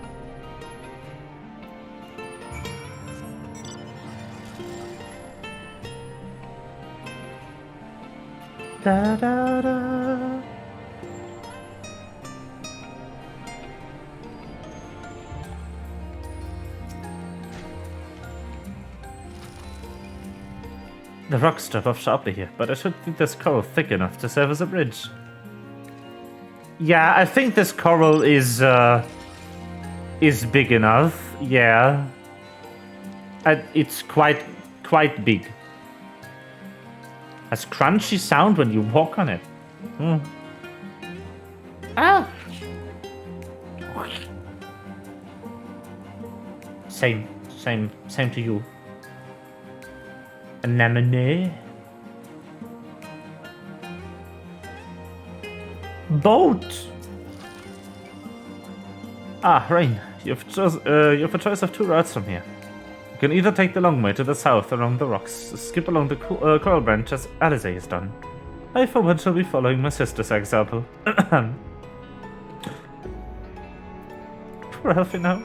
Da, da, da. The rocks drop off sharply here, but I should think this coral thick enough to serve as a bridge. Yeah, I think this coral is big enough. Yeah, it's quite big. Has crunchy sound when you walk on it. Ah. Same to you. Anemone. Boat. Ah, Rain. You have a choice of 2 routes from here. You can either take the long way to the south around the rocks, skip along the coral branch as Alice has done. I, for one, shall be following my sister's example. Poor Elfie now.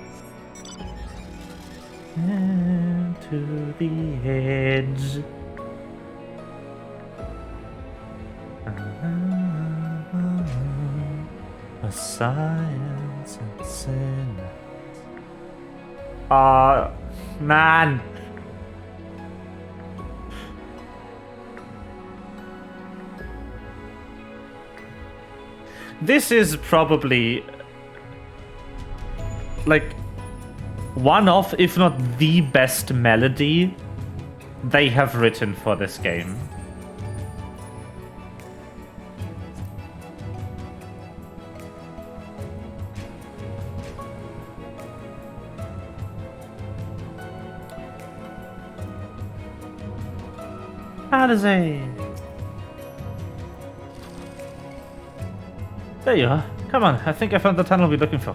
And to the edge. A science and sin. Man. This is probably like one of, if not the best melody they have written for this game. Alice! There you are. Come on, I think I found the tunnel we're looking for.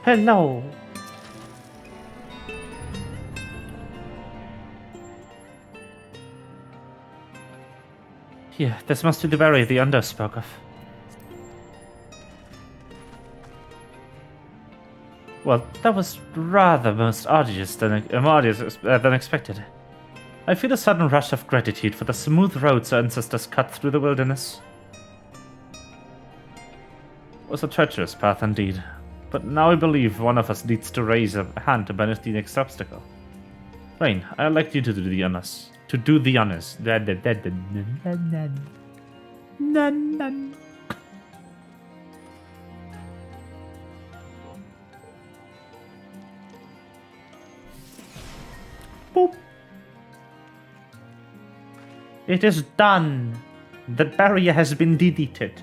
Hello. Here, this must be the berry the Undo spoke of. Well, that was rather most arduous than expected. I feel a sudden rush of gratitude for the smooth roads our ancestors cut through the wilderness. It was a treacherous path indeed, but now I believe one of us needs to raise a hand to banish the next obstacle. Rain, I'd like you to do the honors. To do the honors. Boop. It is done. The barrier has been deleted.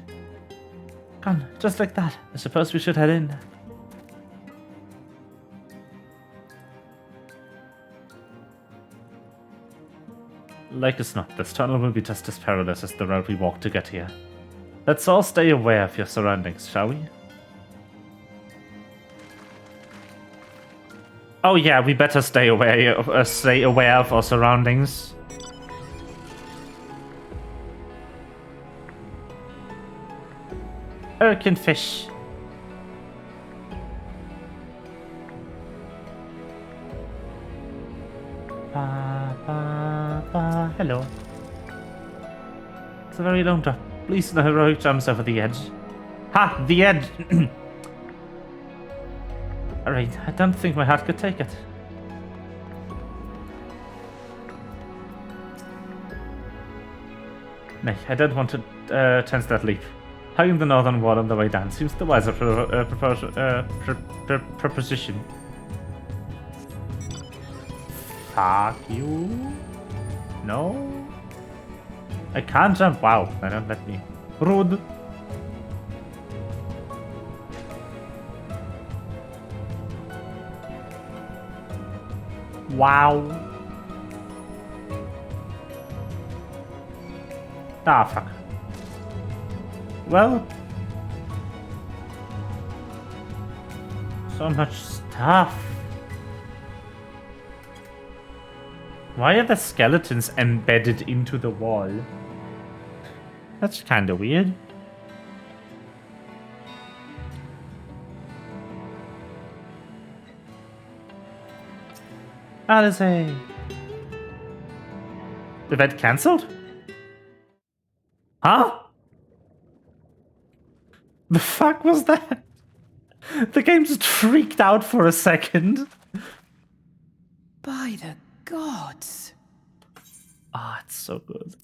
Come, just like that. I suppose we should head in. Like as not, this tunnel will be just as perilous as the road we walked to get here. Let's all stay aware of your surroundings, shall we? Oh yeah, we better stay aware of our surroundings. Urkin fish. Hello. It's a very long drop. Please no heroic jumps over the edge. Ha! The edge! Alright, I don't think my heart could take it. Nay, I don't want to chance that leap. Hugging the northern wall on the way down seems the wiser proposition. Fuck you. No? I can't jump. Wow, they don't let me. Rude. Wow. Ah, fuck. Well. So much stuff. Why are the skeletons embedded into the wall? That's kinda weird. Alice. Event cancelled? Huh? The fuck was that? The game just freaked out for a second. By the gods. Ah, it's so good.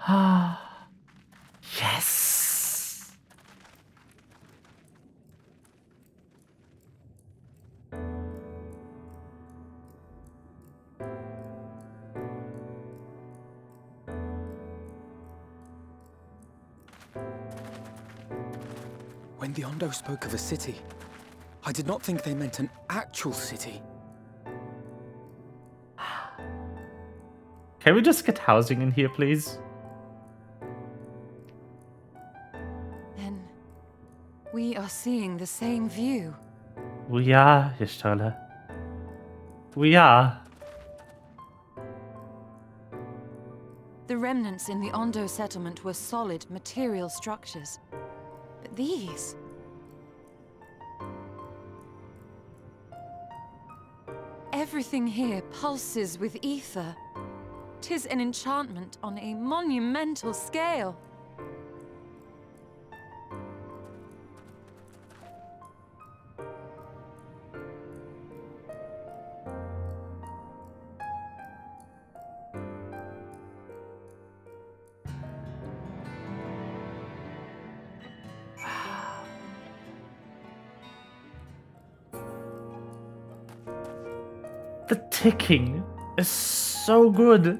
Ah, yes. When the Ondo spoke of a city, I did not think they meant an actual city. Can we just get housing in here, please? Then we are seeing the same view. We are, Ishtola. We are. The remnants in the Ondo settlement were solid material structures. But these... Everything here pulses with ether. 'Tis an enchantment on a monumental scale. The ticking is so good.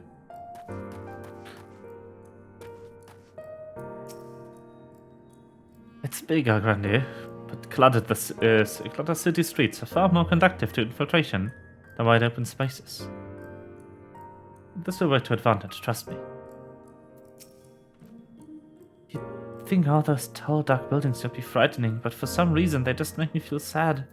It's big, Grande, but cluttered city streets are far more conducive to infiltration than wide open spaces. This will work to advantage, trust me. You think all those tall, dark buildings would be frightening, but for some reason they just make me feel sad.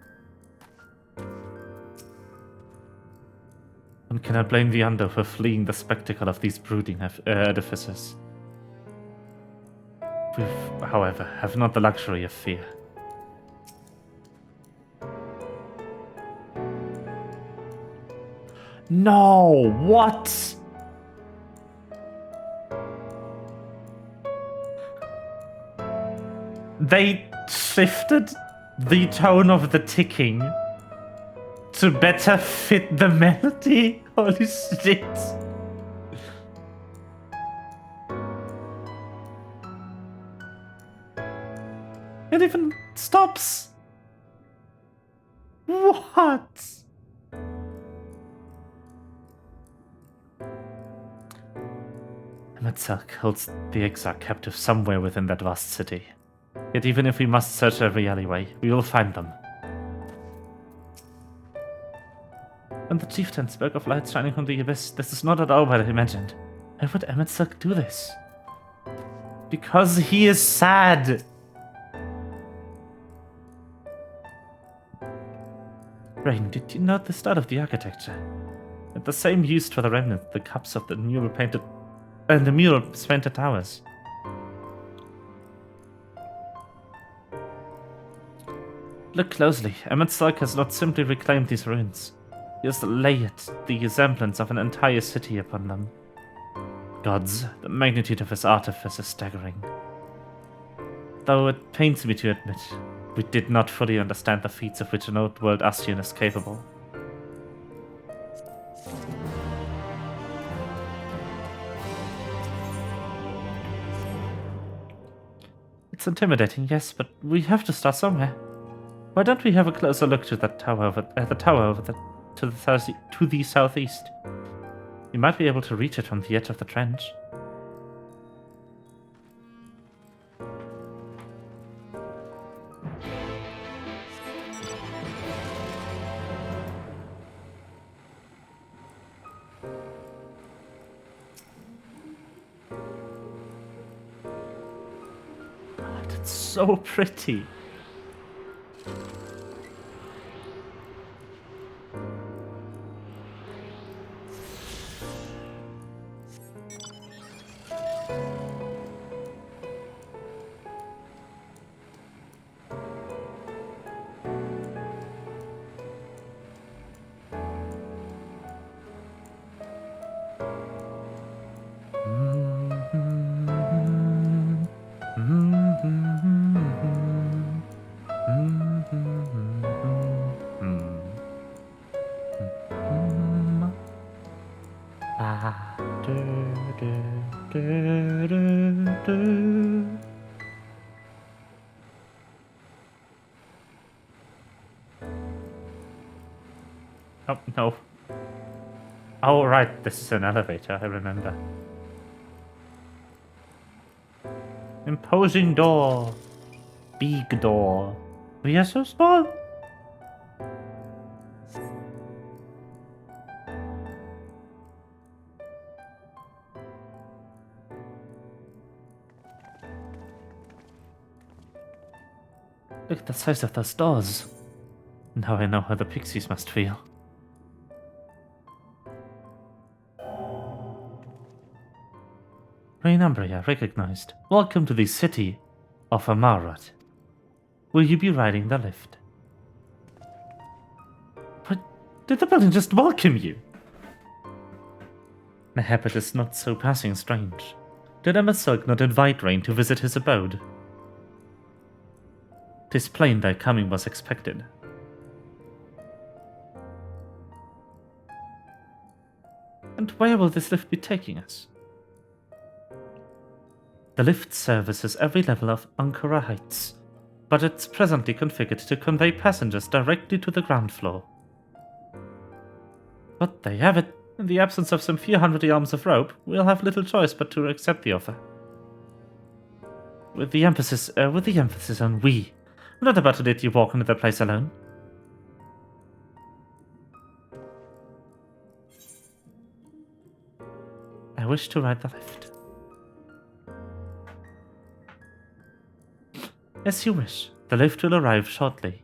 One cannot blame the Under for fleeing the spectacle of these brooding edifices. We, however, have not the luxury of fear. No! What? They shifted the tone of the ticking to better fit the melody? Holy shit. It even stops. What? Emetzelk holds the exile captive somewhere within that vast city. Yet even if we must search every alleyway, we will find them. And the chieftain spoke of light shining from the abyss. This is not at all what I imagined. Why would Emetzelk do this? Because he is sad. Rain, did you note the style of the architecture? And the same used for the remnants, the cups of the mural painted and the mural painted towers. Look closely. Emetzelk has not simply reclaimed these ruins. He has layered the resemblance of an entire city upon them. Gods, the magnitude of his artifice is staggering. Though it pains me to admit, we did not fully understand the feats of which an old-world Ascian is capable. It's intimidating, yes, but we have to start somewhere. Why don't we have a closer look to that tower to the southeast? You might be able to reach it from the edge of the trench. God, it's so pretty. Oh, no. Oh, right, this is an elevator, I remember. Imposing door. Big door. We are so small. Look at the size of those doors. Now I know how the pixies must feel. Rainumbria recognized. Welcome to the city of Amarot. Will you be riding the lift? But did the building just welcome you? The habit is not so passing strange. Did Emetzelk not invite Rain to visit his abode? 'Tis plain their coming was expected. And where will this lift be taking us? The lift services every level of Ankara Heights, but it's presently configured to convey passengers directly to the ground floor. But there you have it. In the absence of some few hundred yards of rope, we'll have little choice but to accept the offer. With the emphasis on we. I'm not about to let you walk into the place alone. I wish to ride the lift. As you wish. The lift will arrive shortly.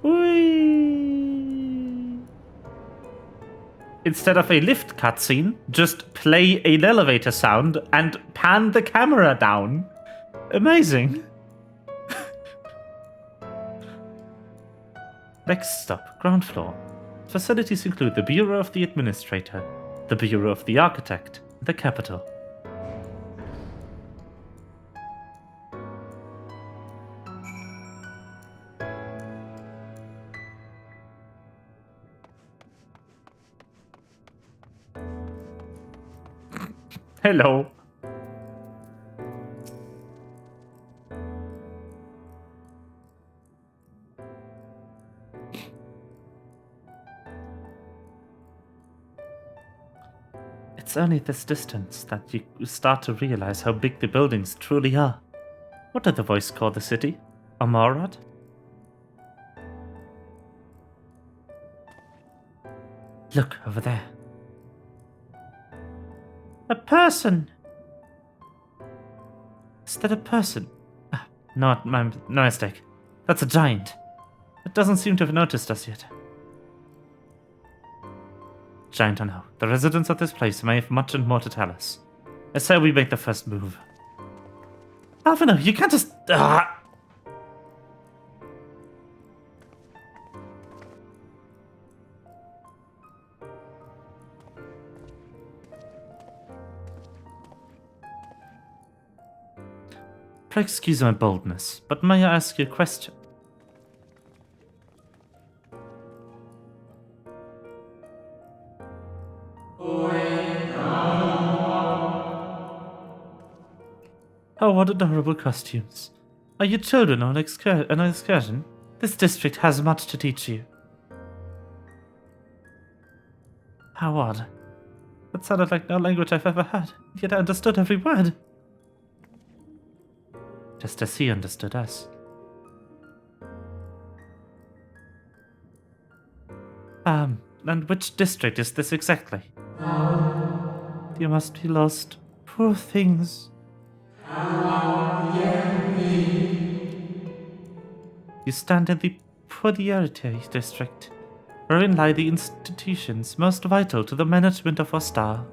Whee! Instead of a lift cutscene, just play an elevator sound and pan the camera down. Amazing. Next stop, ground floor. Facilities include the Bureau of the Administrator, the Bureau of the Architect, and the Capital. Hello. It's only this distance that you start to realize how big the buildings truly are. What did the voice call the city? Amarad? Look over there. A person! Is that a person? No mistake. That's a giant. It doesn't seem to have noticed us yet. Giant or no, the residents of this place may have much and more to tell us. I say we make the first move. Alvino, you can't just... Pray excuse my boldness, but may I ask you a question? Oh, what adorable costumes. Are you children on an excursion? This district has much to teach you. How odd. That sounded like no language I've ever heard, yet I understood every word. Just as he understood us. And which district is this exactly? You must be lost. Poor things. You stand in the Podiarity district, wherein lie the institutions most vital to the management of our star.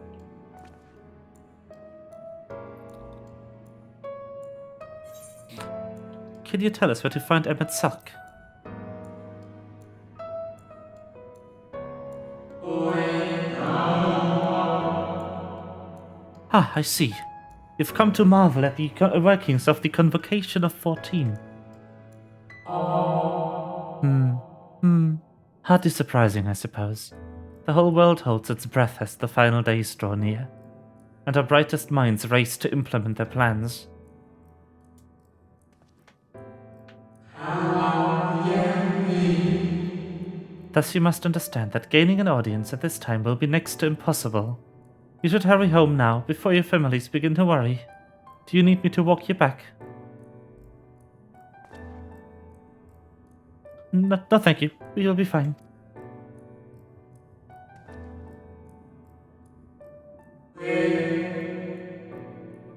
Can you tell us where to find Emmett Sulk? Ah, I see. You've come to marvel at the workings of the Convocation of 14. Hardly surprising, I suppose. The whole world holds its breath as the final days draw near, and our brightest minds race to implement their plans. Thus you must understand that gaining an audience at this time will be next to impossible. You should hurry home now, before your families begin to worry. Do you need me to walk you back? No, thank you. You'll be fine.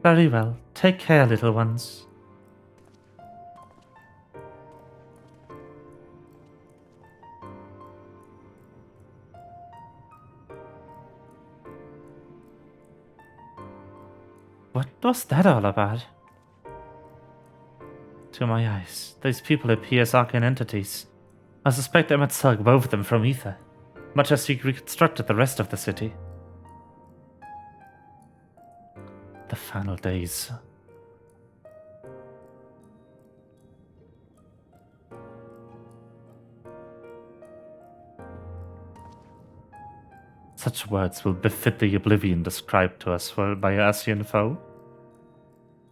Very well. Take care, little ones. What was that all about? To my eyes, those people appear as arcane entities. I suspect Emmett Sulk wove them from ether, much as he reconstructed the rest of the city. The final days. Such words will befit the oblivion described to us by our Asian foe.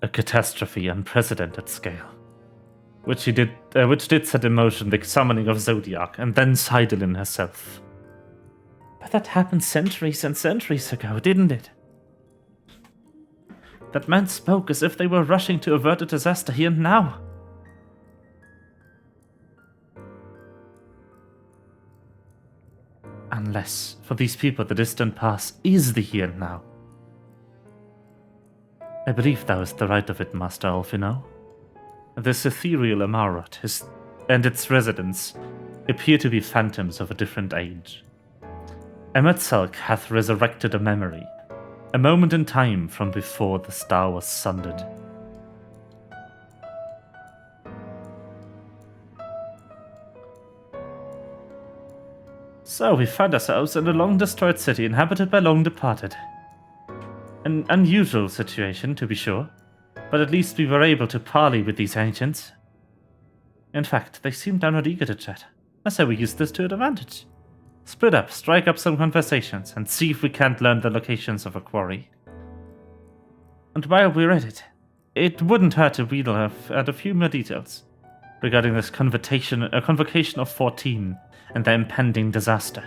A catastrophe unprecedented scale, which did set in motion the summoning of Zodiac and then Seidelin herself. But that happened centuries and centuries ago, didn't it? That man spoke as if they were rushing to avert a disaster here and now. unless, for these people, the distant past is the here and now. I believe thou is the right of it, Master Alfino. This ethereal Amarot and its residents appear to be phantoms of a different age. Emetzelk hath resurrected a memory, a moment in time from before the star was sundered. So we find ourselves in a long-destroyed city inhabited by long-departed. An unusual situation, to be sure, but at least we were able to parley with these ancients. In fact, they seem downright eager to chat. I say we use this to our advantage. Split up, strike up some conversations, and see if we can't learn the locations of a quarry. And while we're at it, it wouldn't hurt to wheedle at a few more details regarding this convocation of 14 and the impending disaster.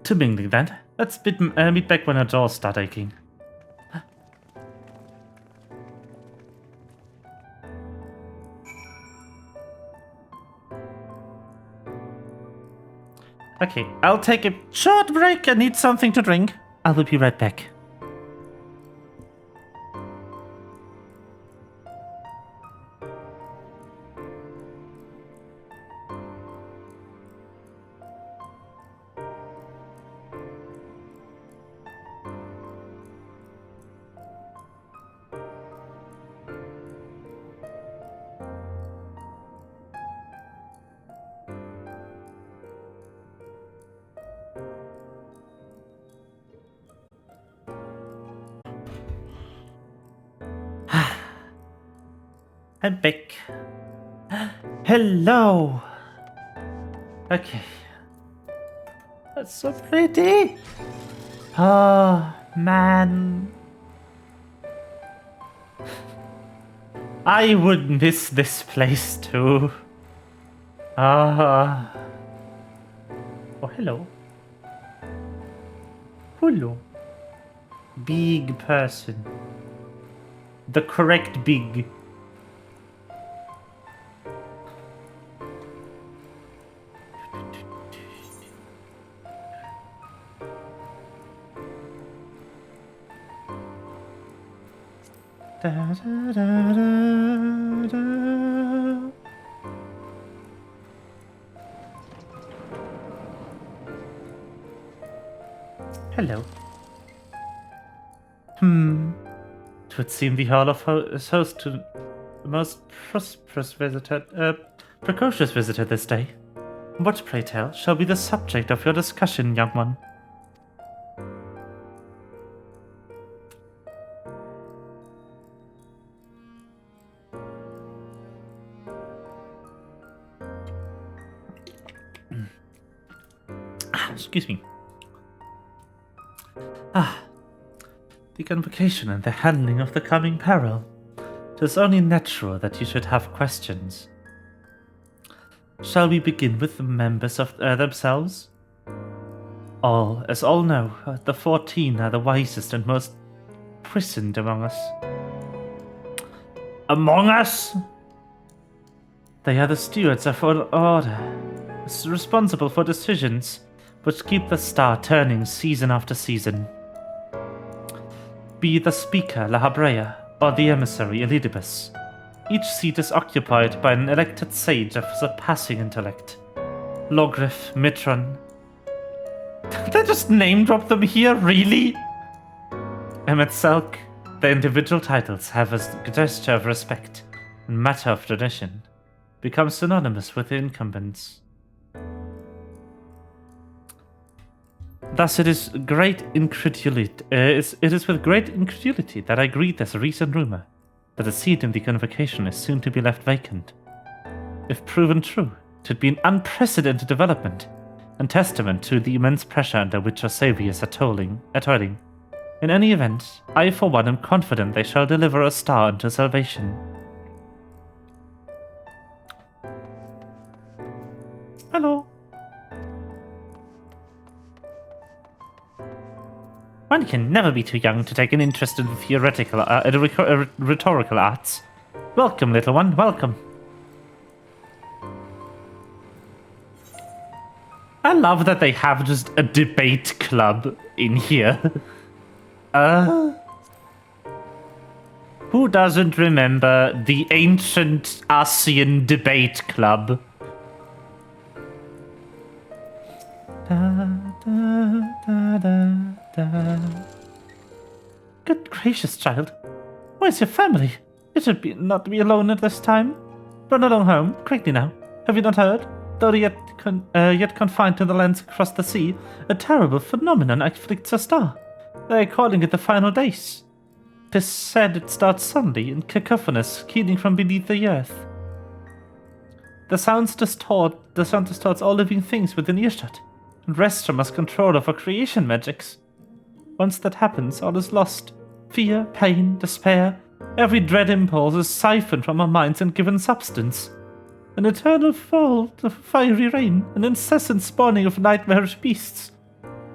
To mingling then, let's meet back when our jaws start aching. Okay, I'll take a short break. I need something to drink. I will be right back. I'm back. Hello. Okay. That's so pretty. Oh, man. I would miss this place too. Oh, hello. Hello. Big person. The correct big. Da, da, da, da, da. Hello. It would seem the Hall of is host to the most precocious visitor this day. What, pray tell, shall be the subject of your discussion, young one? Excuse me. The convocation and the handling of the coming peril. 'Tis only natural that you should have questions. Shall we begin with the members of themselves? As all know, the 14 are the wisest and most puissant among us. Among us? They are the stewards of order, responsible for decisions which keep the star turning season after season. Be the speaker La Habrea or the emissary Elidibus, each seat is occupied by an elected sage of surpassing intellect. Logrif, Mitron. Did I just name drop them here, really? Emetzelk, the individual titles have a gesture of respect and matter of tradition, become synonymous with the incumbents. Thus it is with great incredulity that I greet this recent rumor that the seat in the convocation is soon to be left vacant. If proven true, it would be an unprecedented development and testament to the immense pressure under which our saviors are toiling. In any event, I for one am confident they shall deliver a star unto salvation. Hello. One can never be too young to take an interest in the rhetorical arts. Welcome, little one, welcome. I love that they have just a debate club in here. Who doesn't remember the ancient Asian debate club? Good gracious, child. Where's your family? You should not be alone at this time. Run along home, quickly now. Have you not heard? Though yet confined to the lands across the sea, a terrible phenomenon afflicts a star. They are calling it the final days. 'Tis said it starts suddenly and cacophonous, keening from beneath the earth. The sound distorts all living things within earshot, and wrests from us control over creation magics. Once that happens, all is lost. Fear, pain, despair, every dread impulse is siphoned from our minds and given substance. An eternal fall of fiery rain, an incessant spawning of nightmarish beasts.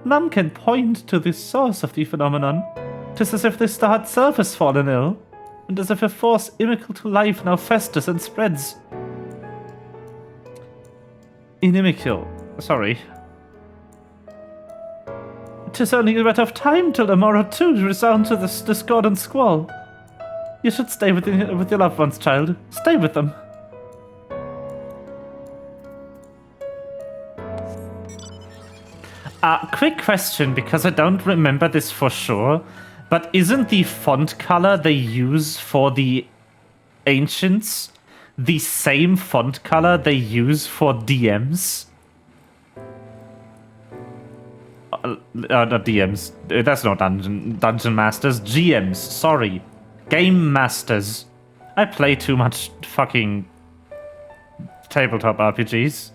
None can point to the source of the phenomenon. 'Tis as if the star itself has fallen ill, and as if a force inimical to life now festers and spreads. Inimical. Sorry. 'Tis only a matter of time till the morrow too resound to this discordant squall. You should stay with your loved ones, child. Stay with them. Quick question, because I don't remember this for sure, but isn't the font color they use for the Ancients the same font color they use for DMs? Not DMs. That's not Dungeon Masters. GMs, sorry. Game Masters. I play too much fucking tabletop RPGs.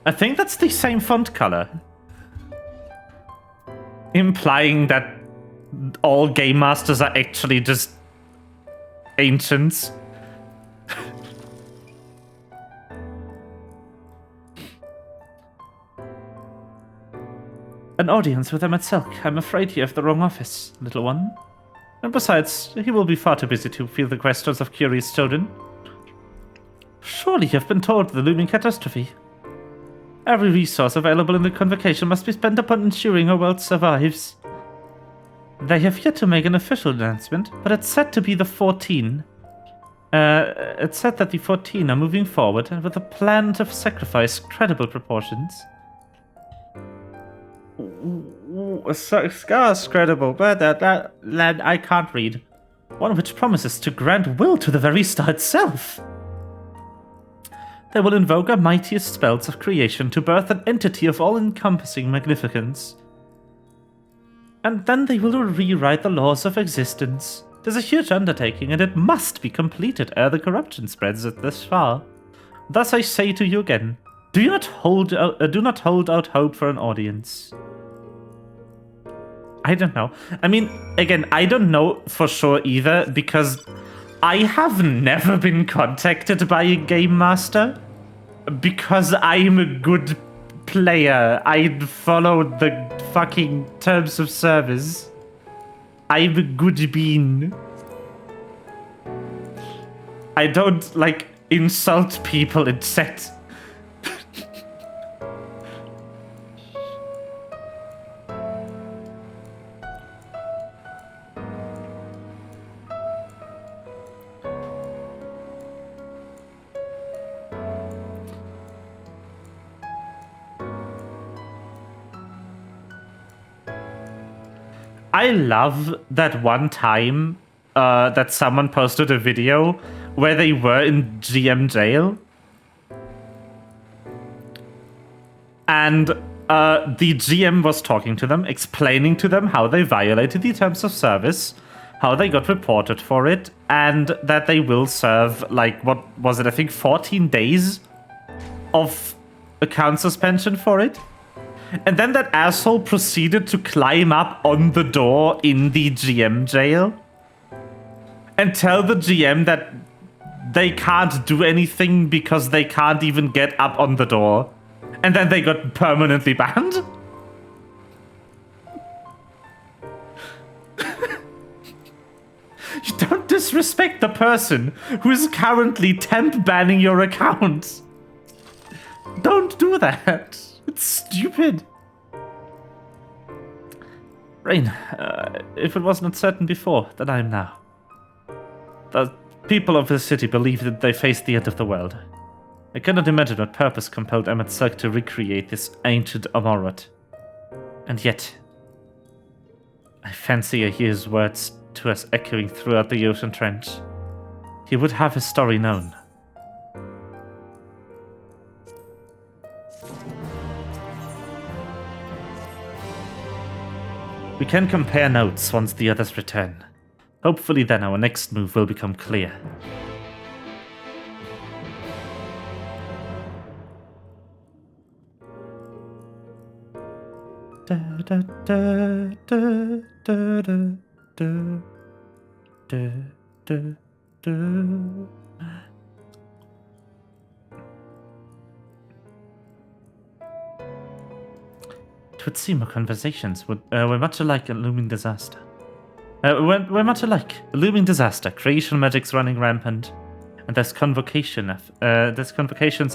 I think that's the same font color. Implying that all Game Masters are actually just Ancients. An audience with him at Silk. I'm afraid you have the wrong office, little one. And besides, he will be far too busy to field the questions of curious children. Surely you have been told of the looming catastrophe. Every resource available in the Convocation must be spent upon ensuring our world survives. They have yet to make an official announcement, but it's said to be the 14. It's said that the 14 are moving forward with a plan to sacrifice credible proportions. Scarce credible, but that I can't read. One which promises to grant will to the very star itself. They will invoke our mightiest spells of creation to birth an entity of all-encompassing magnificence. And then they will rewrite the laws of existence. It is a huge undertaking, and it must be completed ere the corruption spreads it this far. Thus I say to you again, do not hold out hope for an audience. I don't know. I mean, again, I don't know for sure either, because I have never been contacted by a game master, because I'm a good player. I followed the fucking terms of service. I'm a good bean. I don't, like, insult people in set. I love that one time that someone posted a video where they were in GM jail. And the GM was talking to them, explaining to them how they violated the terms of service, how they got reported for it, and that they will serve, like, what was it, I think 14 days of account suspension for it. And then that asshole proceeded to climb up on the door in the GM jail and tell the GM that they can't do anything because they can't even get up on the door. And then they got permanently banned. You don't disrespect the person who is currently temp banning your account. Don't do that. stupid. Rain, if it was not certain before, then I am now. The people of this city believe that they face the end of the world. I cannot imagine what purpose compelled Emet to recreate this ancient Amorat. And yet, I fancy I hear his words to us echoing throughout the ocean trench. He would have his story known. We can compare notes once the others return. Hopefully then our next move will become clear. Da, da, da, da, da, da, da, da, da. It would seem our conversations were much alike a looming disaster. We're much alike. A looming disaster, creation magic's running rampant, and there's convocation's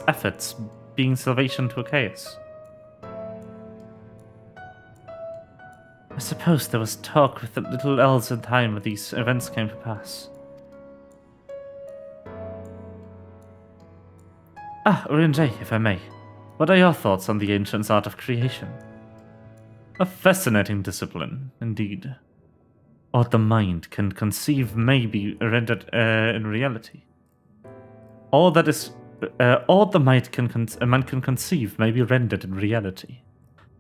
efforts being salvation to a chaos. I suppose there was talk with the little elves in time when these events came to pass. Urian, if I may, what are your thoughts on the ancients' art of creation? A fascinating discipline, indeed. All the mind can conceive may be rendered in reality. All the man can conceive may be rendered in reality.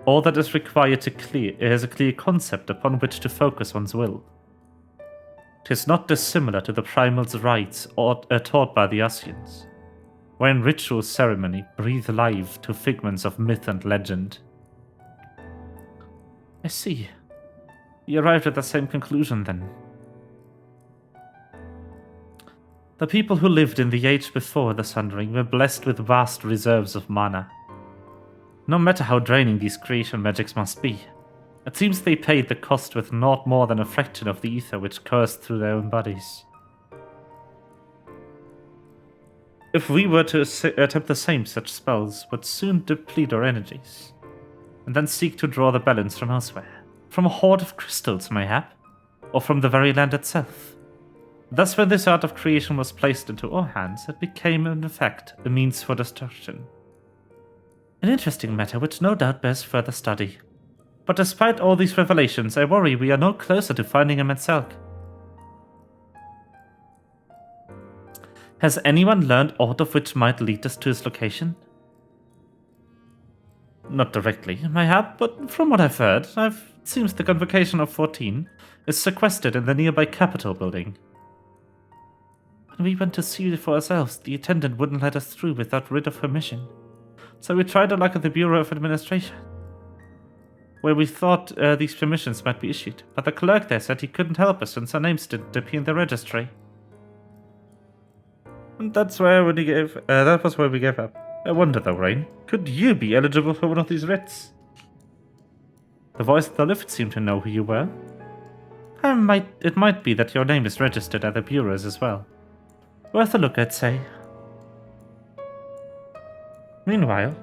All that is required is a clear concept upon which to focus one's will. 'Tis not dissimilar to the primal's rites taught by the Asians, wherein ritual ceremony breathe life to figments of myth and legend. I see. You arrived at the same conclusion, then. The people who lived in the age before the Sundering were blessed with vast reserves of mana. No matter how draining these creation magics must be, it seems they paid the cost with not more than a fraction of the ether which coursed through their own bodies. If we were to attempt the same, such spells would soon deplete our energies, and then seek to draw the balance from elsewhere. From a hoard of crystals, mayhap, or from the very land itself. Thus, when this art of creation was placed into our hands, it became, in effect, a means for destruction. An interesting matter which no doubt bears further study. But despite all these revelations, I worry we are no closer to finding him itself. Has anyone learned aught of which might lead us to his location? Not directly, mayhap, but from what I've heard, it seems the Convocation of 14 is sequestered in the nearby Capitol building. When we went to see it for ourselves, the attendant wouldn't let us through without writ of permission. So we tried our luck at the Bureau of Administration, where we thought these permissions might be issued, but the clerk there said he couldn't help us since our names didn't appear in the registry. And that was where we gave up. I wonder though, Rain, could you be eligible for one of these writs? The voice at the lift seemed to know who you were. It might be that your name is registered at the bureaus as well. Worth a look, I'd say. Meanwhile,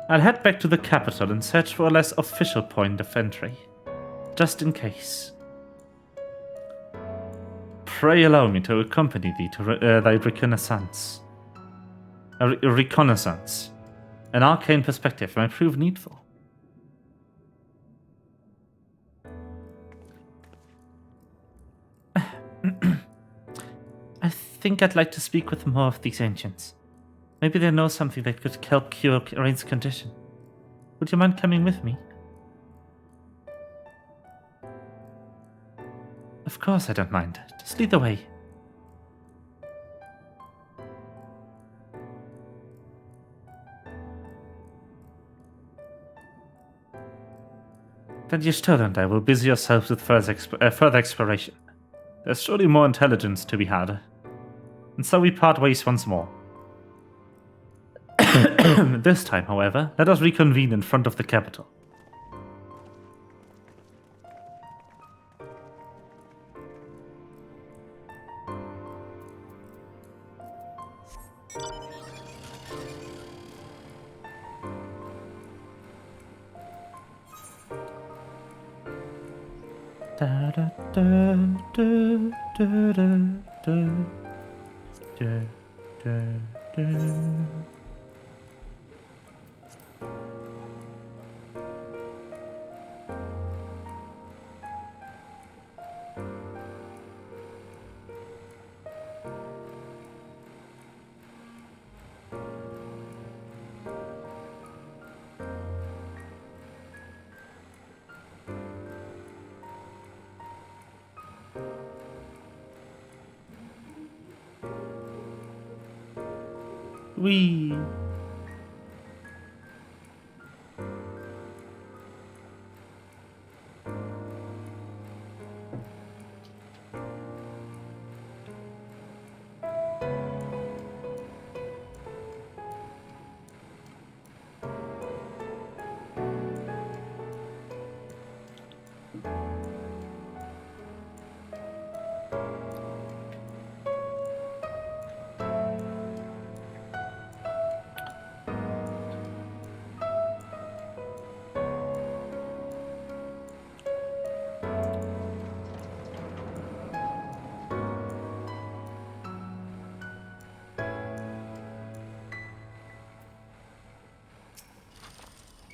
I'll head back to the capital and search for a less official point of entry, just in case. Pray allow me to accompany thee to thy reconnaissance. Reconnaissance. An arcane perspective might prove needful. I think I'd like to speak with more of these ancients. Maybe they know something that could help cure Rain's condition. Would you mind coming with me? Of course I don't mind. Just lead the way. Then Yishtar and I will busy ourselves with further exploration. There's surely more intelligence to be had. And so we part ways once more. This time, however, let us reconvene in front of the capital. Da da da da da da da da da da. Wee.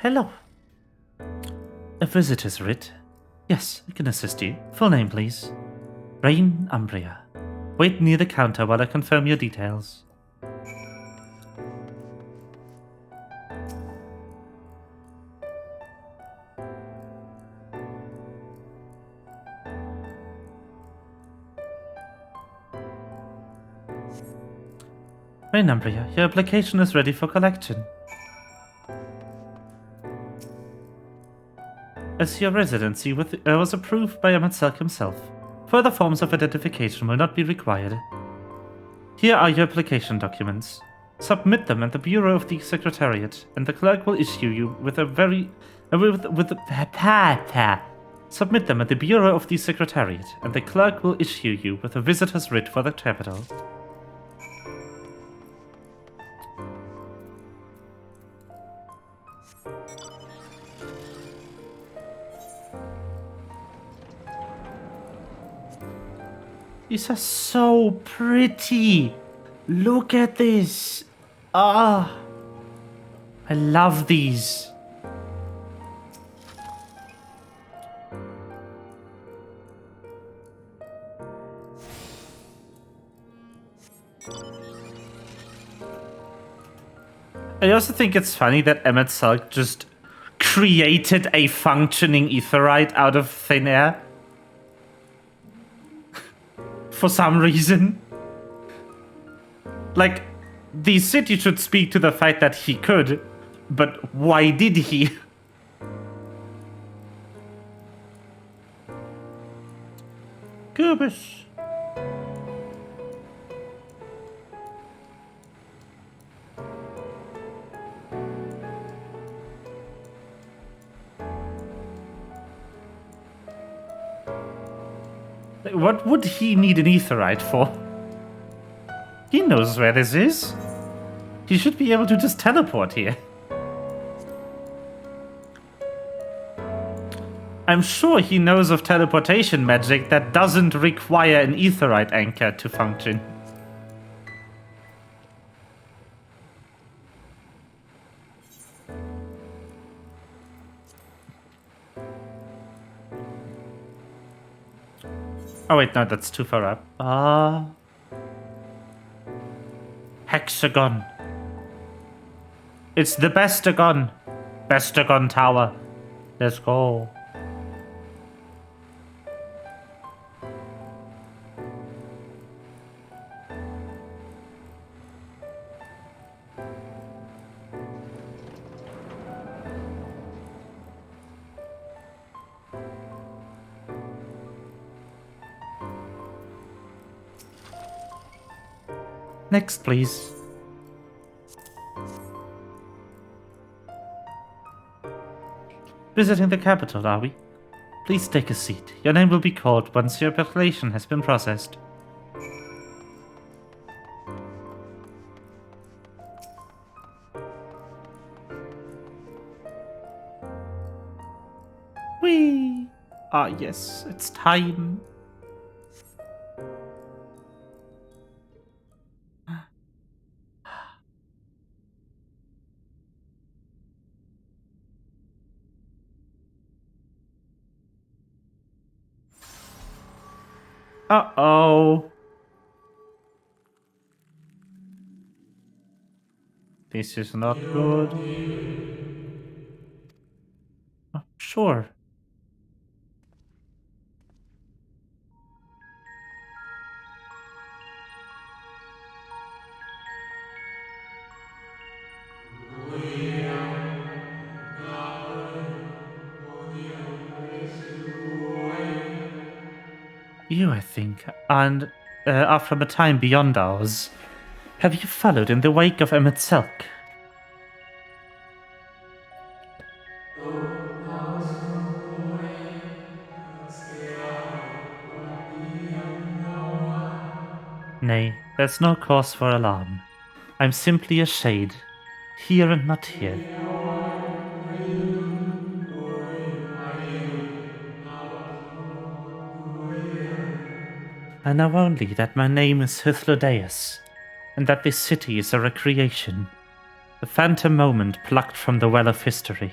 Hello. A visitor's writ? Yes, I can assist you. Full name, please. Rain Umbria. Wait near the counter while I confirm your details. Rain Umbria, your application is ready for collection. As your residency was approved by Amatselk himself, further forms of identification will not be required. Here are your application documents. Submit them at the Bureau of the Secretariat, and the clerk will issue you with a Submit them at the Bureau of the Secretariat, and the clerk will issue you with a visitor's writ for the capital. These are so pretty. Look at this. Ah, I love these. I also think it's funny that Amatselk just created a functioning aetheryte out of thin air. For some reason. Like, the city should speak to the fact that he could, but why did he? Goobus. What would he need an aetheryte for? He knows where this is. He should be able to just teleport here. I'm sure he knows of teleportation magic that doesn't require an aetheryte anchor to function. Oh wait, no, that's too far up. Hexagon. It's the Bestagon. Bestagon Tower. Let's go. Next, please. Visiting the capital, are we? Please take a seat. Your name will be called once your application has been processed. Whee! Ah, yes, it's time. Uh-oh. This is not good. Oh, sure. You, I think, and are from a time beyond ours. Have you followed in the wake of Emmett Selk? Nay, there's no cause for alarm. I'm simply a shade, here and not here. I know only that my name is Hythlodaeus, and that this city is a recreation, a phantom moment plucked from the well of history.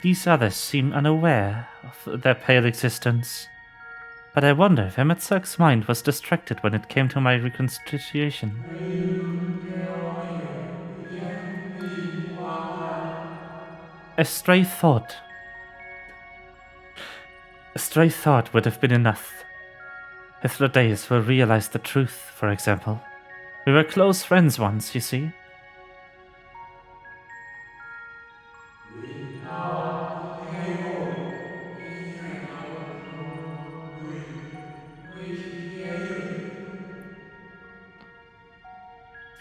These others seem unaware of their pale existence, but I wonder if Emmett Selk's mind was distracted when it came to my reconstitution. A stray thought would have been enough. Hythlodaeus will realize the truth, for example. We were close friends once, you see.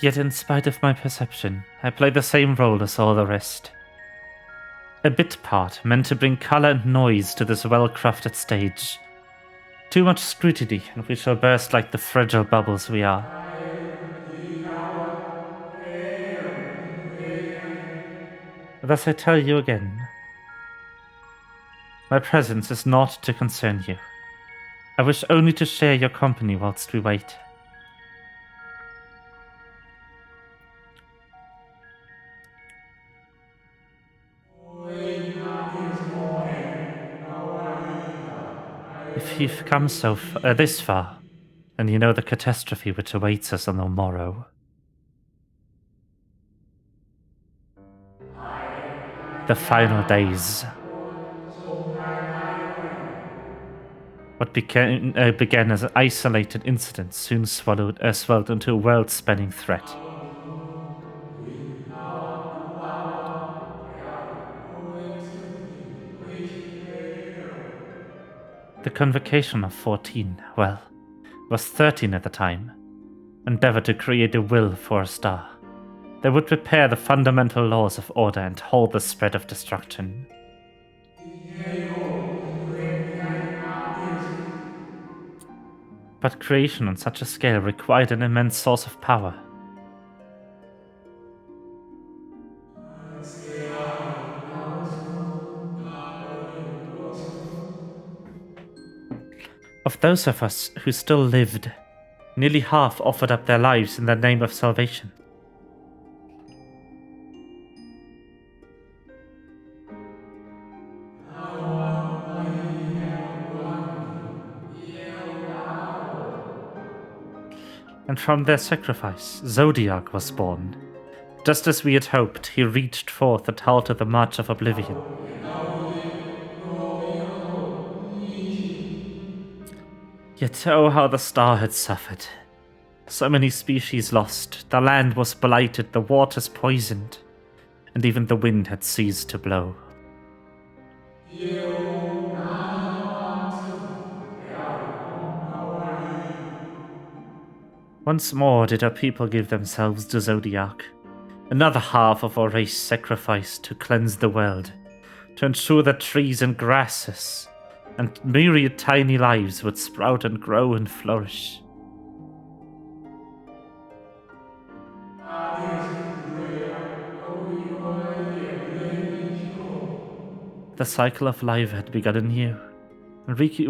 Yet in spite of my perception, I play the same role as all the rest. A bit part meant to bring color and noise to this well-crafted stage. Too much scrutiny, and we shall burst like the fragile bubbles we are. Thus I tell you again, my presence is not to concern you. I wish only to share your company whilst we wait. If you've come this far, then you know the catastrophe which awaits us on the morrow. The final days. What began as an isolated incident soon swelled into a world-spanning threat. The convocation of 14, well, was 13 at the time, endeavored to create a will for a star. They would repair the fundamental laws of order and halt the spread of destruction. But creation on such a scale required an immense source of power. Of those of us who still lived, nearly half offered up their lives in the name of salvation. And from their sacrifice, Zodiac was born. Just as we had hoped, he reached forth and halted the march of oblivion. Yet oh, how the star had suffered. So many species lost, the land was blighted, the waters poisoned, and even the wind had ceased to blow. Once more did our people give themselves to Zodiac. Another half of our race sacrificed to cleanse the world, to ensure that trees and grasses and myriad tiny lives would sprout and grow and flourish. The cycle of life had begun anew, and we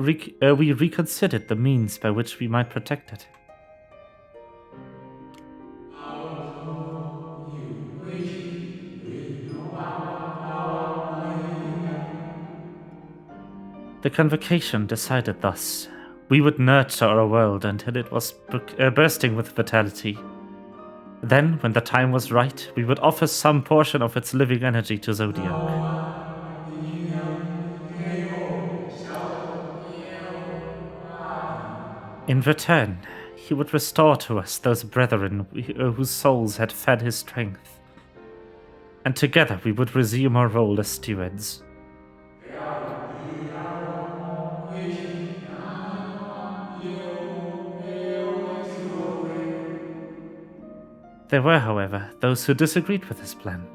reconsidered the means by which we might protect it. The convocation decided thus. We would nurture our world until it was bursting with vitality. Then, when the time was right, we would offer some portion of its living energy to Zodiac. In return, he would restore to us those brethren whose souls had fed his strength. And together we would resume our role as stewards. There were, however, those who disagreed with his plan.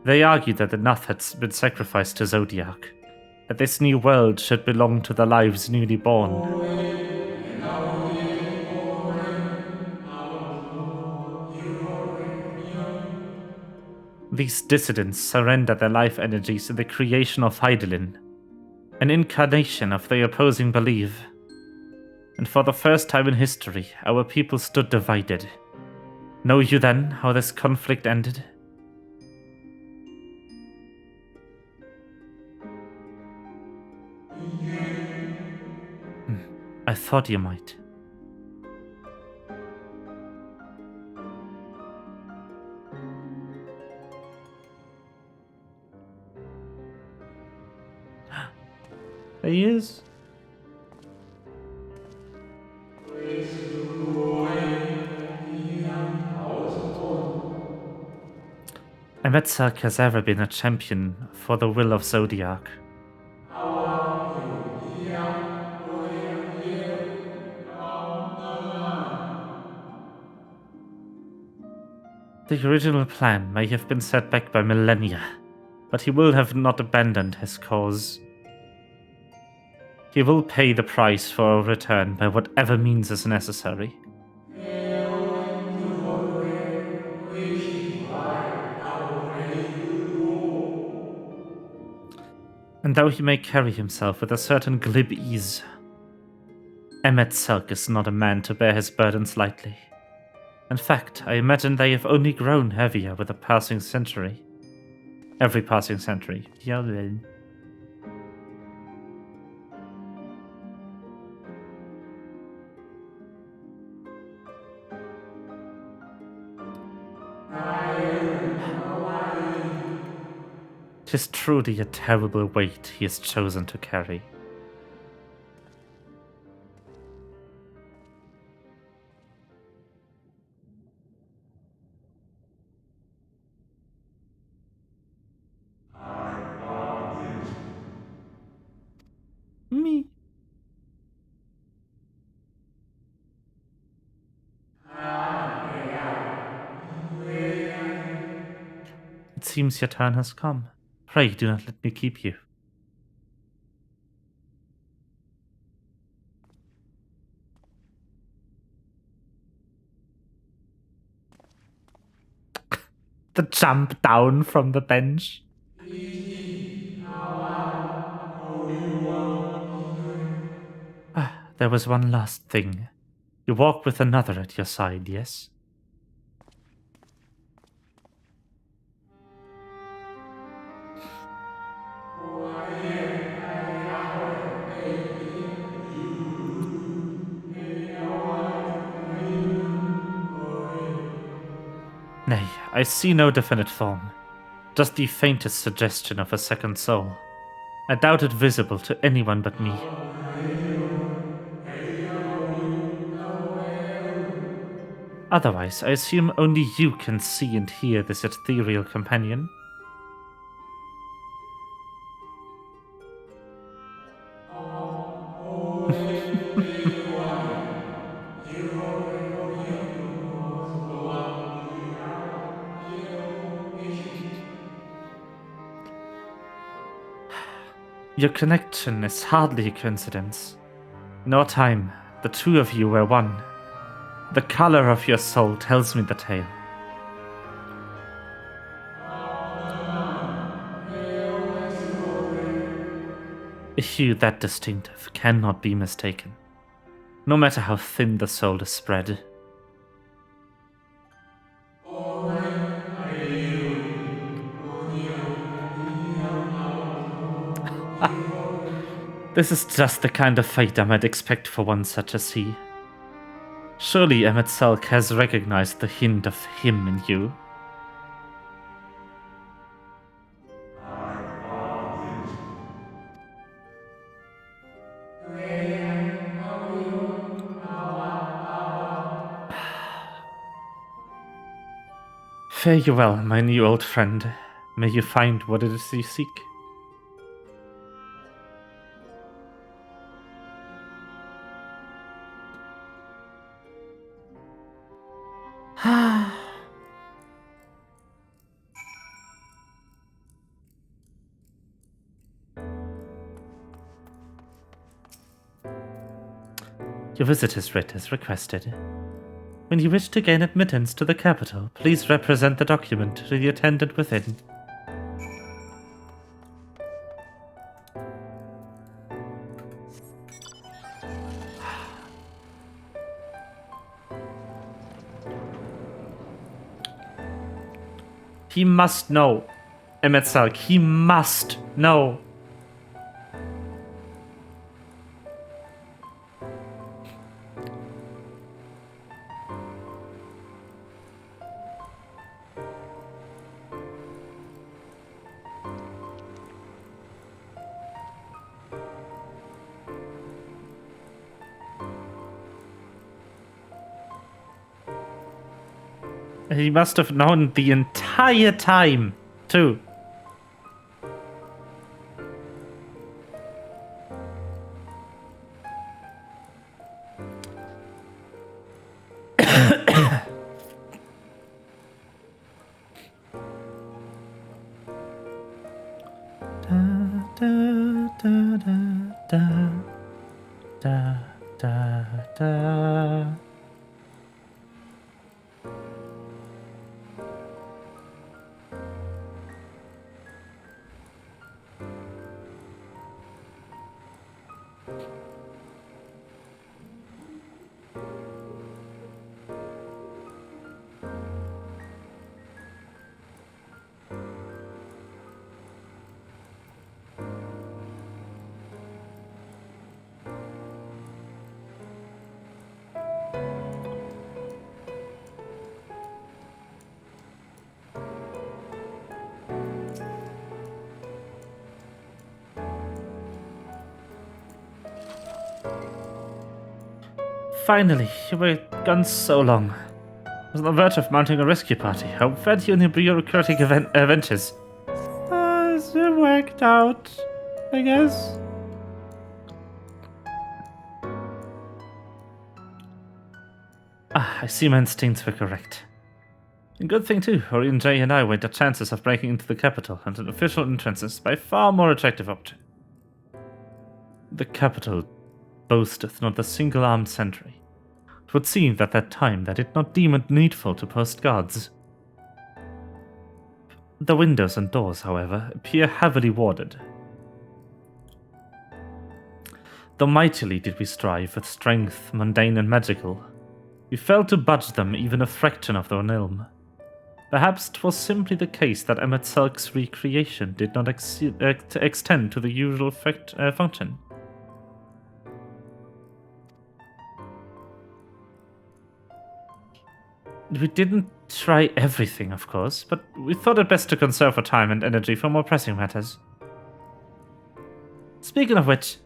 They argued that enough had been sacrificed to Zodiac, that this new world should belong to the lives newly born. These dissidents surrendered their life energies to the creation of Hydaelyn, an incarnation of their opposing belief. And for the first time in history, our people stood divided. Know you then how this conflict ended? I thought you might. There he is. Emetzak has ever been a champion for the will of Zodiac. The original plan may have been set back by millennia, but he will have not abandoned his cause. He will pay the price for our return by whatever means is necessary. And though he may carry himself with a certain glib ease, Emetzak is not a man to bear his burdens lightly. In fact, I imagine they have only grown heavier with the passing century. Every passing century. Tis truly a terrible weight he has chosen to carry. Me. It seems your turn has come. Pray do not let me keep you. The jump down from the bench. There was one last thing. You walk with another at your side, yes? Nay, I see no definite form. Just the faintest suggestion of a second soul. I doubt it visible to anyone but me. Otherwise, I assume only you can see and hear this ethereal companion. Your connection is hardly a coincidence. In our time, the two of you were one. The color of your soul tells me the tale. A hue that distinctive cannot be mistaken, no matter how thin the soul is spread. This is just the kind of fate I might expect for one such as he. Surely Emmett Salk has recognized the hint of him in you. Fare you well, my new old friend. May you find what it is you seek. Your visitor's writ is requested. When you wish to gain admittance to the capital, please represent the document to the attendant within. He must know. Emmett Salk, he must know. He must have known the entire time, too. Finally, you were gone so long. I was on the verge of mounting a rescue party. How fed you in your bureaucratic adventures. It worked out, I guess. I see my instincts were correct. A good thing too, Orion J and I weighed the chances of breaking into the capital, and an official entrance is by far more attractive option. The capital boasteth not a single armed sentry. It would seem that that time they did not deem it needful to post guards. The windows and doors, however, appear heavily warded. Though mightily did we strive with strength, mundane and magical, we failed to budge them even a fraction of their realm. Perhaps 'twas simply the case that Emmett Salk's recreation did not extend to the usual function. We didn't try everything, of course, but we thought it best to conserve our time and energy for more pressing matters. Speaking of which,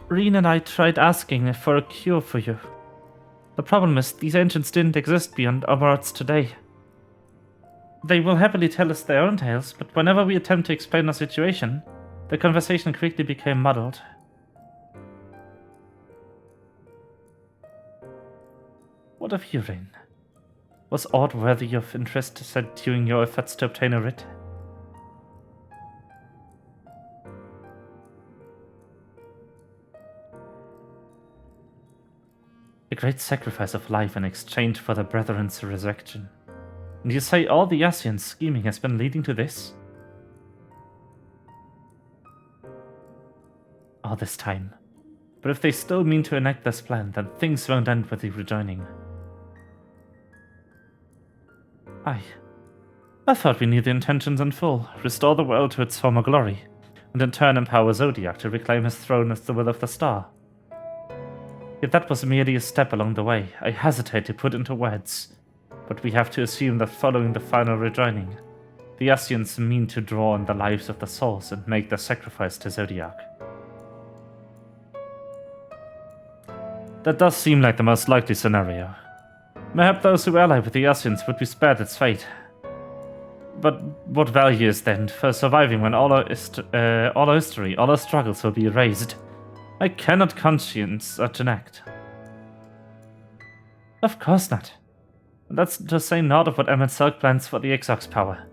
Reen and I tried asking for a cure for you. The problem is, these ancients didn't exist beyond our worlds today. They will happily tell us their own tales, but whenever we attempt to explain our situation, the conversation quickly became muddled. What of you, Reen? Was aught worthy of interest said during your efforts to obtain a writ? great sacrifice of life in exchange for the brethren's resurrection. And you say all the Ascians' scheming has been leading to this? All this time. But if they still mean to enact this plan, then things won't end with you rejoining. I thought we knew the intentions in full. Restore the world to its former glory, and in turn empower Zodiac to reclaim his throne as the will of the star. Yet that was merely a step along the way. I hesitate to put into words, but we have to assume that following the final rejoining, the Ascians mean to draw on the lives of the souls and make their sacrifice to Zodiac. That does seem like the most likely scenario. Mayhap those who ally with the Ascians would be spared its fate. But what value is then for surviving when all our history, all our struggles will be erased? I cannot conscience such an act. Of course not. That's to say naught of what Emmett Silk plans for the Exarch's power.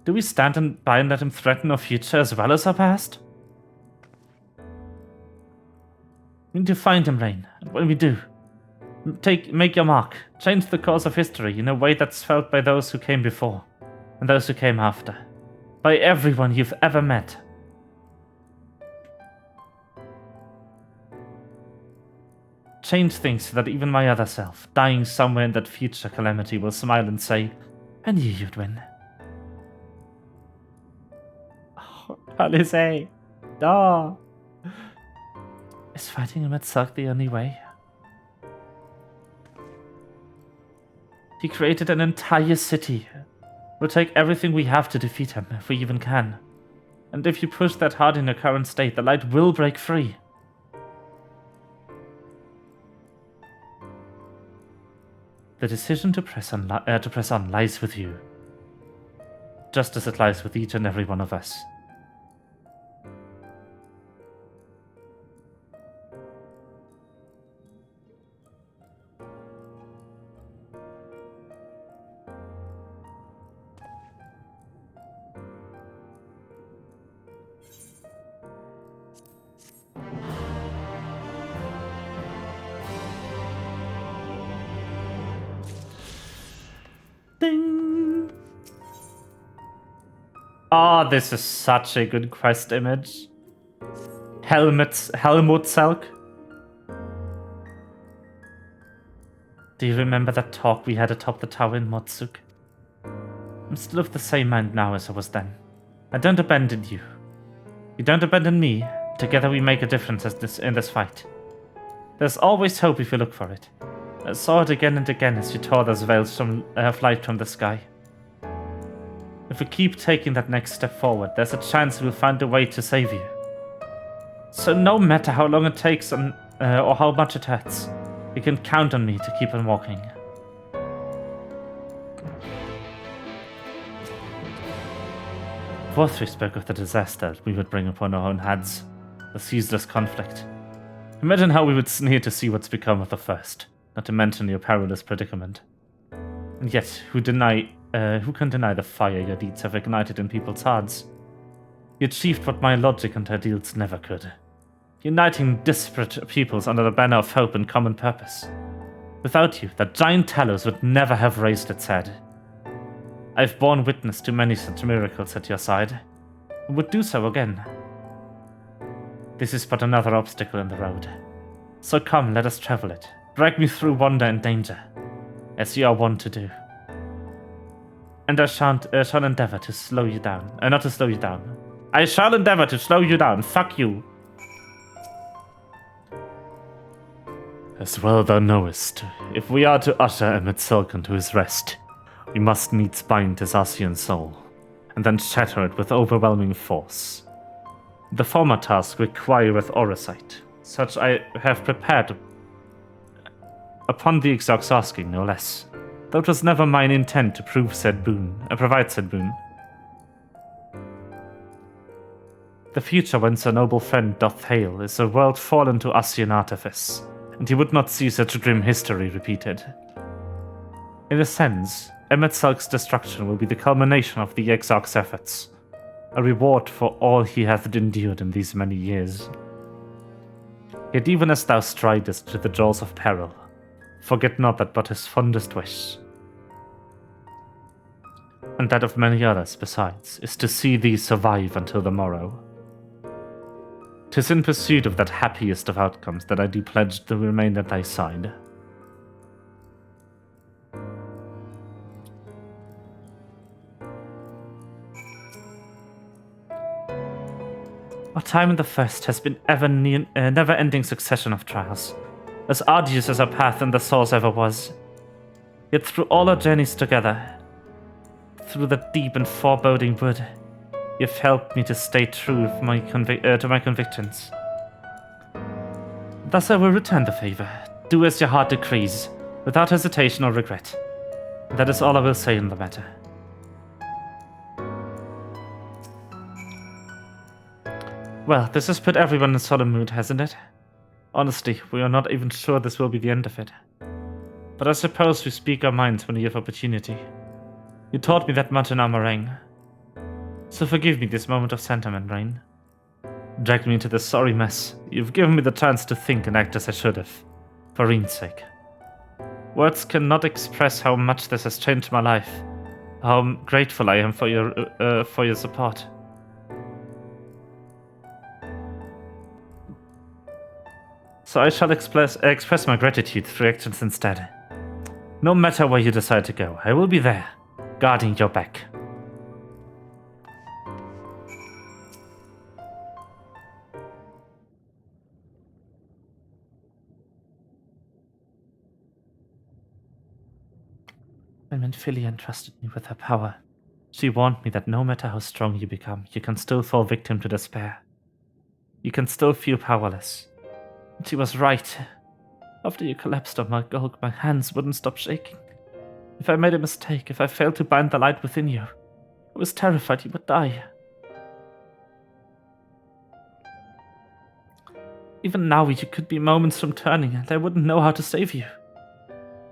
Do we stand by and let him threaten our future as well as our past? We need to find him, Rain, and when we do, make your mark. Change the course of history in a way that's felt by those who came before, and those who came after. By everyone you've ever met. Change things so that even my other self, dying somewhere in that future calamity, will smile and say, I knew you'd win. Oh, Alice, no. Is fighting him at Silk the only way? He created an entire city. We'll take everything we have to defeat him, if we even can. And if you push that hard in your current state, the light will break free. The decision to press on lies with you, just as it lies with each and every one of us. Ding! Ah, this is such a good quest image. Helmut Selk. Do you remember that talk we had atop the tower in Motsuk? I'm still of the same mind now as I was then. I don't abandon you. You don't abandon me. Together we make a difference in this fight. There's always hope if you look for it. I saw it again and again as you tore those veils of light from the sky. If we keep taking that next step forward, there's a chance we'll find a way to save you. So no matter how long it takes or how much it hurts, you can count on me to keep on walking. Fourth, we spoke of the disaster we would bring upon our own heads, the ceaseless conflict. Imagine how we would sneer to see what's become of the first. Not to mention your perilous predicament. And yet, who can deny the fire your deeds have ignited in people's hearts? You achieved what my logic and ideals never could. Uniting disparate peoples under the banner of hope and common purpose. Without you, that giant Talos would never have raised its head. I've borne witness to many such miracles at your side, and would do so again. This is but another obstacle in the road. So come, let us travel it. Drag me through wonder and danger, as you are wont to do. And I shall endeavor to slow you down. Not to slow you down. I shall endeavor to slow you down. Fuck you. As well thou knowest, if we are to usher Emmett Silk into his rest, we must needs bind his Ascian soul, and then shatter it with overwhelming force. The former task requireth oversight, such I have prepared upon the Exarch's asking, no less. Though it was never mine intent to provide said boon. The future whence a noble friend doth hail is a world fallen to Ascian artifice, and he would not see such grim history repeated. In a sense, Emmett Silk's destruction will be the culmination of the Exarch's efforts, a reward for all he hath endured in these many years. Yet even as thou stridest to the jaws of peril, forget not that but his fondest wish, and that of many others besides, is to see thee survive until the morrow. 'Tis in pursuit of that happiest of outcomes that I do pledge to remain at thy side. Our time in the First has been a never-ending succession of trials, as arduous as our path in the Source ever was. Yet through all our journeys together, through the deep and foreboding wood, you've helped me to stay true to my convictions. Thus I will return the favor. Do as your heart decrees, without hesitation or regret. That is all I will say in the matter. Well, this has put everyone in a solemn mood, hasn't it? Honestly, we are not even sure this will be the end of it. But I suppose we speak our minds when we have opportunity. You taught me that much in our meringue. So forgive me this moment of sentiment, Rain. Dragged me into this sorry mess. You've given me the chance to think and act as I should have, for Reen's sake. Words cannot express how much this has changed my life. How grateful I am for your support. So I shall express my gratitude through actions instead. No matter where you decide to go, I will be there, guarding your back. When Philly entrusted me with her power, she warned me that no matter how strong you become, you can still fall victim to despair. You can still feel powerless. And she was right. After you collapsed on my gulg, my hands wouldn't stop shaking. If I made a mistake, if I failed to bind the light within you, I was terrified you would die. Even now, you could be moments from turning, and I wouldn't know how to save you.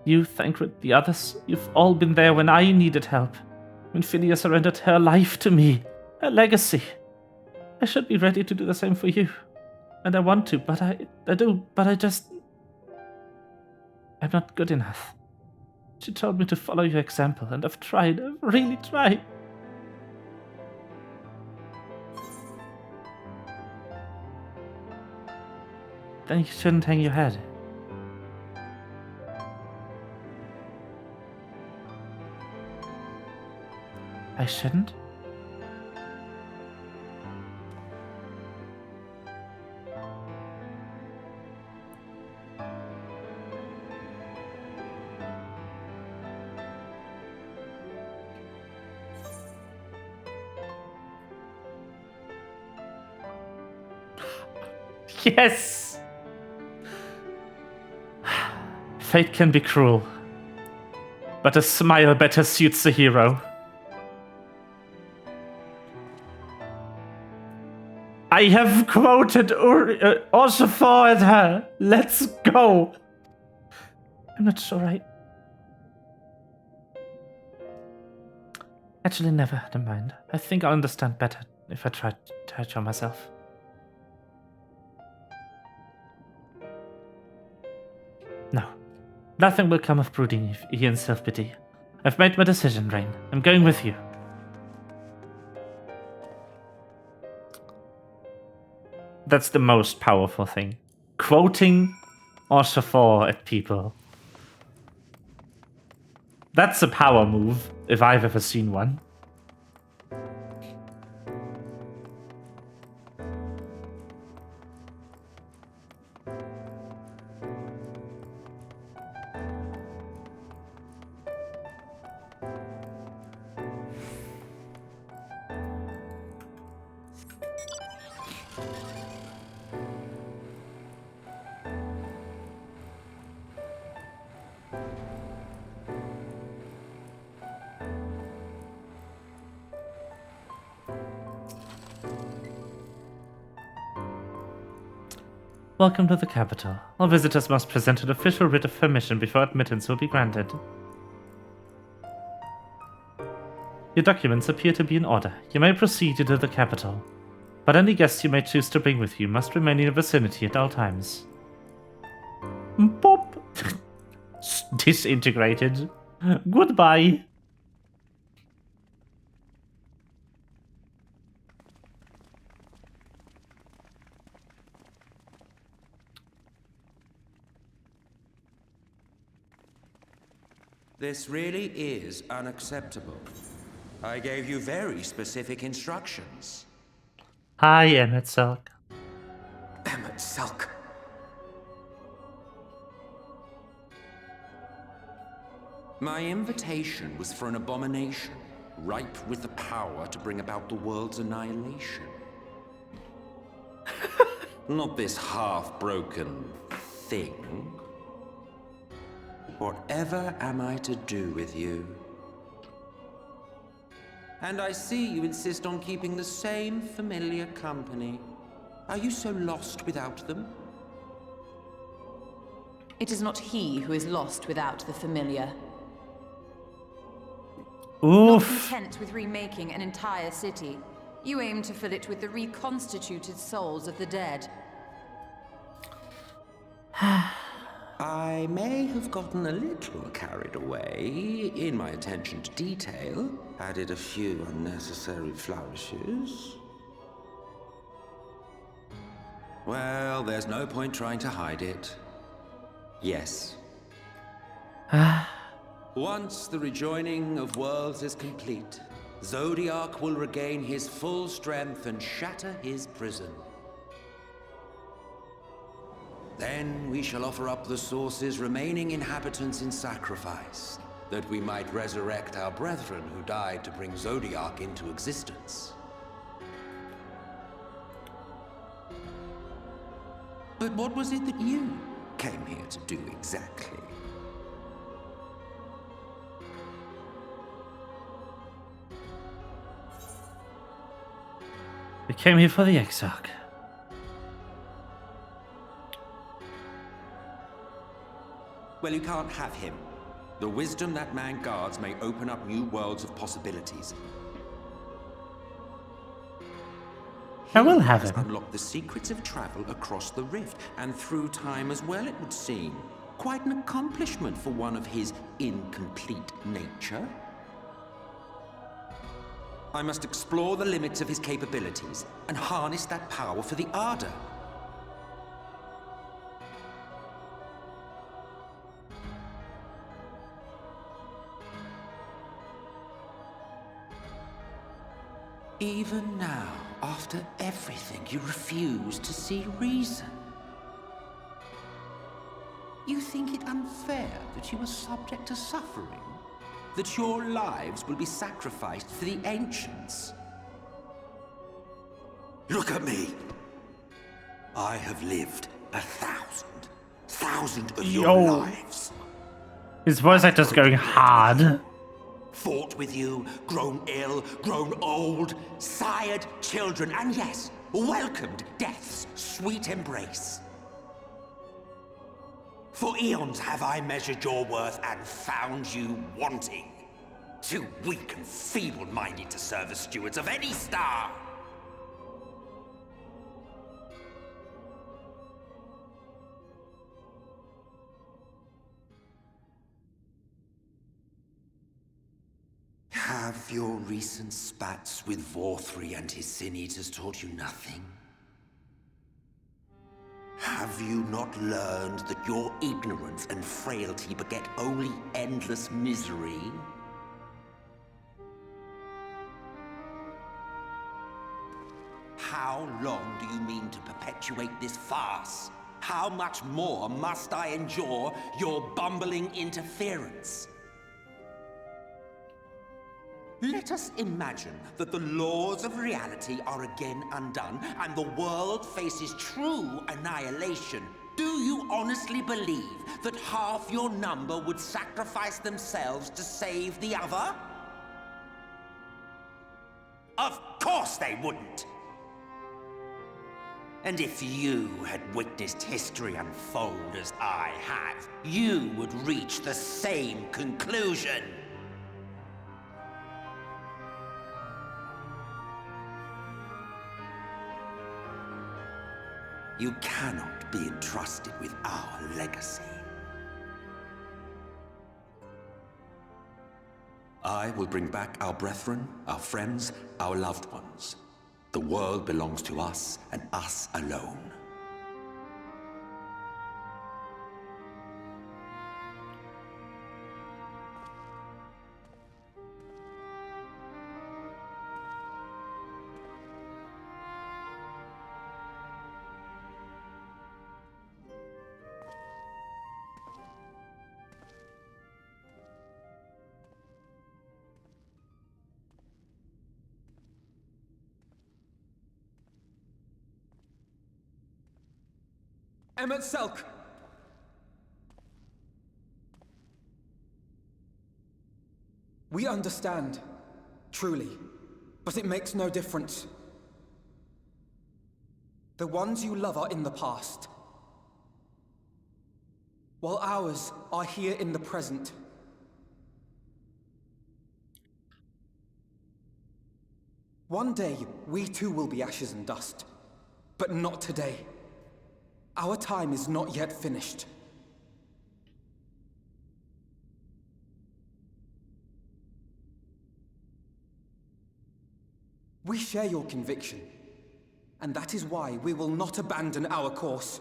You, Thancred, the others, you've all been there when I needed help. When Philia surrendered her life to me, her legacy. I should be ready to do the same for you. And I want to, but I I'm not good enough. She told me to follow your example, and I've really tried. Then you shouldn't hang your head. I shouldn't? Yes! Fate can be cruel, but a smile better suits a hero. I have quoted Orshafor at her. Let's go. I'm not sure Actually, never had in mind. I think I'll understand better if I try to show myself. No. Nothing will come of brooding and self-pity. I've made my decision, Rain. I'm going with you. That's the most powerful thing. Quoting Orshafor at people. That's a power move, if I've ever seen one. Welcome to the capital. All visitors must present an official writ of permission before admittance will be granted. Your documents appear to be in order. You may proceed into the capital. but any guests you may choose to bring with you must remain in your vicinity at all times. Pop! Disintegrated. Goodbye. This really is unacceptable. I gave you very specific instructions. Hi, Emmett Selk. Emmett Selk. My invitation was for an abomination, ripe with the power to bring about the world's annihilation. Not this half-broken thing. Whatever am I to do with you? And I see you insist on keeping the same familiar company. Are you so lost without them? It is not he who is lost without the familiar. Oof. Not content with remaking an entire city, you aim to fill it with the reconstituted souls of the dead. I may have gotten a little carried away in my attention to detail, added a few unnecessary flourishes. Well, there's no point trying to hide it. Yes. Once the rejoining of worlds is complete, Zodiac will regain his full strength and shatter his prison. Then we shall offer up the Source's remaining inhabitants in sacrifice, that we might resurrect our brethren who died to bring Zodiac into existence. But what was it that you came here to do exactly? We came here for the Exarch. Well, you can't have him. The wisdom that man guards may open up new worlds of possibilities. I will have He has him. unlocked the secrets of travel across the rift, and through time as well, it would seem. Quite an accomplishment for one of his incomplete nature. I must explore the limits of his capabilities, and harness that power for the Ardor. Even now, after everything, you refuse to see reason. You think it unfair that you are subject to suffering? That your lives will be sacrificed for the Ancients? Look at me! I have lived 1,000 of your lives. His voice actor's going hard. Fought with you, grown ill, grown old, sired children, and yes, welcomed death's sweet embrace. For eons have I measured your worth and found you wanting. Too weak and feeble-minded to serve as stewards of any star. Have your recent spats with Vorthri and his Sin Eaters taught you nothing? Have you not learned that your ignorance and frailty beget only endless misery? How long do you mean to perpetuate this farce? How much more must I endure your bumbling interference? Let us imagine that the laws of reality are again undone and the world faces true annihilation. Do you honestly believe that half your number would sacrifice themselves to save the other? Of course they wouldn't! And if you had witnessed history unfold as I have, you would reach the same conclusion. You cannot be entrusted with our legacy. I will bring back our brethren, our friends, our loved ones. The world belongs to us and us alone. Emmett Selk! We understand, truly, but it makes no difference. The ones you love are in the past, while ours are here in the present. One day, we too will be ashes and dust, but not today. Our time is not yet finished. We share your conviction, and that is why we will not abandon our course.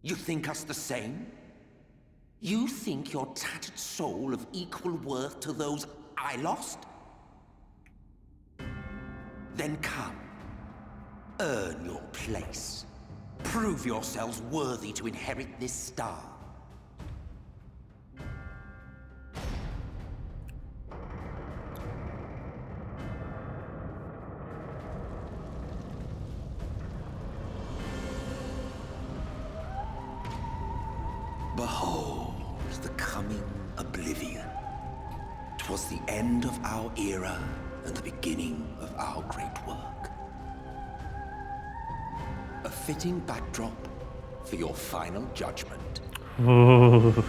You think us the same? You think your tattered soul of equal worth to those I lost? Then come. Earn your place. Prove yourselves worthy to inherit this star. Behold the coming oblivion. 'Twas the end of our era and the beginning of our great work. A fitting backdrop for your final judgment. Ooh.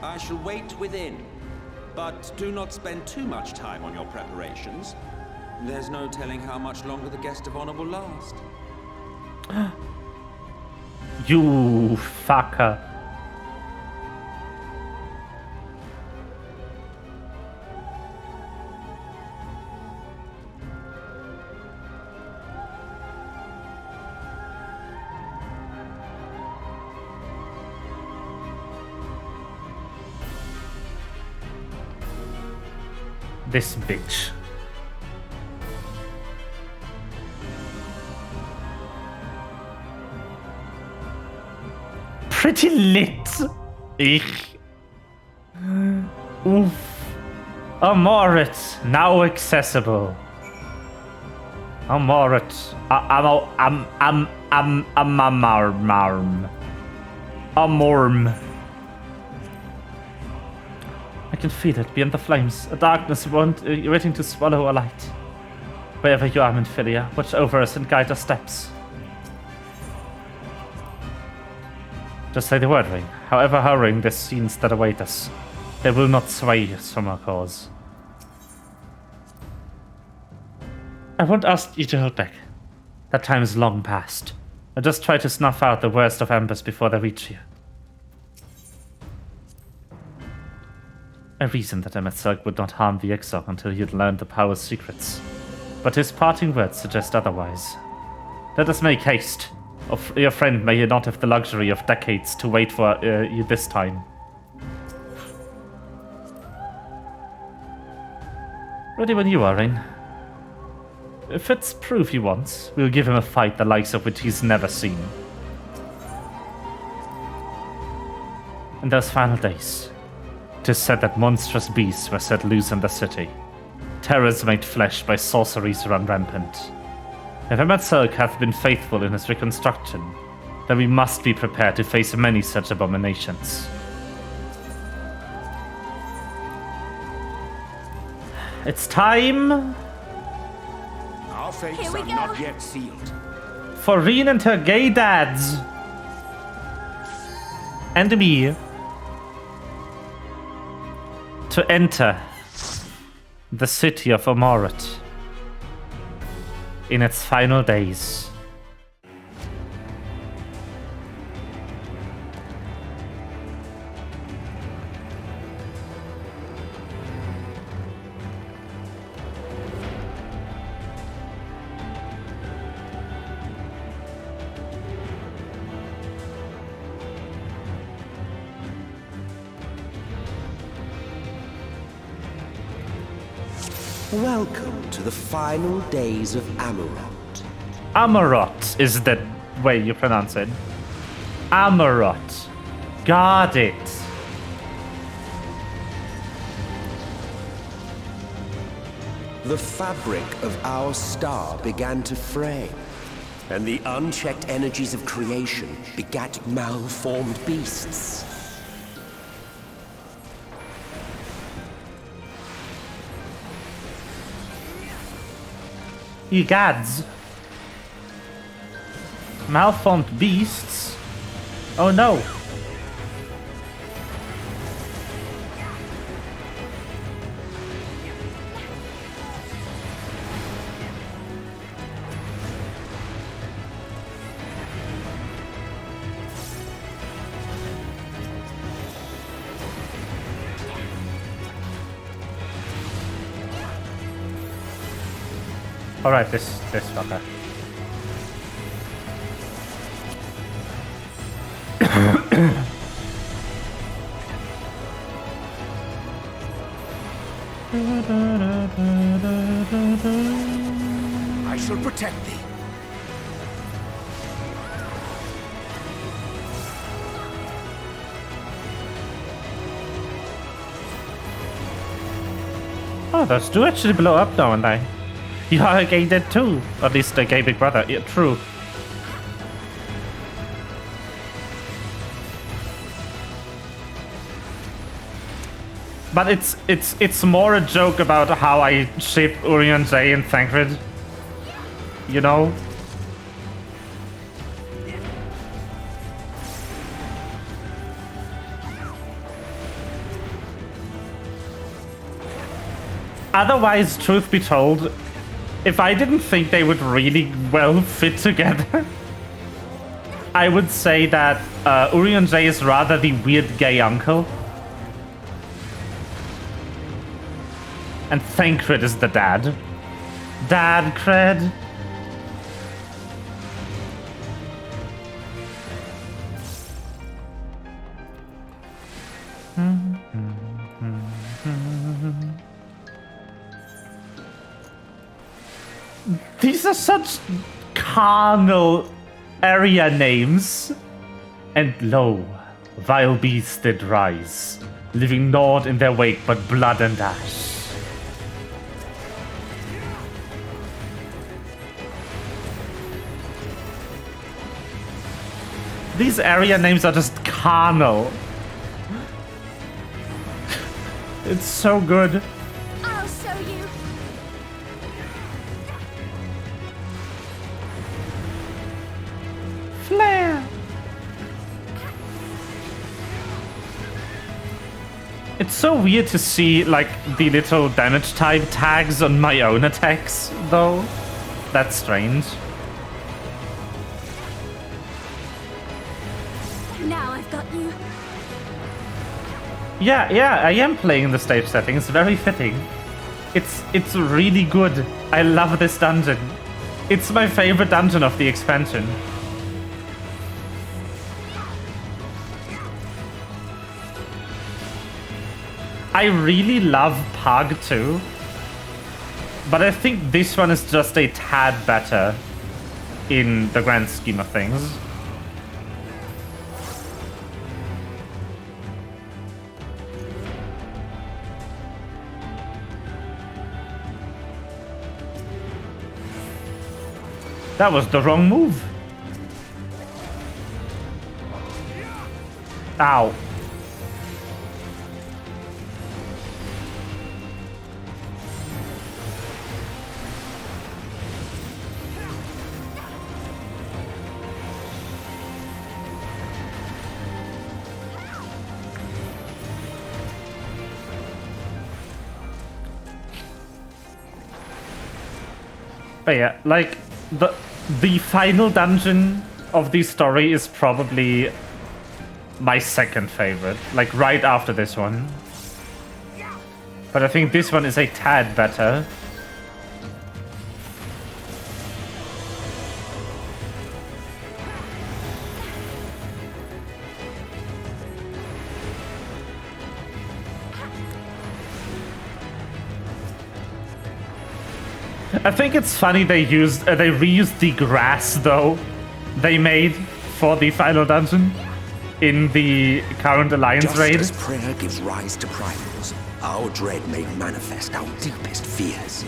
I shall wait within, but do not spend too much time on your preparations. There's no telling how much longer the guest of honor will last. You fucker. This bitch. Pretty lit. Ich. Oof. Amorit, now accessible. Amorit. Amorm. I can feel it beyond the flames. A darkness waiting to swallow a light. Wherever you are, Minfilia, watch over us and guide our steps. Just say the word, Ring. However harrowing the scenes that await us, they will not sway us from our cause. I won't ask you to hold back. That time is long past. I just try to snuff out the worst of embers before they reach you. I reasoned that Emmett Selk would not harm the Exarch until he had learned the power's secrets, but his parting words suggest otherwise. Let us make haste. Your friend may not have the luxury of decades to wait for you this time. Ready when you are, Rain. If it's proof he wants, we'll give him a fight the likes of which he's never seen. In those final days, it is said that monstrous beasts were set loose in the city. Terrors made flesh by sorceries run rampant. If Emmett Selk hath been faithful in his reconstruction, then we must be prepared to face many such abominations. It's time! Our fates are not yet sealed. for Reen and her gay dads. And me. To enter the city of Amoret in its final days. Welcome to the final days of Amarot. Amarot is the way you pronounce it. Amarot. Got it. The fabric of our star began to fray, and the unchecked energies of creation begat malformed beasts. Ye gods. Malformed beasts? Oh no. Alright, this fucker. I shall protect thee. Oh, those do actually blow up, don't they? You are a gay dead too. At least a gay big brother. Yeah, true. But it's more a joke about how I ship Urian J and Thancred. You know? Otherwise, truth be told, if I didn't think they would really well fit together, I would say that Urian J is rather the weird gay uncle. And Thancred is the dad. Dad cred. These are such carnal area names. And lo, vile beasts did rise, leaving naught in their wake but blood and ash. These area names are just carnal. It's so good. I'll show you. Flare. It's so weird to see like the little damage type tags on my own attacks, though. That's strange. Now I've got you. Yeah, I am playing the stage setting. It's very fitting. It's really good. I love this dungeon. It's my favorite dungeon of the expansion. I really love Pug too, but I think this one is just a tad better in the grand scheme of things. That was the wrong move. Ow. But yeah, like, the final dungeon of the story is probably my second favorite, like right after this one. But I think this one is a tad better. I think it's funny they reused the grass though they made for the final dungeon in the current Alliance raid. Just as prayer gives rise to primals, our dread made manifest our deepest fears.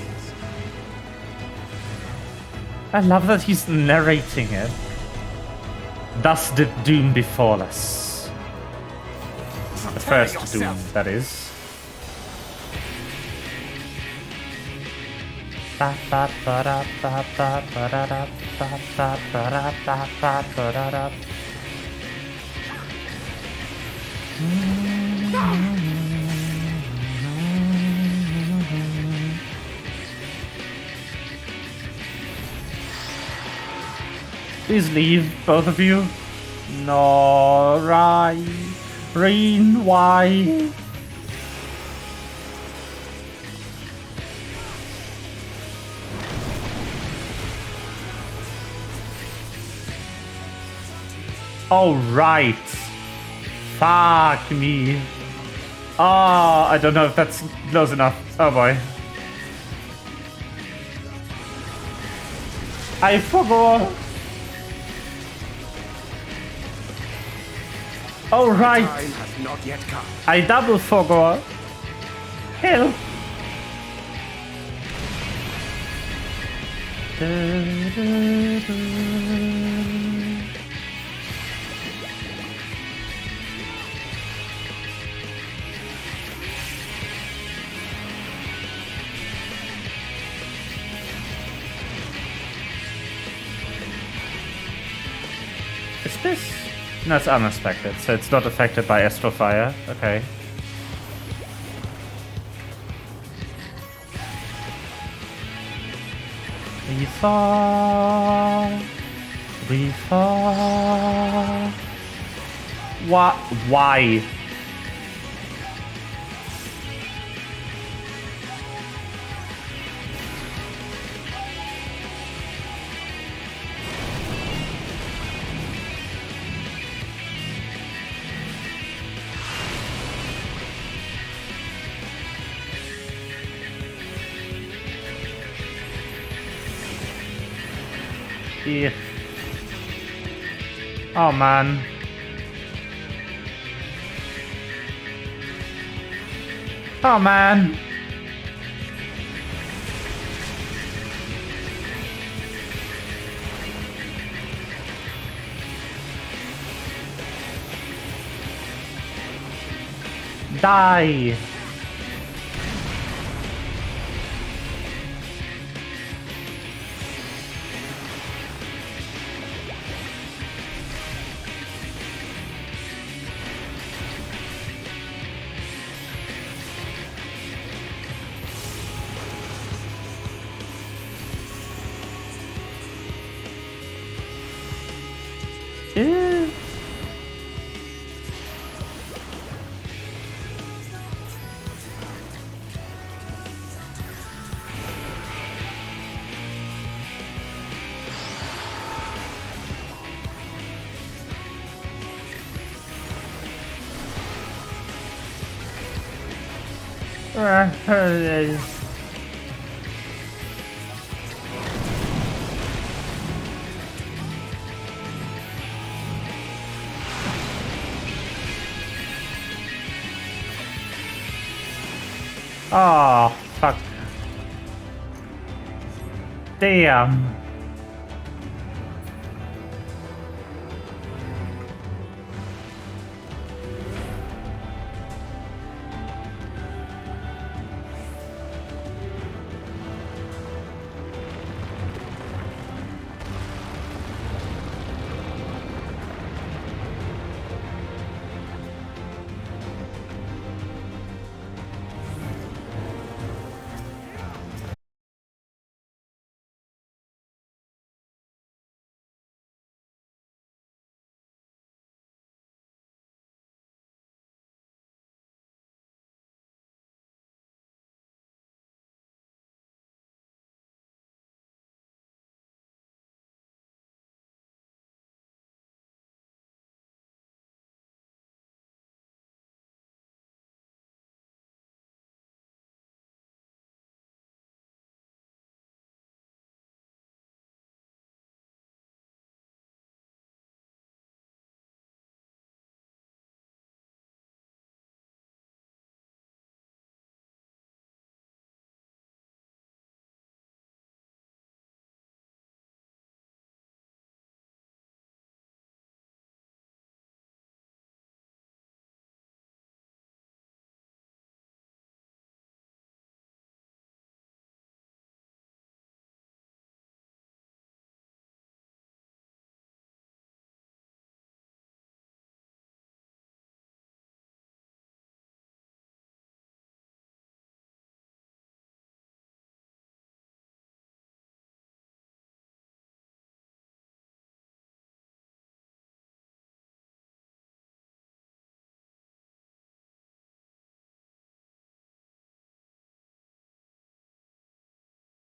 I love that he's narrating it. Thus did doom befall us. The first doom, that is. Please leave, both of you. No, Reen, why? Oh, right. Fuck me. Oh, I don't know if that's close enough. Oh boy. I forgot. Oh, right. Time has not yet come. I double forgot. Hell. Is this? No, it's uninspected, so it's not affected by Astrofire. Okay. We fall. We fall. What? Why? Yeah. Oh man. Oh man. Die. Oh, fuck. Damn.